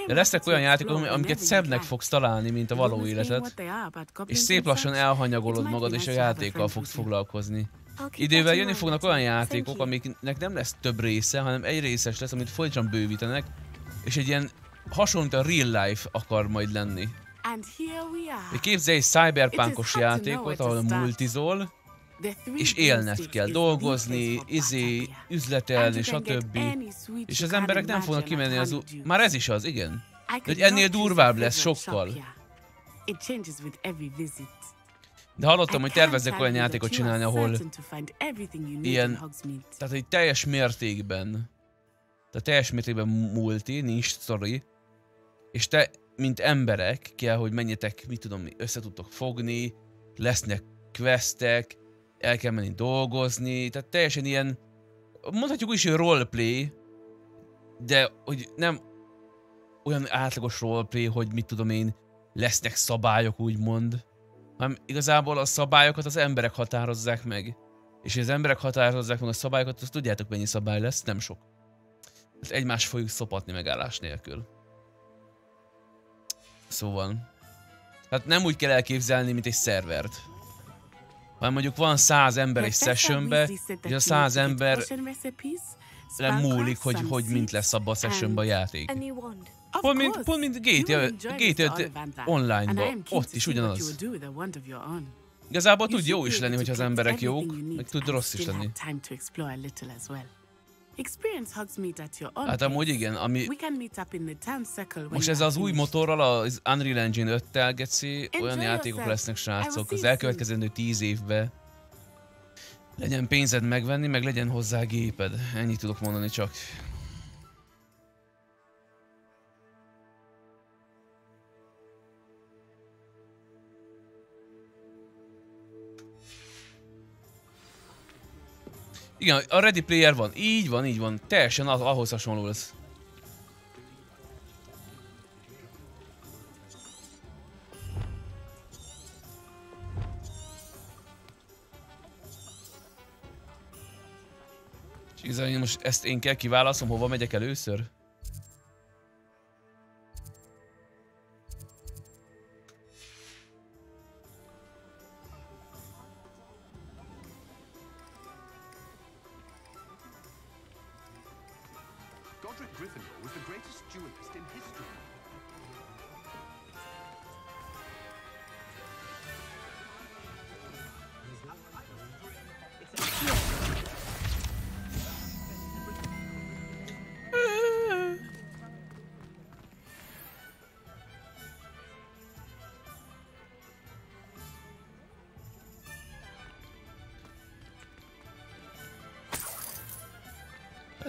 De lesznek olyan játékok, amiket szebbnek fogsz találni, mint a való életet, és szép lassan elhanyagolod magad, és a játékkal fogsz foglalkozni. Idővel jönni fognak olyan játékok, amiknek nem lesz több része, hanem egy részes lesz, amit folyamatosan bővítenek, és egy ilyen hasonló, a real life akar majd lenni. Képzelj egy cyberpunkos játékot, ahol multizol, és élned kell, dolgozni, üzletelni, stb. És az emberek nem fognak kimenni az Már ez is az, igen. De hogy ennél durvább lesz sokkal. De hallottam, hogy tervezzek olyan játékot csinálni, ahol ilyen, tehát egy teljes mértékben multi, nincs sztori, és te, mint emberek, kell, hogy menjetek, mit tudom, össze tudtok fogni, lesznek questek, el kell menni dolgozni, tehát teljesen ilyen, mondhatjuk úgy is, hogy roleplay, de hogy nem olyan átlagos roleplay, hogy mit tudom én, lesznek szabályok úgymond, hanem igazából a szabályokat az emberek határozzák meg. És ha az emberek határozzák meg a szabályokat, azt tudjátok mennyi szabály lesz, nem sok. Hát egymást fogjuk szopatni megállás nélkül. Szóval, hát nem úgy kell elképzelni, mint egy szervert. Hanem mondjuk van 100 ember egy sessionbe, és a 100 ember nem múlik, hogy mint lesz abban a sessionben a játék. Pont mint GTA online-ban, ott is ugyanaz. Igazából tud jó is lenni, hogyha az emberek jók, meg tud rossz is lenni. Hát amúgy igen, ami... Most ez az új motorral, az Unreal Engine 5-tel, geci, olyan játékok lesznek, srácok, az elkövetkezendő 10 évben. Legyen pénzed megvenni, meg legyen hozzá géped. Ennyit tudok mondani csak. Igen, a Ready Player van. Így van, így van. Teljesen ahhoz hasonló lesz. És igazából most ezt én kell kiválaszom, hova megyek először?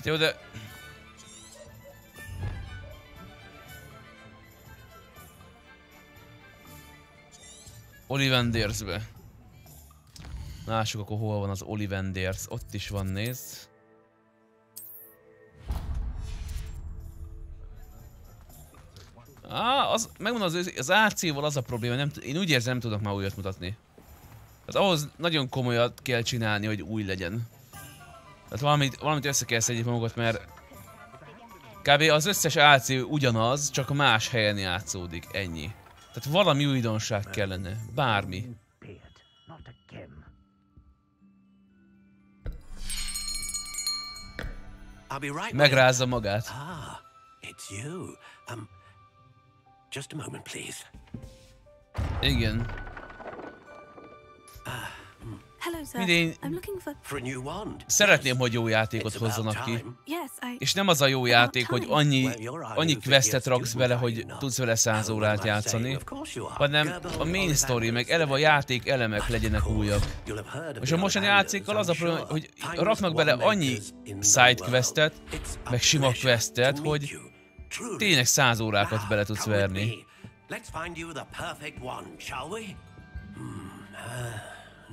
Hát jó, de... Ollivanders-be. Lássuk akkor hol van az Ollivanders. Ott is van, nézd. Megmondom, az AC-val az a probléma, én úgy érzem, nem tudok már újat mutatni. Tehát ahhoz nagyon komolyat kell csinálni, hogy új legyen. Tehát valamit össze kell szedjék magukat, mert kb. Az összes AC ugyanaz, csak más helyen játszódik, ennyi. Tehát valami újdonság kellene, bármi. Megrázza magát. Igen. Mindegy, szeretném, hogy jó játékot hozzanak ki. És nem az a jó játék, hogy annyi questet raksz bele, hogy tudsz vele 100 órát játszani, hanem a main story, meg eleve a játék elemek legyenek újak. És a mostani játékkal az a probléma, hogy raknak bele annyi side questet, meg sima questet, hogy tényleg 100 órákat bele tudsz verni.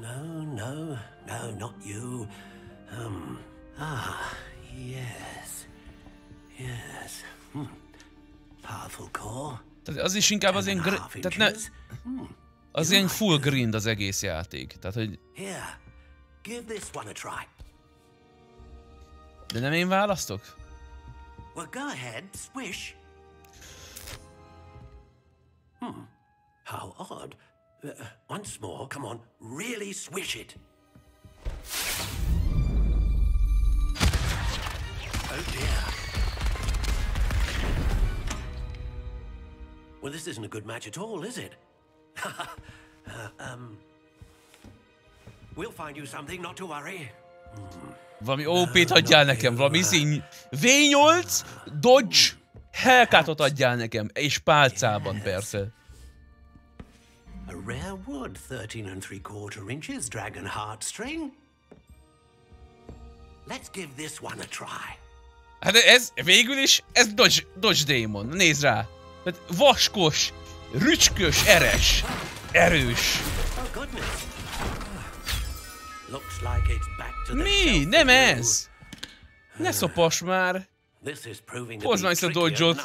No, not you. Yes. Powerful core. Tehát az is inkább az ilyen tehát ne... Az ilyen full grind az egész játék. Tehát, hogy... De nem én választok? Well, go ahead, swish. How odd. Once more, come on, really swish it. Oh dear. Well, this isn't a good match at all, is it? We'll find you something, not to worry. Valami OP-t adjál nekem, valami szín... V8, Dodge, Hellcatot adjál nekem, és pálcában persze. A rare wood, 13 3/4 inches, dragon heartstring. Let's give this one a try. Hát ez végül is, ez Dodge Demon, nézd rá. Tehát vaskos, rücskös, eres, erős. Mi? Nem ez? Ne szopass már. Hozd már ezt a Dodge-ot.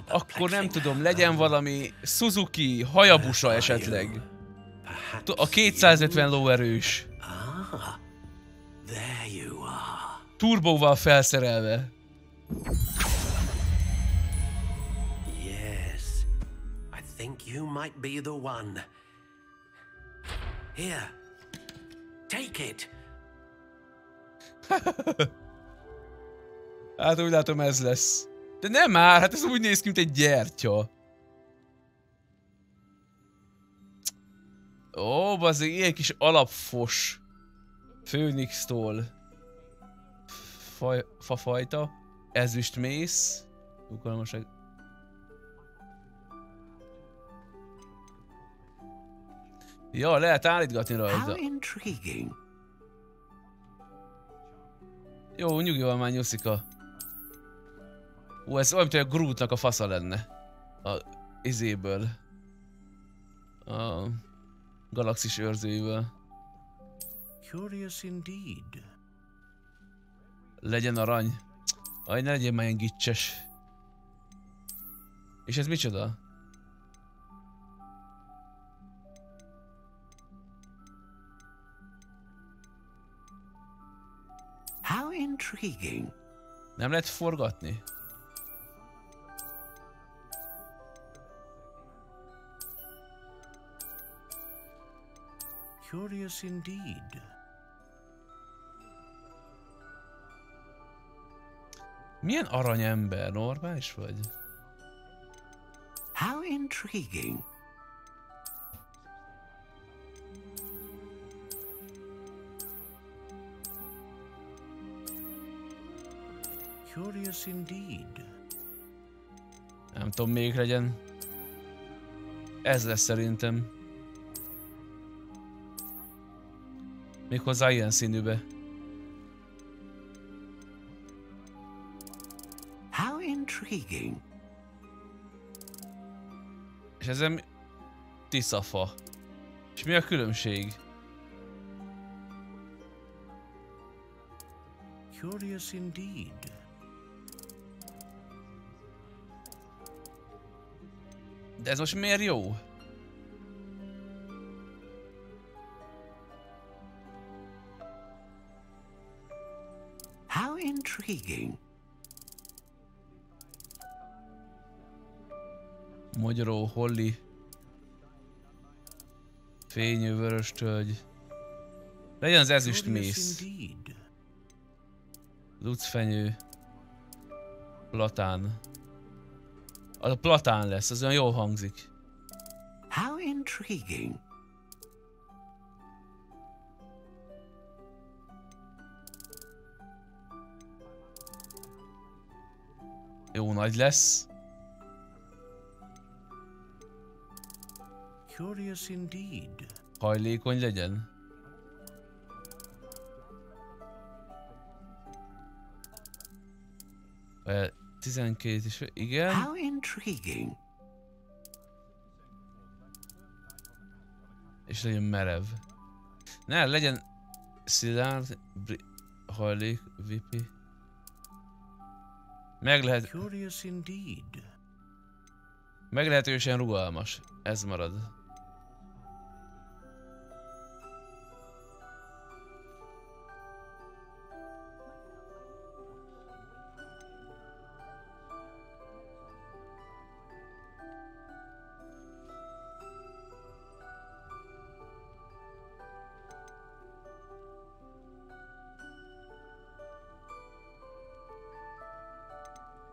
Akkor nem tudom, legyen valami Suzuki, Hayabusa esetleg. A 250 lóerős. Turbóval felszerelve. Yes, I think you might be the one. Here, take it. Hát úgy látom ez lesz. De nem már, hát ez úgy néz ki, mint egy gyertya. Ó, bazdmeg, ilyen kis alapfos. Phoenix-tól. Fafajta. Ezüstmész. Rugalmaság. Ja, lehet állítgatni rajta. Jó, nyugi van már, Nyuszika. Ó, ez olyan, mint a Grootnak a fasza lenne. A izéből. A galaxis őrzőjéből. Curious indeed. Legyen arany. Aj, ne legyen már ilyen gicses. És ez micsoda? How intriguing. Nem lehet forgatni? Curious indeed. Milyen aranyember, normális vagy? How intriguing. Curious indeed. Nem tudom, még legyen. Ez lesz szerintem. Méghozzá ilyen színűbe. How intriguing. És ezen tiszafa. És mi a különbség? Curious indeed. De ez most miért jó? How intriguing. Magyaró, Holly. Fényű, vörös tölgy. Legyen az ezüstmész. Lucfenyő. Platán. Az a platán lesz, az olyan jól hangzik. How intriguing. Jó nagy lesz. Curious indeed. Hajlékony legyen. Olyan 12 is, igen. How intriguing. És legyen merev. Ne, legyen szilárd, hajlék, vipi. Curious indeed. Meglehetősen rugalmas. Ez marad.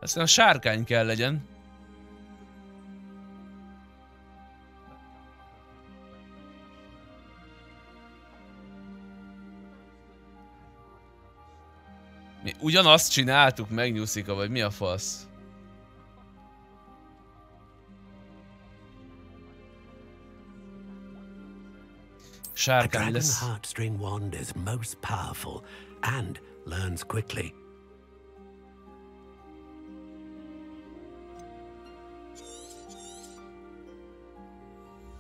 Aztán a sárkány kell legyen. Mi ugyanazt csináltuk meg, Nyuszika, vagy mi a fasz? A dragon heartstring wand is most powerful and learns quickly.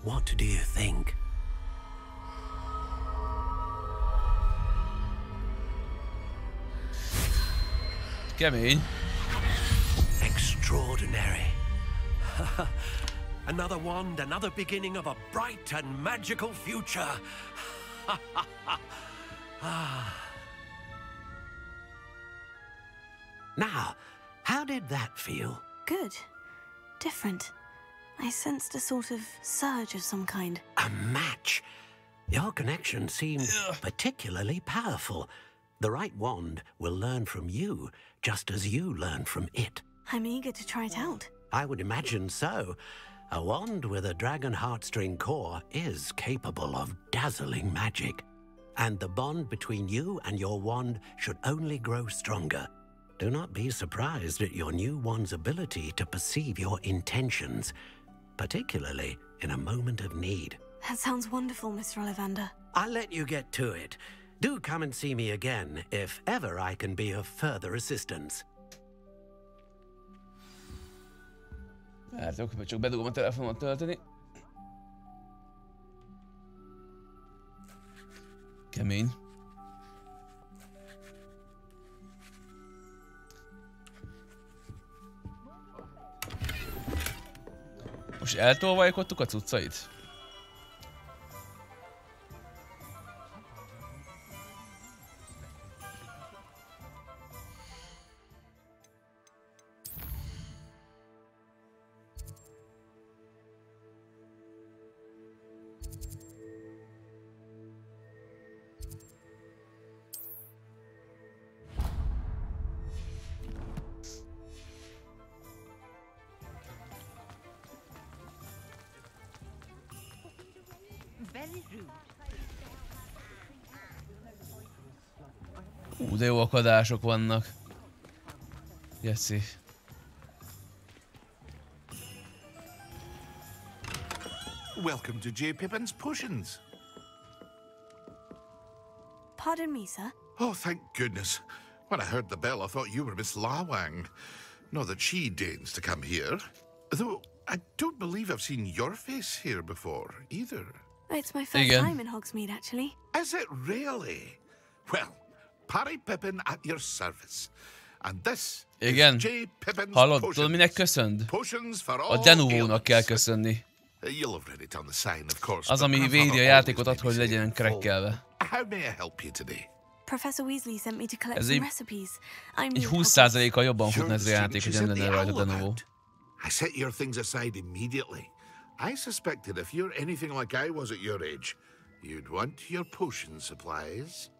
What do you think? Kemény. Extraordinary. Another wand, another beginning of a bright and magical future. Now, how did that feel? Good. Different. I sensed a sort of surge of some kind. A match. Your connection seemed particularly powerful. The right wand will learn from you, just as you learn from it. I'm eager to try it out. I would imagine so. A wand with a dragon heartstring core is capable of dazzling magic. And the bond between you and your wand should only grow stronger. Do not be surprised at your new wand's ability to perceive your intentions, particularly in a moment of need. That sounds wonderful, Mr. Ollivander. I'll let you get to it. Do come and see me again if ever I can be of further assistance. Vártok, csak bedugom a telefonomat tölteni. Kemény. Most eltolvajkodtuk a cuccait? De jó akadások vannak. Jesszi. Welcome to Gépem's Potions. Pardon me, sir. Oh, thank goodness. When I heard the bell, I thought you were Miss Lawang. Not that she deigns to come here. Though I don't believe I've seen your face here before, either. It's my first time in Hogsmeade, actually. Is it really? Well, Parry Pippin at your service. And this Igen. is J. Pippin's Hallod, Potions. tudod minek köszönd? Potions for all A Denuvónak kell köszönni. You'll have read it on the sign, of course. Az, ami védi a játékot attól, hogy legyen krekkelve. How may I help you today? Professor Weasley sent me to collect Ez some egy recipes. I'm Egy 20%-kal jobban futna ez a játék, hogy nem lenne rajta Denuvó. I set your things aside immediately. I suspected if you're anything like I was at your age, you'd want your potion supplies.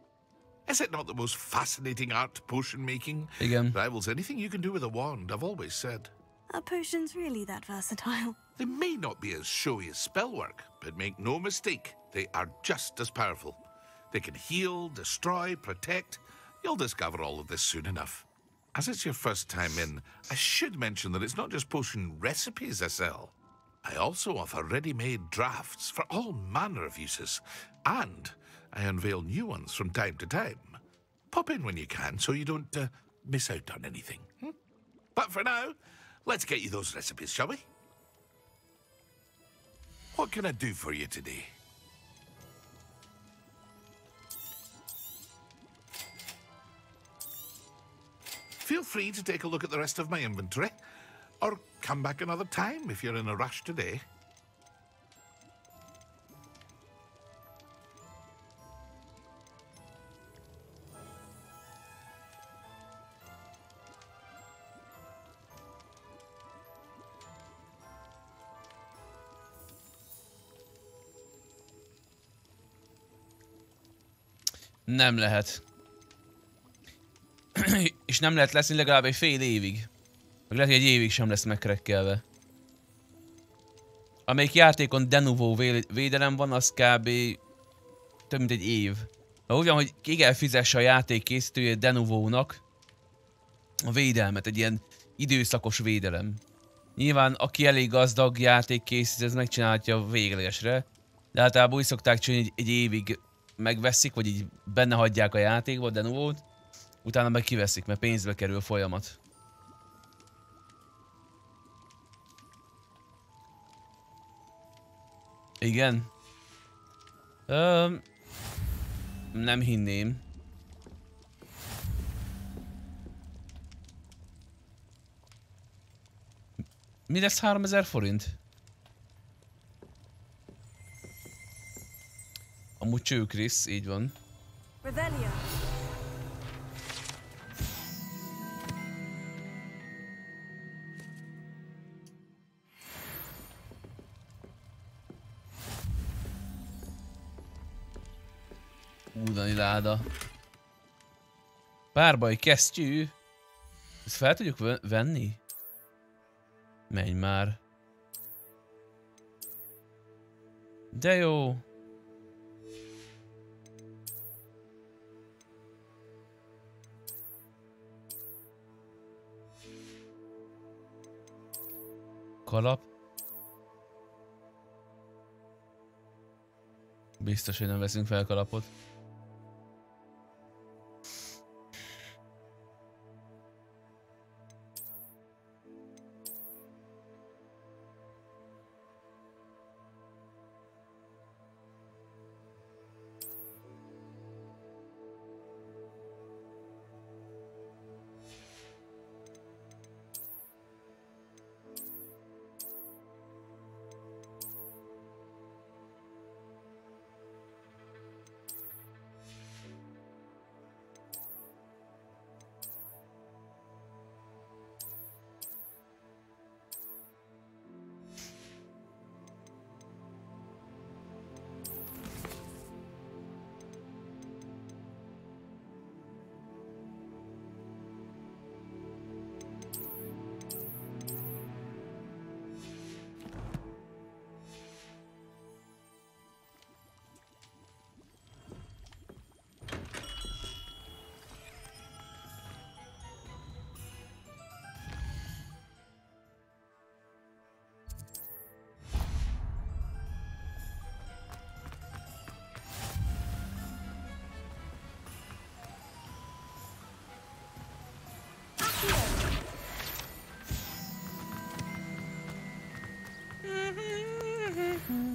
Is it not the most fascinating art, potion making? Igen. Rivals anything you can do with a wand, I've always said. Are potions really that versatile? They may not be as showy as spellwork, but make no mistake, they are just as powerful. They can heal, destroy, protect. You'll discover all of this soon enough. As it's your first time in, I should mention that it's not just potion recipes I sell. I also offer ready-made drafts for all manner of uses, and I unveil new ones from time to time. Pop in when you can so you don't miss out on anything. But for now, let's get you those recipes, shall we? What can I do for you today? Feel free to take a look at the rest of my inventory, or come back another time if you're in a rush today. Nem lehet. És nem lehet leszni legalább egy fél évig. Meg lehet, hogy egy évig sem lesz megkrekkelve. Amelyik játékon de novo védelem van, az kb. Több mint egy év. Úgy van, hogy ki kell fizesse a játék készítője de novo-nak a védelmet, egy ilyen időszakos védelem. Nyilván, aki elég gazdag játékkészít, ez megcsinálhatja véglegesre. De általában úgy szokták csinálni, hogy egy évig megveszik, vagy így benne hagyják a játékba, de novót. Utána meg kiveszik, mert pénzbe kerül a folyamat. Igen. Nem hinném. Mi lesz 3000 forint? Amúgy csőkrész, így van. Revelio. Údani láda. Párbaj kesztyű. Ezt fel tudjuk venni? Menj már. De jó. Kalap. Biztos, hogy nem veszünk fel kalapot.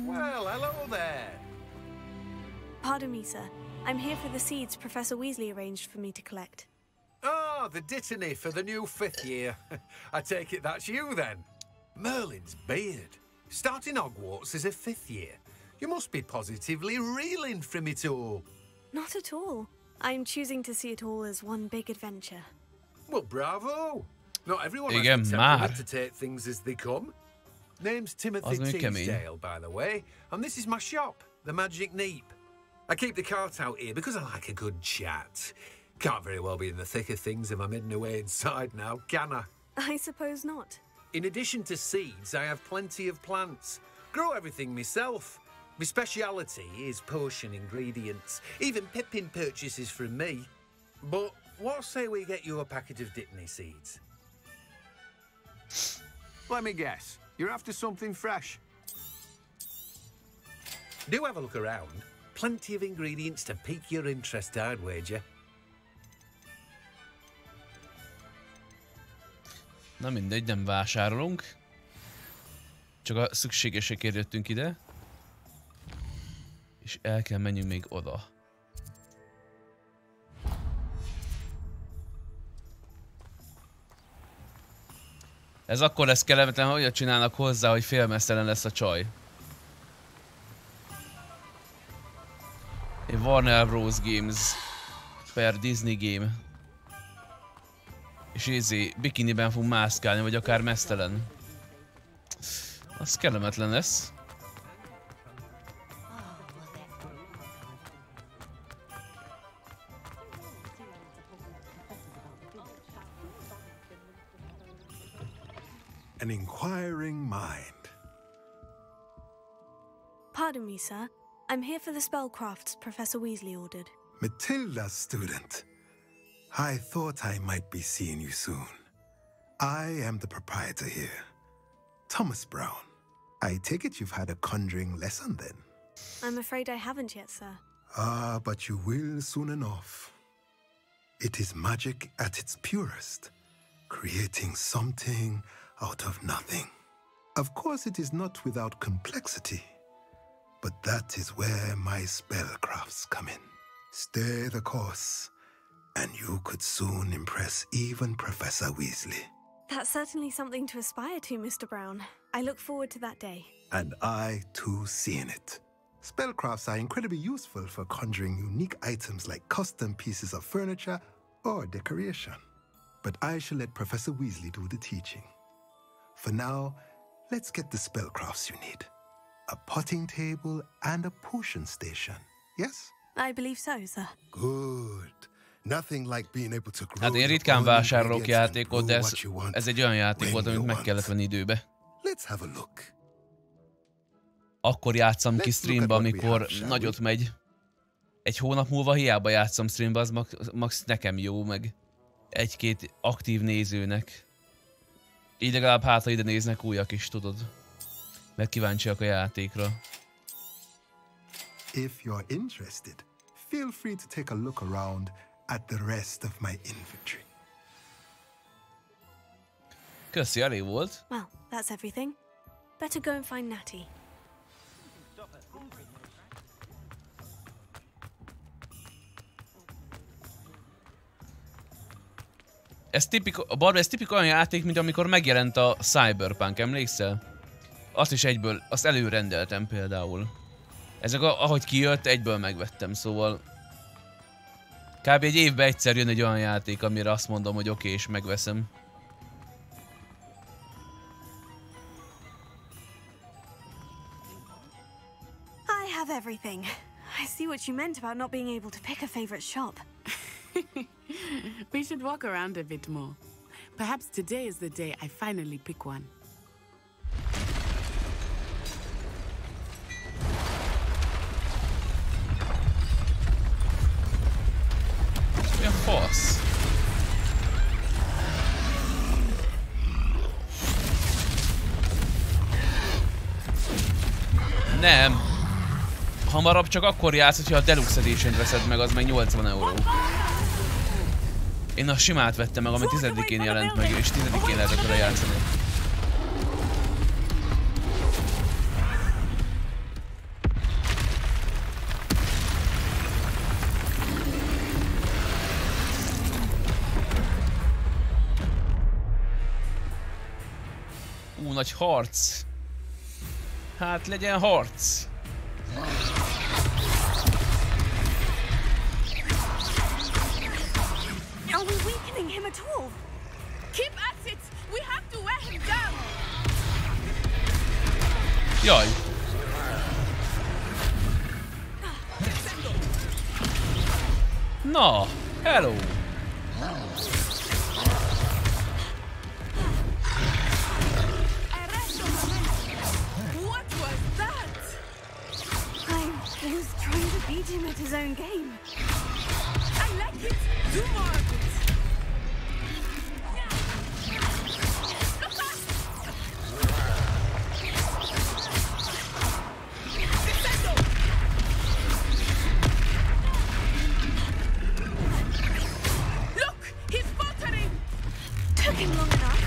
Well, hello there. Pardon me, sir. I'm here for the seeds Professor Weasley arranged for me to collect. Ah, the dittany for the new 5th year. I take it that's you then. Merlin's beard. Starting Hogwarts as a 5th year. You must be positively reeling from it all. Not at all. I'm choosing to see it all as one big adventure. Well, bravo. Not everyone Igen, has the már. temperament to take things as they come. Name's Timothy Teasdale, by the way, and this is my shop, the Magic Neep. I keep the cart out here because I like a good chat. Can't very well be in the thick of things if I'm hidden away inside now, can I? I suppose not. In addition to seeds, I have plenty of plants. Grow everything myself. My speciality is potion ingredients. Even Pippin purchases from me. But what say we get you a packet of Dittany seeds? Let me guess. You're after something fresh. Do have a look around. Plenty of ingredients to pique your interest, I'd wager. Na mindegy, nem vásárolunk. Csak a szükségesekért jöttünk ide. És el kell menjünk még oda. Ez akkor lesz kellemetlen, hogy olyat csinálnak hozzá, hogy félmeztelen lesz a csaj. Egy Warner Bros. Games per Disney Game. És bikiniben fog mászkálni, vagy akár meztelen. Az kellemetlen lesz. an inquiring mind. Pardon me, sir. I'm here for the spellcrafts Professor Weasley ordered. Matilda, student. I thought I might be seeing you soon. I am the proprietor here, Thomas Brown. I take it you've had a conjuring lesson then? I'm afraid I haven't yet, sir. Ah, but you will soon enough. It is magic at its purest, creating something out of nothing. Of course, it is not without complexity, but that is where my spellcrafts come in. Stay the course, and you could soon impress even Professor Weasley. That's certainly something to aspire to, Mr. Brown. I look forward to that day. And I, too, seeing it. Spellcrafts are incredibly useful for conjuring unique items like custom pieces of furniture or decoration. But I shall let Professor Weasley do the teaching. For now, let's get the spellcrafts you need. A potting table and a potion station, yes? I believe so, sir. Good. Nothing like being able to grow. Hát én ritkán vásárolok játékot, de ez egy olyan játék volt, amit meg kellett venni időbe. Let's have a look. Akkor játszom ki streamba, amikor nagyot megy. Egy hónap múlva hiába játszom streamba, az max nekem jó, meg egy-két aktív nézőnek. Így legalább hátra ide néznek újak is, tudod. Mert kíváncsiak a játékra. If you're interested, feel free to take a look around at the rest of my inventory. Köszi, elég volt. Well, that's everything. Better go and find Natty. Ez tipik olyan játék, mint amikor megjelent a Cyberpunk, emlékszel? Azt is egyből, azt előrendeltem például. Ezek ahogy kijött, egyből megvettem, szóval... Kb. Egy évben egyszer jön egy olyan játék, amire azt mondom, hogy oké, és megveszem. I have everything. I see what you meant about not being able to pick a favorite shop. We should walk around a bit more. Perhaps today is the day I finally pick one. Mi a fasz? Nem. Hamarabb csak akkor játsz, hogyha a Deluxe Edition veszed meg, az meg 80 euró. Én a simát vettem meg, ami 10-én jelent meg, és 10-én lehetett vele játszani. Nagy harc. Hát legyen harc. Are we weakening him at all? Keep at it! We have to wear him down! Jaj. Na, hello. What was that? I was trying to beat him at his own game. I like it. Do more of it. Look, he's faltering. Took him long enough.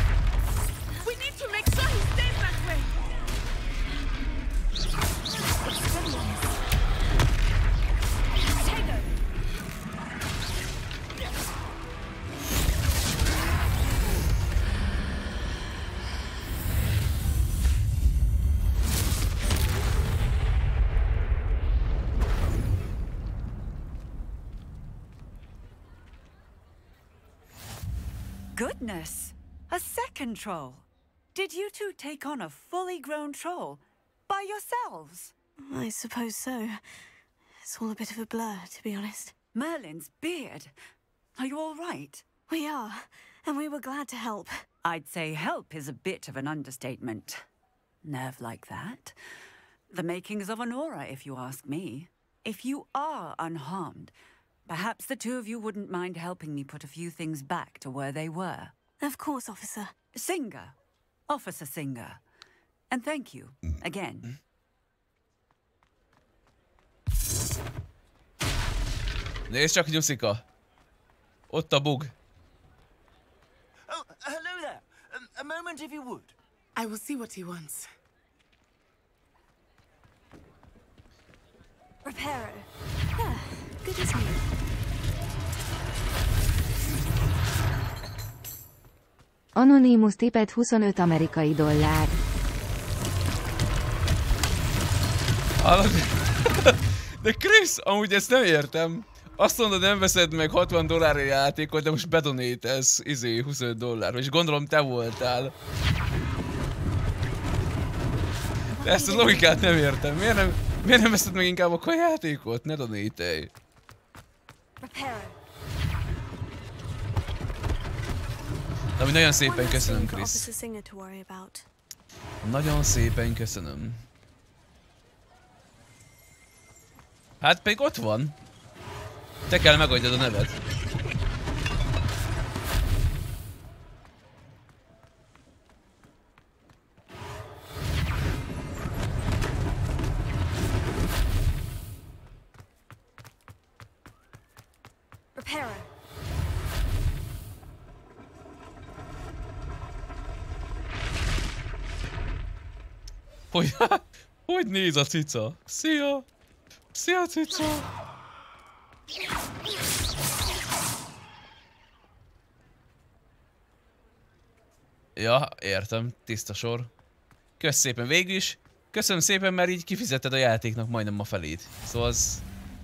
We need to make sure he stays that way. Goodness! A second troll! Did you two take on a fully grown troll by yourselves? I suppose so. It's all a bit of a blur, to be honest. Merlin's beard. Are you all right? We are, and we were glad to help. I'd say help is a bit of an understatement. Nerve like that. The makings of an aura, if you ask me. If you are unharmed, perhaps the two of you wouldn't mind helping me put a few things back to where they were. Of course, officer. Singer. Officer Singer. And thank you, again. Nézd csak, Nyuszika! Ott a bug. Oh, hello there. A moment if you would. I will see what he wants. Reparo. Ah, good as new. Anonymous tipet 25 amerikai dollár. De Chris, amúgy ezt nem értem. Azt mondod, nem veszed meg 60 dollárra játékot, de most bedonételsz 25 dollár. És gondolom te voltál. De ezt a logikát nem értem. Miért nem veszed meg inkább akkor a játékot? Ne donételj. Ami nagyon szépen köszönöm, Chris. Nagyon szépen köszönöm. Hát pedig ott van. Te kell megadjad a nevet. Hogy néz a cica? Szia! Szia, cica! Ja, értem. Tiszta sor. Kösz szépen végül is. Köszönöm szépen, mert így kifizetted a játéknak majdnem a felét. Szóval az...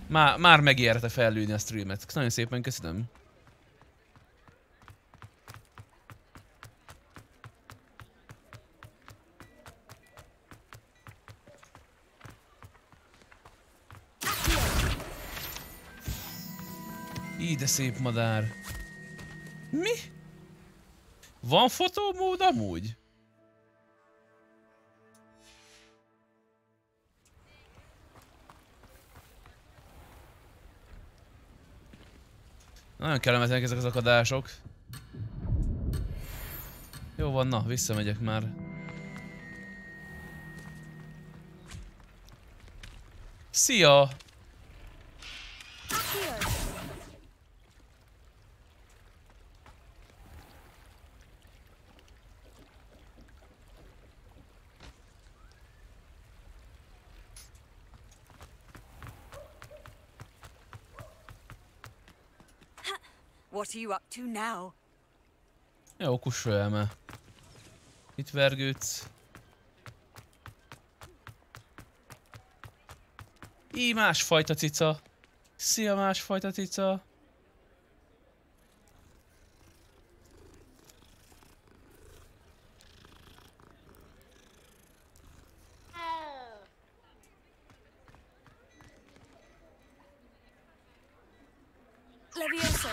Már megérte fellőni a streamet. Nagyon szépen köszönöm. Így de szép madár. Mi? Van fotómód amúgy? Nagyon kellemetlenek ezek az akadások. Jó van, na, visszamegyek már. Szia! What are you up to now? Jó, kussolj. Itt vergődsz. Így másfajta cica. Szia, másfajta cica. Levioso.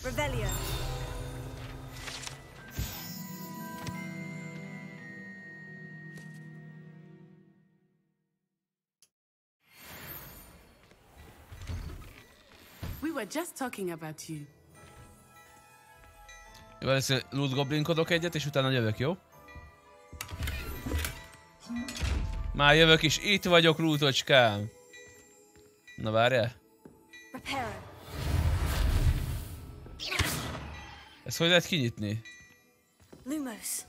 Revelio. We were just talking about you. Jó, először loot goblinkodok egyet, és utána jövök, jó? Már jövök is, itt vagyok, lootocskám. Na várjál. Ezt hogy lehet kinyitni? Lumos.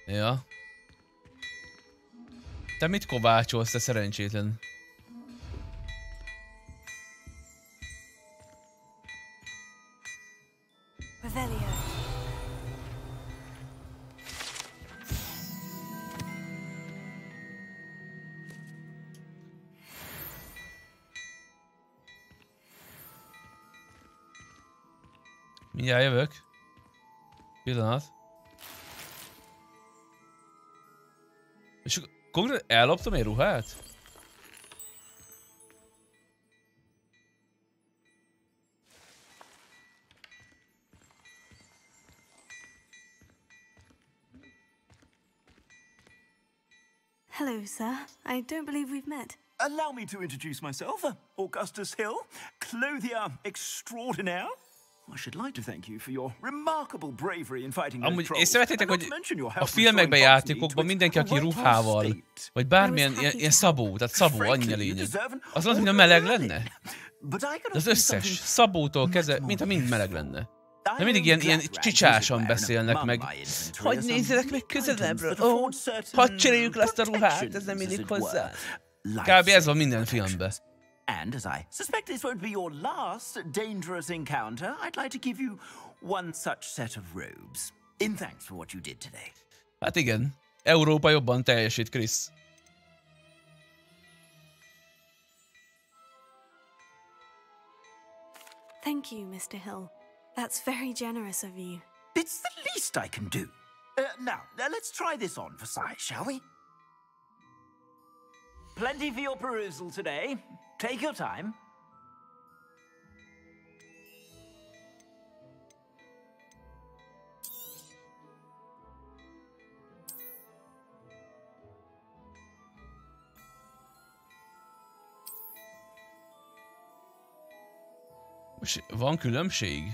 Ja. Te mit kovácsolsz, te szerencsétlen? Mindjárt jövök. Pillanat. És konkrétan elloptam egy ruhát? Hello, sir. I don't believe we've met. Allow me to introduce myself, Augustus Hill, clothier extraordinaire. I should like to thank you for your remarkable bravery in fighting those trolls. Amúgy észrevettétek, hogy a filmekben, játékokban mindenki, aki ruhával, vagy bármilyen ilyen szabó, tehát szabó, annyi a lényeg. Az az, mintha meleg lenne. De az összes, szabótól kezdve, mintha mind meleg lenne. De mindig ilyen csicsásan beszélnek meg. Hogy nézzenek meg közelebbről? Ó, hadd cseréljük le azt a ruhát, ez nem illik hozzá. Kb. Ez van minden filmben. And as I suspect this won't be your last dangerous encounter, I'd like to give you one such set of robes. In thanks for what you did today. Hát igen, Európa jobban teljesít, Chris. Thank you, Mr. Hill. That's very generous of you. It's the least I can do. Now, let's try this on for size, shall we? Plenty for your perusal today. Take your time. Most van különbség?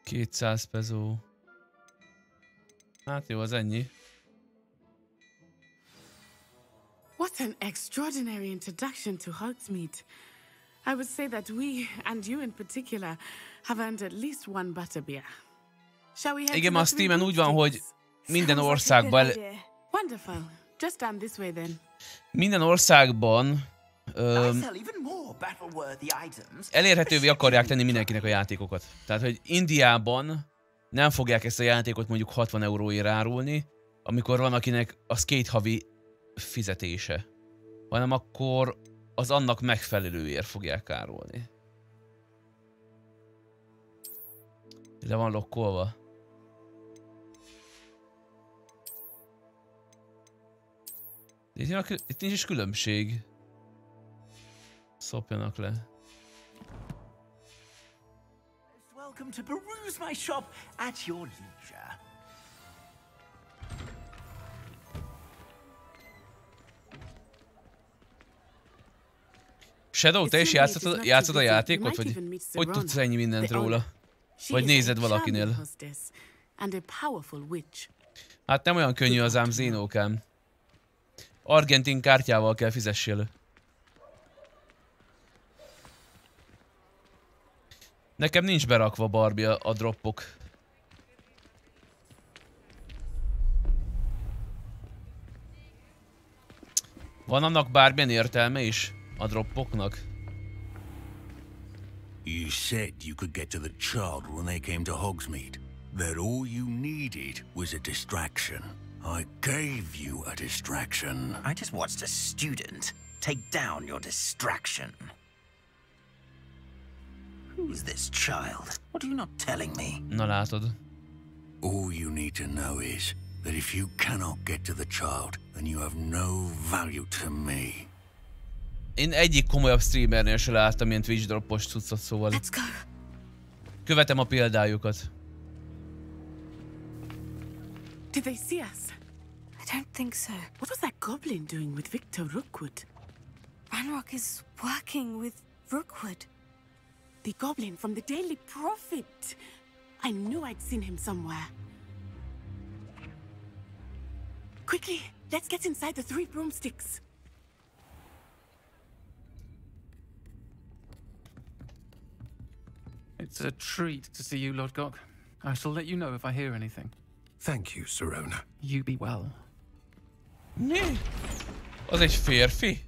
$200 peso. Hát jó, az ennyi. What an extraordinary introduction to Hogsmeade. I would say that we, and you in particular, have earned at least one butterbeer. Shall we head Igen, to a the Steamen úgy van, hogy minden országban... Wonderful. Just down this way then. Minden országban... elérhetővé akarják tenni mindenkinek a játékokat. Tehát, hogy Indiában nem fogják ezt a játékot mondjuk 60 euróért árulni, amikor van akinek az 2 havi fizetése. Hanem akkor az annak megfelelőért fogják árulni. Le van lokkolva. Itt nincs is különbség. Szopjanak le. Welcome to peruse my shop at your leisure. Shadow, te is játszod a játékot, vagy hogy tudsz ennyi mindent róla? Vagy nézed valakinél? Hát nem olyan könnyű az ám, Zénókám. Argentin kártyával kell fizessél. Nekem nincs berakva, Barbie, a droppok. Van annak bármilyen értelme is? A droppoknak? You said you could get to the child when they came to Hogsmeade. That all you needed was a distraction. I gave you a distraction. I just watched a student take down your distraction. Who's this child? What are you not telling me? Na látod. All you need to know is that if you cannot get to the child, then you have no value to me. Én egyik komolyabb streamernél se láttam ilyen Twitch droppos cuccot, szóval... Követem a példájukat. Did they see us? I don't think so. What was that goblin doing with Victor Rookwood? Ranrock is working with Rookwood. The goblin from the Daily Prophet. I knew I'd seen him somewhere. Quickly, let's get inside the 3 broomsticks. It's a treat to see you, Lord Gok. I shall let you know if I hear anything. Thank you, Sirona. You be well. Mi? Az egy férfi?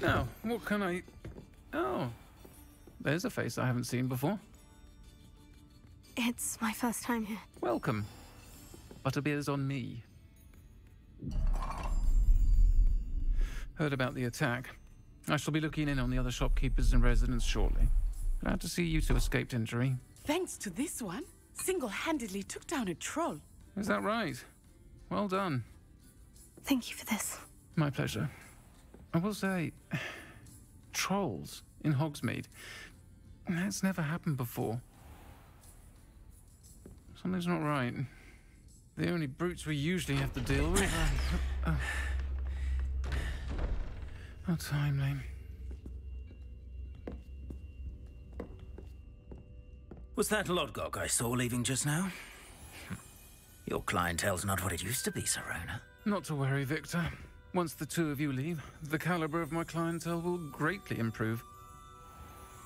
Now, what can I... Oh, there's a face I haven't seen before. It's my first time here. Welcome. Butterbeer's on me. Heard about the attack. I shall be looking in on the other shopkeepers and residents shortly. Glad to see you two escaped injury. Thanks to this one, single-handedly took down a troll. Is that right? Well done. Thank you for this. My pleasure. I will say, trolls in Hogsmeade. That's never happened before. Something's not right. The only brutes we usually have to deal with are... How timely. Was that Lodgok I saw leaving just now? Your clientele's not what it used to be, Serona. Not to worry, Victor. Once the two of you leave, the caliber of my clientele will greatly improve.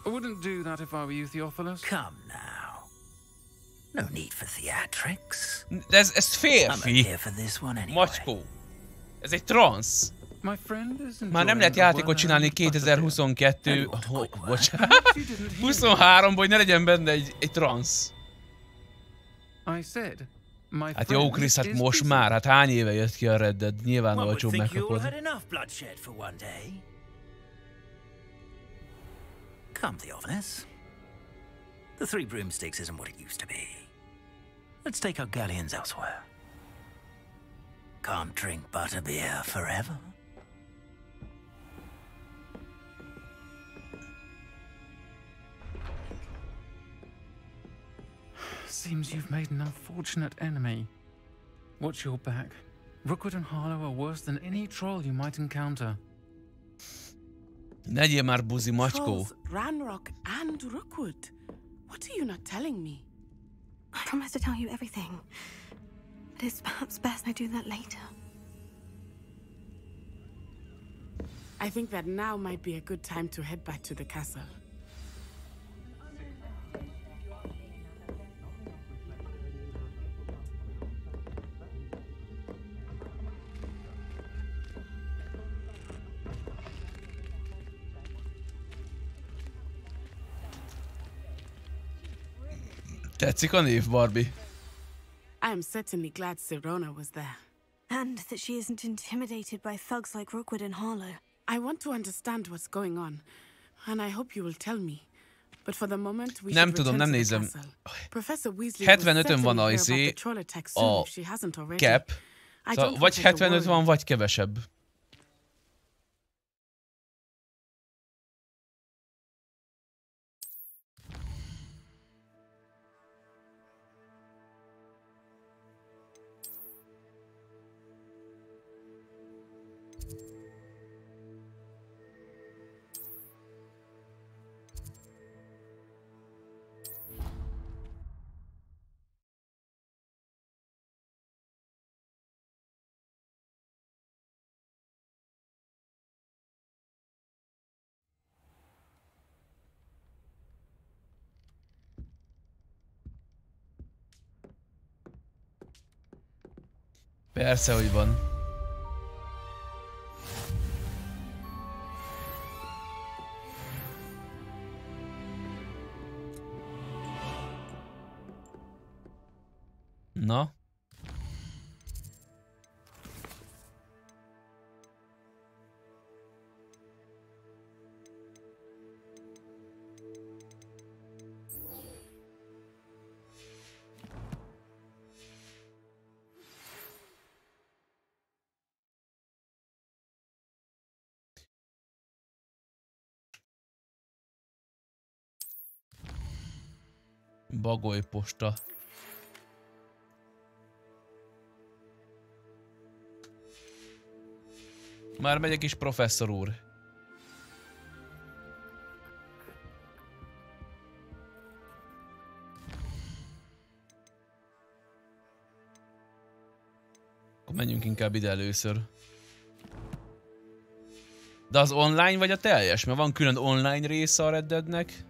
I wouldn't do that if I were you, Theophilus. Come now. No need for theatrics. Ez férfi. I'm here for this one anyway. Macskó. Ez egy transz. My friend is Már nem lehet játékot csinálni 2022... bocsánat. 23-ban, hogy ne legyen benne egy transz. Hát jó, Krisz, hát most már, hát hány éve jött ki a Red Dead? Nyilván olcsóbb megkapod. Come, Theophilus. The Three Broomsticks isn't what it used to be. Let's take our galleons elsewhere. Can't drink butterbeer forever. Seems you've made an unfortunate enemy. Watch your back. Rookwood and Harlow are worse than any troll you might encounter. Ne legyél már buzi, macskó. Trolls, Ranrock and Rookwood. What are you not telling me? I promise to tell you everything. But it's perhaps best I do that later. I think that now might be a good time to head back to the castle. Tetszik a név, Barbie. I am certainly glad Serona was there. And that she isn't intimidated by thugs like Rookwood and Harlow. I want to understand what's going on, and I hope you will tell me. But for the moment, we Nem should tudom, nem nézem. Professor Weasley 75-ön van a cap. Szóval vagy 75 van, vagy kevesebb. Persze, hogy van. Na? Bagoly posta. Már megyek is, professzor úr. Akkor menjünk inkább ide először. De az online vagy a teljes? Mert van külön online része a Red Deadnek.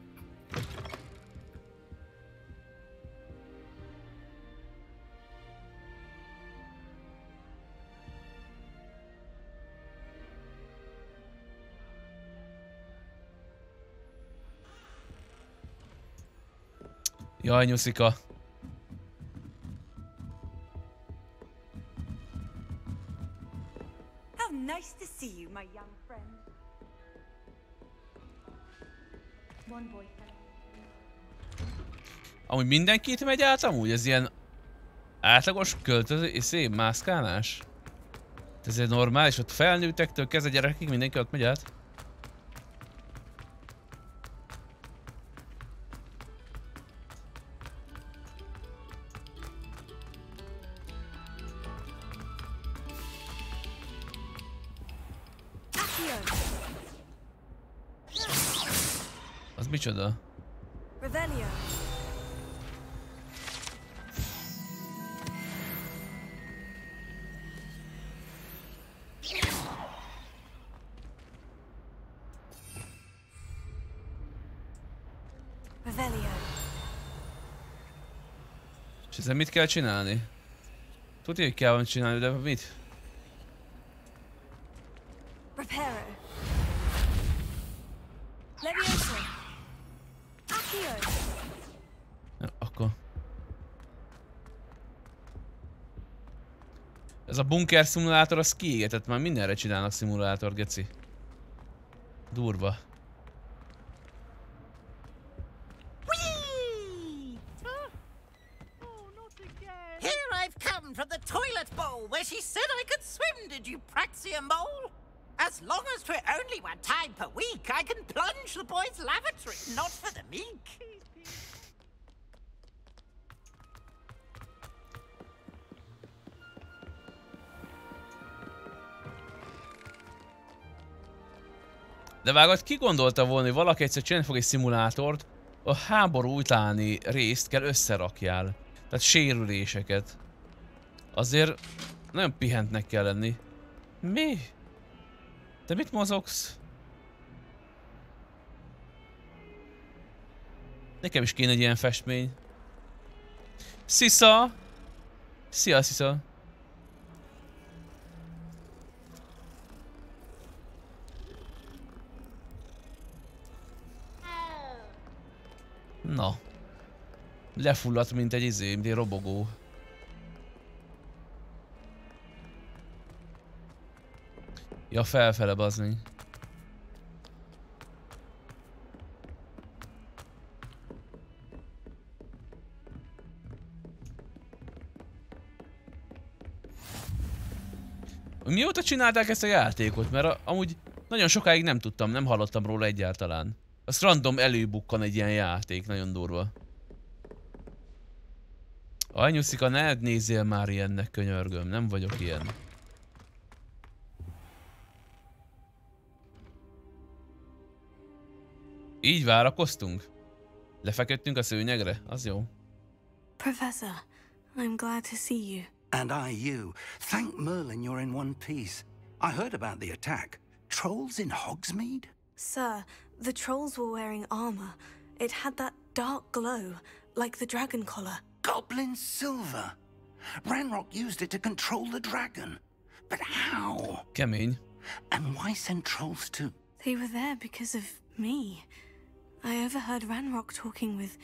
Jaj, nyuszika. How nice to see you, my young friend. One boy. Amúgy mindenkit megy át amúgy? Ez ilyen átlagos költöző, mászkálás? Ez egy normális, ott felnőttektől kezdve gyerekig mindenki ott megy át? Az micsoda? Revelio. Revelio. És ezzel mit kell csinálni? Tudja, hogy kell valamit csinálni, de mit? Reparo. Levioso. Accio. Ja, akkor. Ez a bunker szimulátor, az kiégetett, már mindenre csinálnak szimulátor, geci. Durva. Here I've come from the toilet bowl where she said I could swim, did you praxia mole? As long as 'twere only one time per week, I can plunge the boys' lavatory, not for the meek. De vágod, ki gondolta volna, hogy valaki egyszer csinálni fog egy szimulátort, a háború utáni részt kell összerakjál. Tehát sérüléseket. Azért nagyon pihentnek kell lenni. Mi? Te mit mozogsz? Nekem is kéne egy ilyen festmény. Szisza! Szia, Szisza! Na. Lefulladt, mint mint egy robogó. Ja, felfele, bazd meg. Mióta csinálták ezt a játékot? Mert amúgy nagyon sokáig nem tudtam, nem hallottam róla egyáltalán. Az random előbukkan egy ilyen játék, nagyon durva. Anyuszika, ne nézzél már ilyennek, könyörgöm, nem vagyok ilyen. Így várakoztunk? Lefeküdtünk a szőnyegre? Az jó. Professor, I'm glad to see you. And I you. Thank Merlin you're in one piece. I heard about the attack. Trolls in Hogsmeade? Sir, the trolls were wearing armor. It had that dark glow, like the dragon collar. Goblin silver. Ranrock used it to control the dragon. But how? Kemény. And why send trolls to... They were there because of me. I overheard Ranrock talking with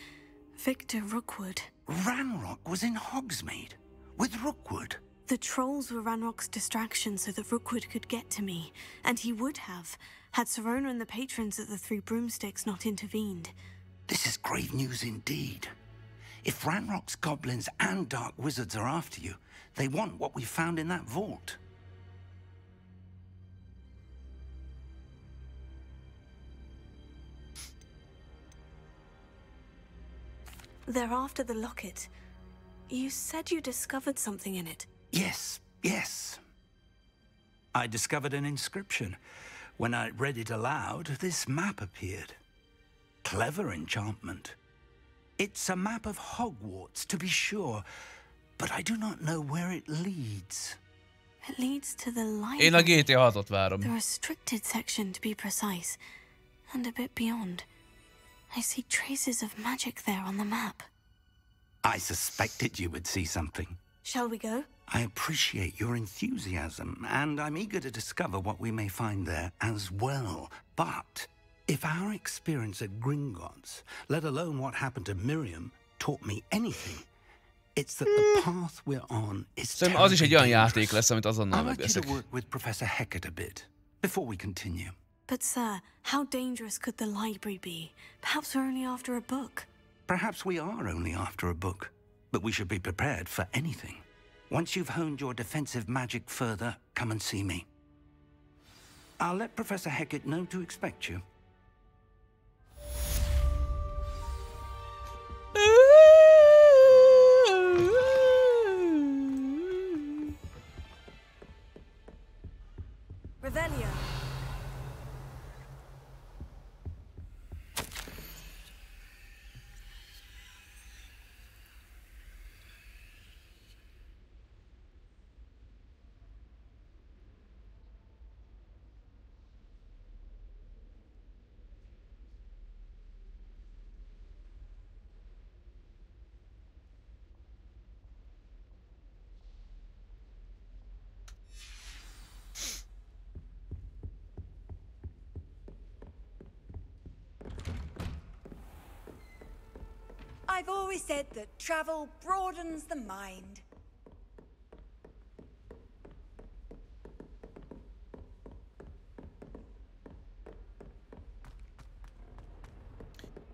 Victor Rookwood. Ranrock was in Hogsmeade with Rookwood. The trolls were Ranrock's distraction so that Rookwood could get to me, and he would have, had Sirona and the patrons at the Three Broomsticks not intervened. This is grave news indeed. If Ranrock's goblins and dark wizards are after you, they want what we found in that vault. They're after the locket. You said you discovered something in it. Yes, yes. I discovered an inscription. When I read it aloud, this map appeared. Clever enchantment. It's a map of Hogwarts, to be sure, but I do not know where it leads. It leads to the library. Én a GTA 6-ot várom. The restricted section, to be precise, and a bit beyond. I see traces of magic there on the map. I suspected you would see something. Shall we go? I appreciate your enthusiasm, and I'm eager to discover what we may find there as well. But if our experience at Gringotts, let alone what happened to Miriam, taught me anything, it's that the path we're on is Szerintem az is egy olyan terribly játék lesz, amit azonnal I'd like you to megveszek. work with Professor Hecat a bit before we continue. But sir, how dangerous could the library be? Perhaps we're only after a book. Perhaps we are only after a book, but we should be prepared for anything. Once you've honed your defensive magic further, come and see me. I'll let Professor Hecat know to expect you. Revelio. I've always said that travel broadens the mind.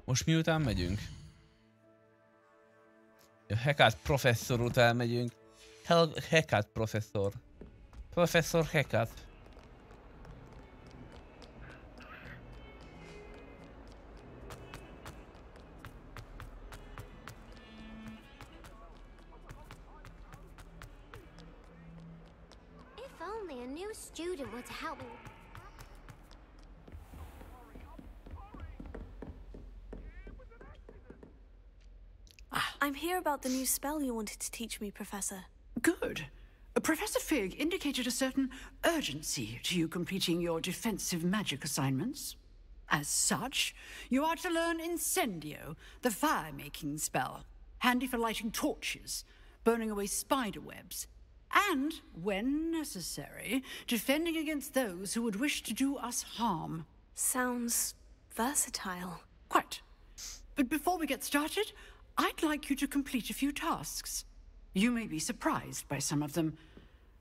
Most miután megyünk? A Hecat professzor után megyünk. Hecat professzor. Professzor Hecat. If only a new student were to help me. I'm here about the new spell you wanted to teach me, Professor. Good. Professor Fig indicated a certain urgency to you completing your defensive magic assignments. As such, you are to learn Incendio, the fire-making spell, handy for lighting torches, burning away spider webs, and, when necessary, defending against those who would wish to do us harm. Sounds versatile. Quite. But before we get started, I'd like you to complete a few tasks. You may be surprised by some of them.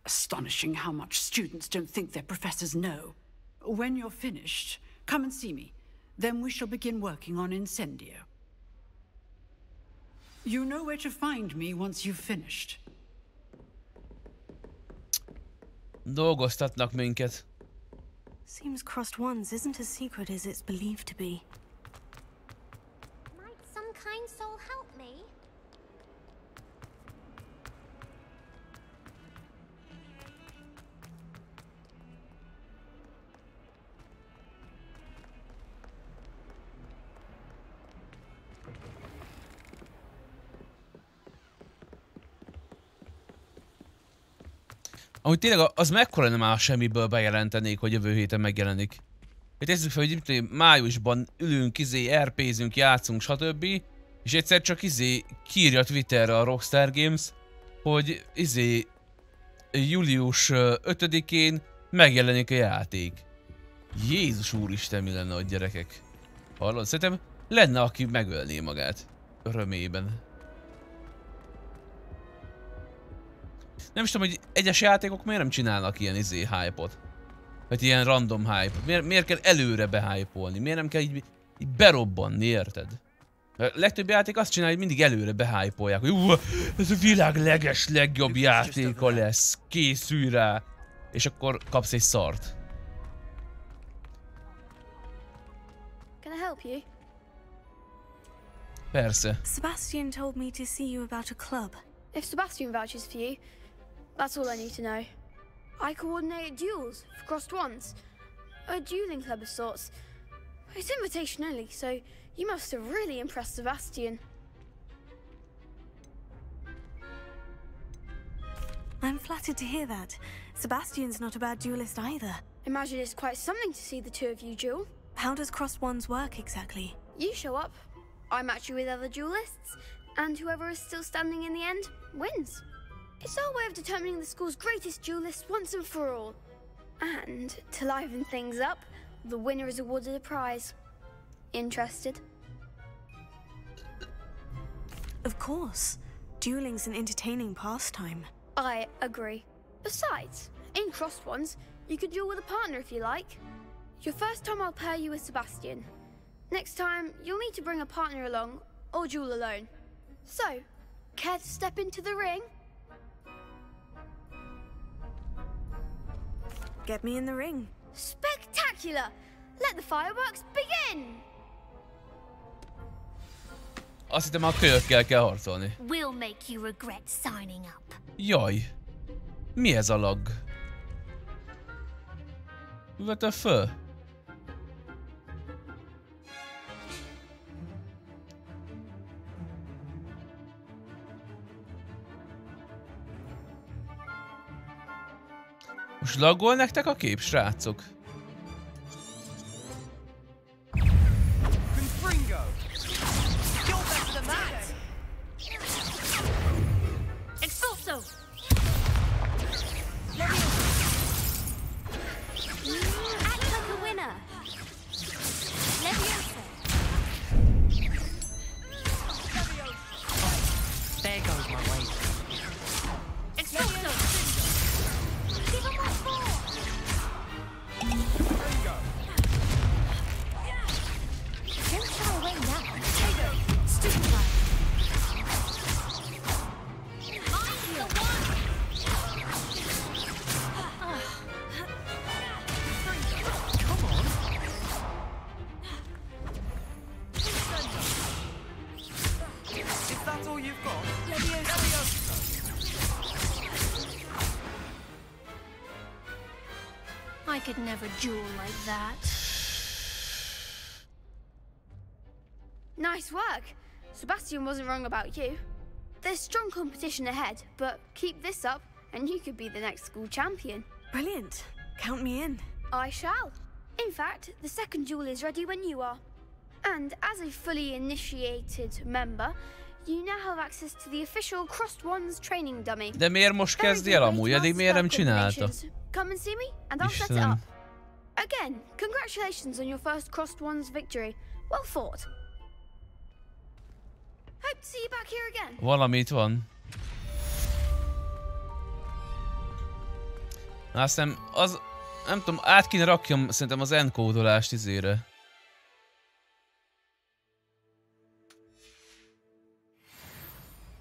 Astonishing how much students don't think their professors know. When you're finished, come and see me. Then we shall begin working on Incendio. You know where to find me once you've finished. Dolgoztatnak minket. Seems Crossed Wands isn't as secret as it's believed to be. Might some kind soul help me? Amúgy tényleg az mekkora nem áll semmiből bejelentenék, hogy jövő héten megjelenik. Tesszük fel, hogy májusban ülünk, RP-zünk, játszunk, stb. És egyszer csak kiírja Twitterre a Rockstar Games, hogy július 5-én megjelenik a játék. Jézus úristen, mi lenne a gyerekek. Hallod? Szerintem lenne, aki megölné magát. Örömében. Nem is tudom, hogy egyes játékok miért nem csinálnak ilyen hype-ot. Vagy ilyen random hype-ot. Miért kell előre behype-olni? Miért nem kell így berobbanni, érted? A legtöbb játék azt csinálja, hogy mindig előre behype-olják, hogy ez a világ legjobb játéka lesz, készülj rá. És akkor kapsz egy szart. Can I help you? Persze. Sebastian told me to see you about a club. If Sebastian vouches for you, that's all I need to know. I coordinate duels for Crossed Wands. A dueling club of sorts. It's invitation only, so you must have really impressed Sebastian. I'm flattered to hear that. Sebastian's not a bad duelist either. Imagine it's quite something to see the two of you duel. How does Crossed Wands work exactly? You show up, I match you with other duelists, and whoever is still standing in the end wins. It's our way of determining the school's greatest duelist once and for all. And to liven things up, the winner is awarded a prize. Interested? Of course. Dueling's an entertaining pastime. I agree. Besides, in Crossed Ones, you could duel with a partner if you like. Your first time I'll pair you with Sebastian. Next time, you'll need to bring a partner along, or duel alone. So, care to step into the ring? Get me in the ring. Spectacular! Let the fireworks begin! Azt hittem, a kölyökkel kell harcolni. We'll make you regret signing up. Jaj. Mi ez a lag? What the fuck? Most laggol nektek a kép, srácok? Expulso! Act like a winner! Leviosa! There goes my weight. Expulso! Give him what for! Don't shy away now. Stupefy! I could never duel like that. Nice work. Sebastian wasn't wrong about you. There's strong competition ahead, but keep this up and you could be the next school champion. Brilliant. Count me in. I shall. In fact, the second duel is ready when you are. And as a fully initiated member, you now have access to the official Crossed Ones training dummy. De miért most kezdi el amúgy? Eddig miért nem csinálta? Come and see me and I'll set it up. Again, congratulations on your first Crossed Ones victory. Well fought. Hope to see you back here again. Valami itt van. Aztán az... Nem tudom, át kéne rakjam szerintem az enkódolást izére.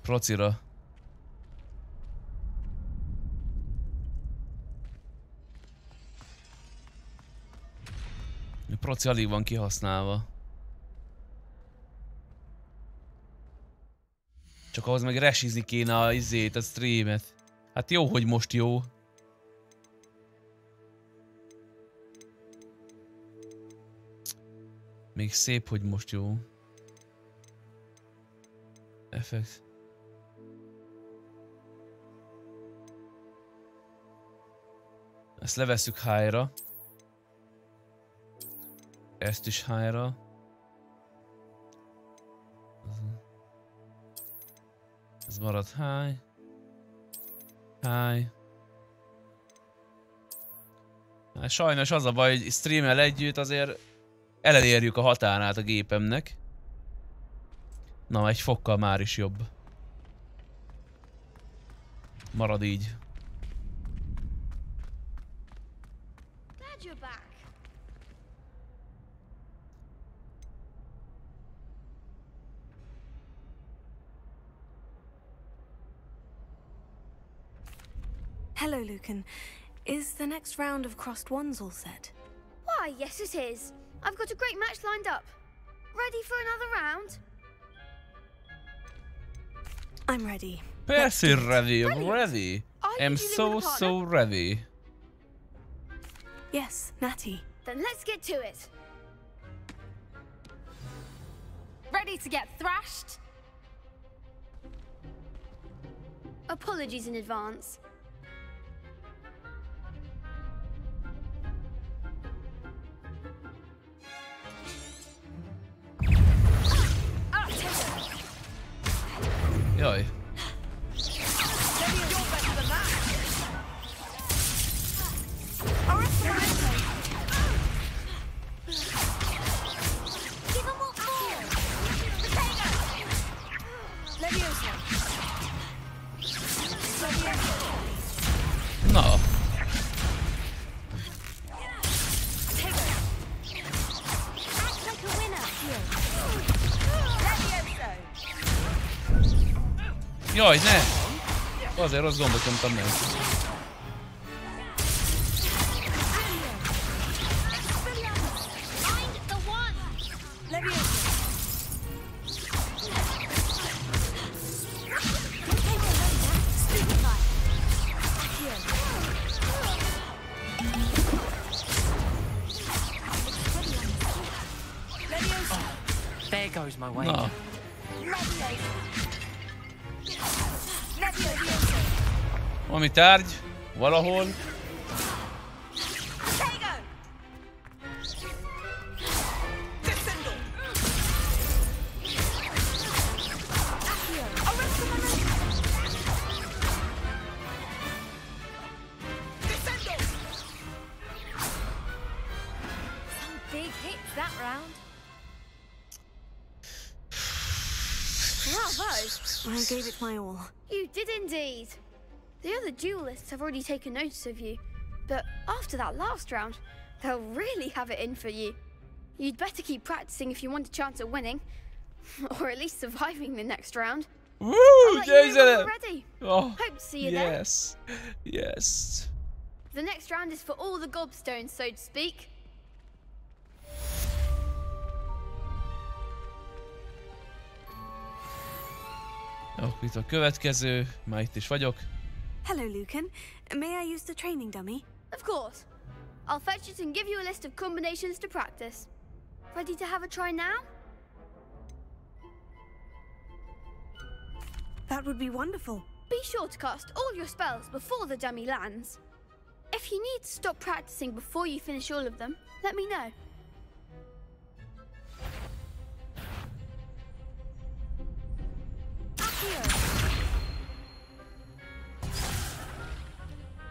Procira. A proci alig van kihasználva. Csak ahhoz meg resizni kéne a izét, a streamet. Hát jó, hogy most jó. Még szép, hogy most jó. Effekt. Ezt levesszük high-ra. Ezt is high-ra. Ez marad high. High. Hát sajnos az a baj, hogy streamel együtt azért elérjük a határát a gépemnek. Na, egy fokkal már is jobb. Marad így. Hello, Lucan. Is the next round of Crossed Ones all set? Why, yes it is. I've got a great match lined up. Ready for another round? I'm ready. Percy ready, ready. I'm so ready. Yes, Natty. Then let's get to it. Ready to get thrashed? Apologies in advance. Jaj. Jaj, ne! Azért rossz gombot nyomtam meg. There goes my way. Na. Valami tárgy, valahol. Big hits that round. Bravo! I gave it my all. You did indeed. The other duelists have already taken notice of you, but after that last round, they'll really have it in for you. You'd better keep practicing if you want a chance at winning, or at least surviving the next round. Woo! Ready. Oh, Hope to see you there. yes. Yes. The next round is for all the gobstones, so to speak. Akkor itt a következő, már itt is vagyok. Hello, Lucan. May I use the training dummy? Of course. I'll fetch it and give you a list of combinations to practice. Ready to have a try now? That would be wonderful. Be sure to cast all your spells before the dummy lands. If you need to stop practicing before you finish all of them, let me know.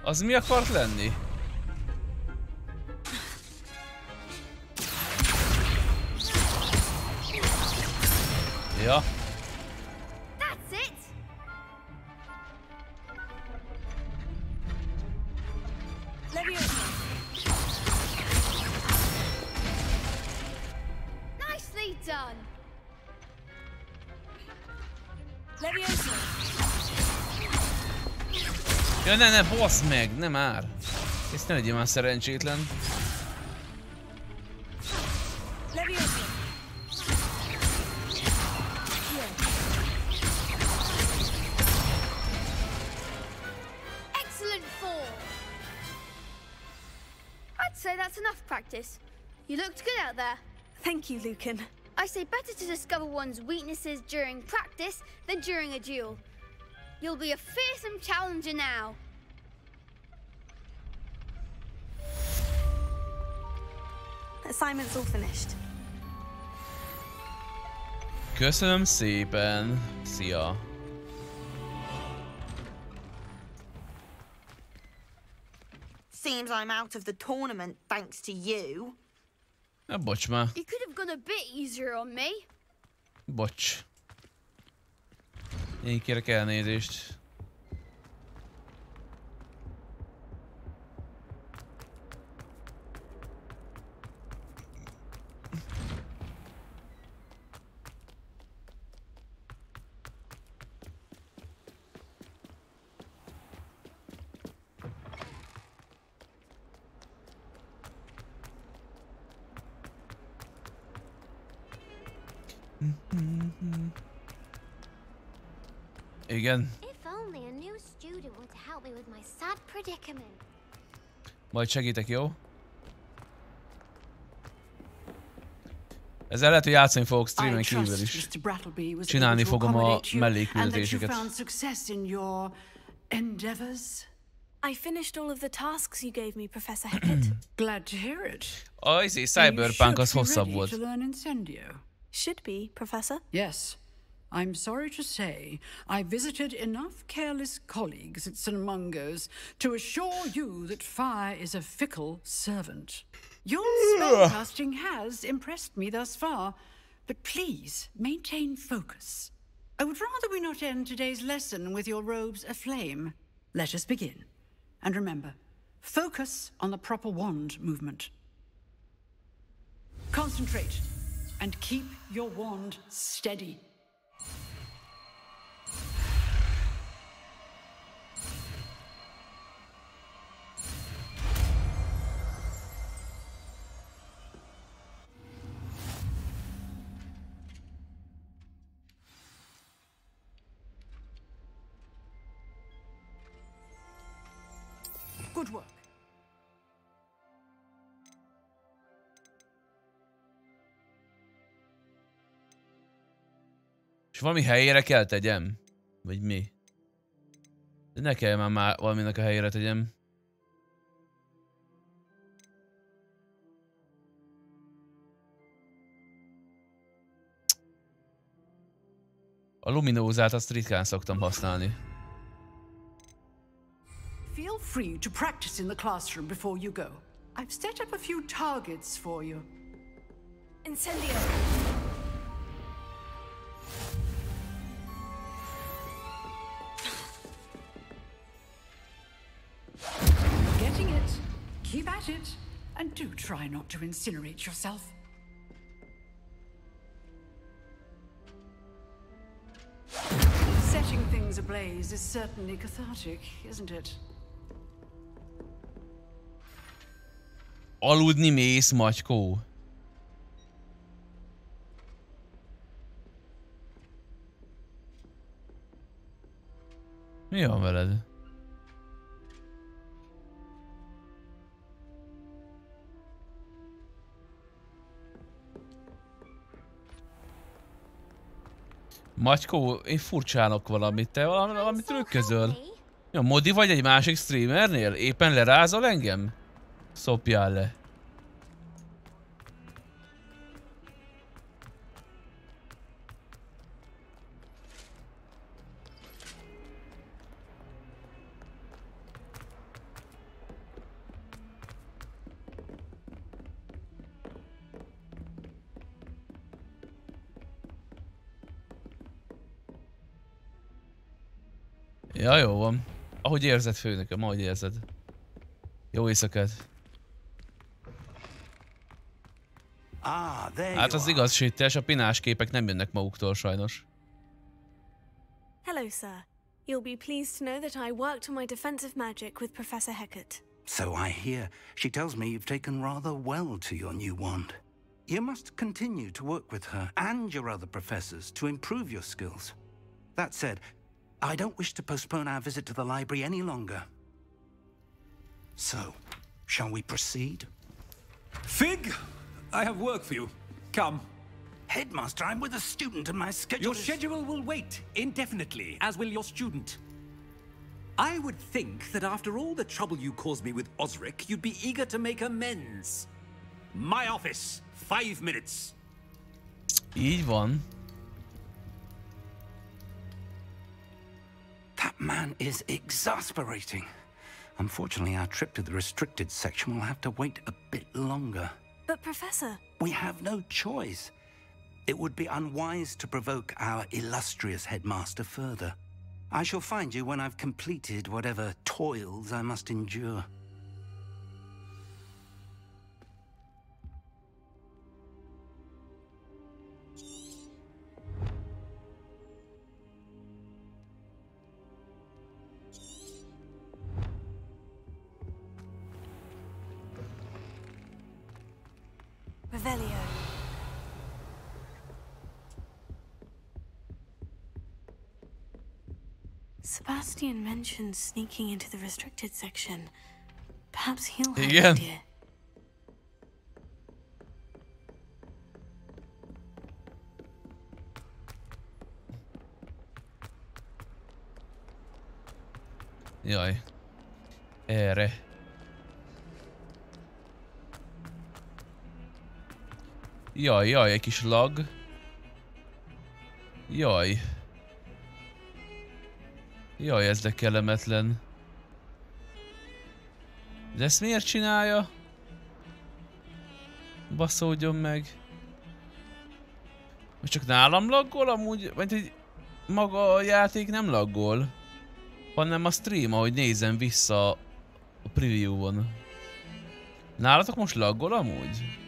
Az mi akart lenni? Ja. That's it. Nicely done. Ja, ne, bossz meg, nem már. Ezt ne legyél már szerencsétlen. Excellent fall. I'd say that's enough practice. You looked good out there. Thank you, Lucan. I say better to discover one's weaknesses during practice than during a duel. You'll be a fearsome challenger now. Assignment's all finished. Köszönöm szépen. Szia. Seems I'm out of the tournament thanks to you. Na, bocs már. You could have gone a bit easier on me. Bocs. Én kérek elnézést. Igen. If only a new student were to help me with my sad predicament. Majd segítek, jó? Ezzel lehet, hogy játszani fogok streamen kívül is. Csinálni fogom a mellékküldetéseket. I finished all of the tasks you gave me, Professor Hecat. Glad to hear it. A Cyberpunk az hosszabb volt. Should be, Professor. Yes. I'm sorry to say, I visited enough careless colleagues at St. Mungo's to assure you that fire is a fickle servant. Your spellcasting has impressed me thus far, but please maintain focus. I would rather we not end today's lesson with your robes aflame. Let us begin. And remember, focus on the proper wand movement. Concentrate and keep your wand steady. Good work. És valami helyére kell tegyem? Vagy mi? De ne kell már valaminek a helyére tegyem. A luminózát azt ritkán szoktam használni. Feel free to practice in the classroom before you go. I've set up a few targets for you. Incendio. Getting it. Keep at it. And do try not to incinerate yourself. Setting things ablaze is certainly cathartic, isn't it? Aludni mész, Magykó. Mi van veled? Magykó, én furcsálok valamit, te valamit trükközöl. Ja, Modi vagy egy másik streamernél? Éppen lerázol engem? Szopjál le. Ja, jó van. Ahogy érzed, főnököm, ahogy érzed. Jó éjszakát. Hát az igaz, sétás, a pinás képek nem jönnek maguktól sajnos. Hello, sir. You'll be pleased to know that I worked on my defensive magic with Professor Hecat. So I hear. She tells me you've taken rather well to your new wand. You must continue to work with her and your other professors to improve your skills. That said, I don't wish to postpone our visit to the library any longer. So, shall we proceed? Fig, I have work for you. Come. Headmaster, I'm with a student and my schedule Your schedule will wait indefinitely, as will your student. I would think that after all the trouble you caused me with Osric, you'd be eager to make amends. My office, 5 minutes. Így van. That man is exasperating. Unfortunately, our trip to the restricted section will have to wait a bit longer. But, Professor... We have no choice. It would be unwise to provoke our illustrious headmaster further. I shall find you when I've completed whatever toils I must endure. Revelio. Sebastian mentioned sneaking into the restricted section. Perhaps he'll have an idea. Jaj. Erre. Jaj, jaj, egy kis lag. Jaj. Jaj, ez de kellemetlen. De ezt miért csinálja? Baszódjon meg. Most csak nálam laggol amúgy? Vagy hogy maga a játék nem laggol? Hanem a stream, ahogy nézem vissza a preview-on. Nálatok most laggol amúgy?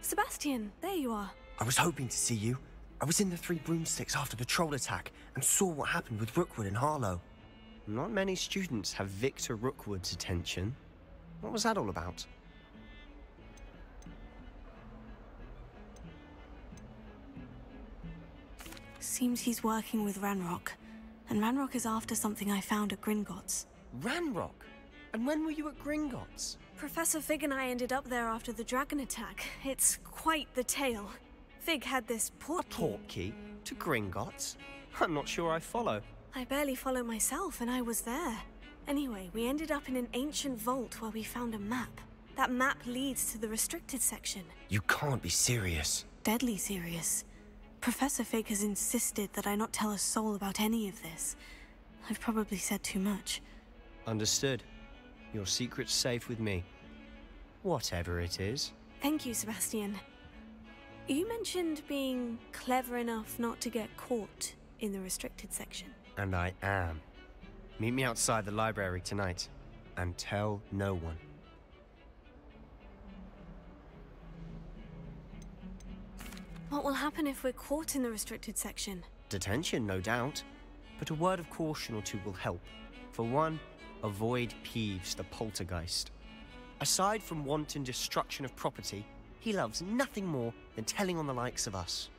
Sebastian, there you are. I was hoping to see you. I was in the Three Broomsticks after the troll attack and saw what happened with Rookwood and Harlow. Not many students have Victor Rookwood's attention. What was that all about? Seems he's working with Ranrock. And Ranrock is after something I found at Gringotts. Ranrock? And when were you at Gringotts? Professor Fig and I ended up there after the dragon attack. It's quite the tale. Fig had this portkey to Gringotts? I'm not sure I follow. I barely follow myself, and I was there. Anyway, we ended up in an ancient vault where we found a map. That map leads to the restricted section. You can't be serious. Deadly serious. Professor Fig has insisted that I not tell a soul about any of this. I've probably said too much. Understood. Your secret's safe with me. Whatever it is. Thank you, Sebastian. You mentioned being clever enough not to get caught in the restricted section. And I am. Meet me outside the library tonight. And tell no one. What will happen if we're caught in the restricted section? Detention, no doubt. But a word of caution or two will help. For one, avoid Peeves, the poltergeist. Aside from wanton destruction of property, he loves nothing more than telling on the likes of us.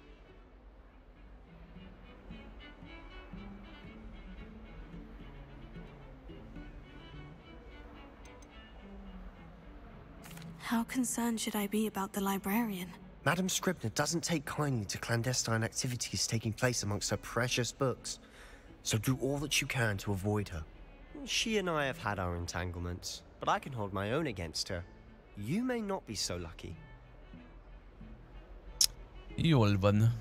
How concerned should I be about the librarian? Madame Scribner doesn't take kindly to clandestine activities taking place amongst her precious books. So do all that you can to avoid her. She and I have had our entanglements, but I can hold my own against her. You may not be so lucky. Jól van.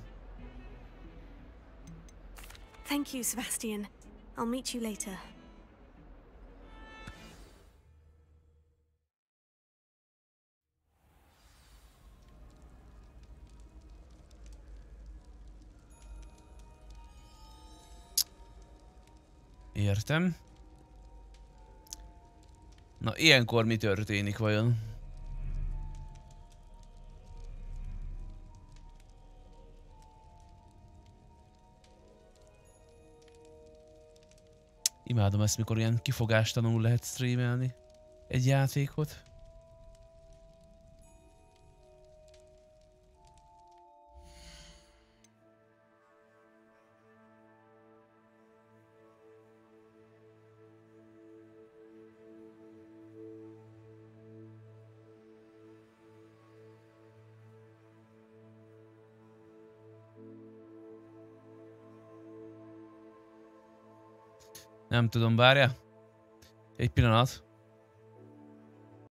Thank you, Sebastian. I'll meet you later. Értem. Na, ilyenkor mi történik vajon? Imádom ezt, mikor ilyen kifogástalanul lehet streamelni egy játékot. Nem tudom, várja. Egy pillanat.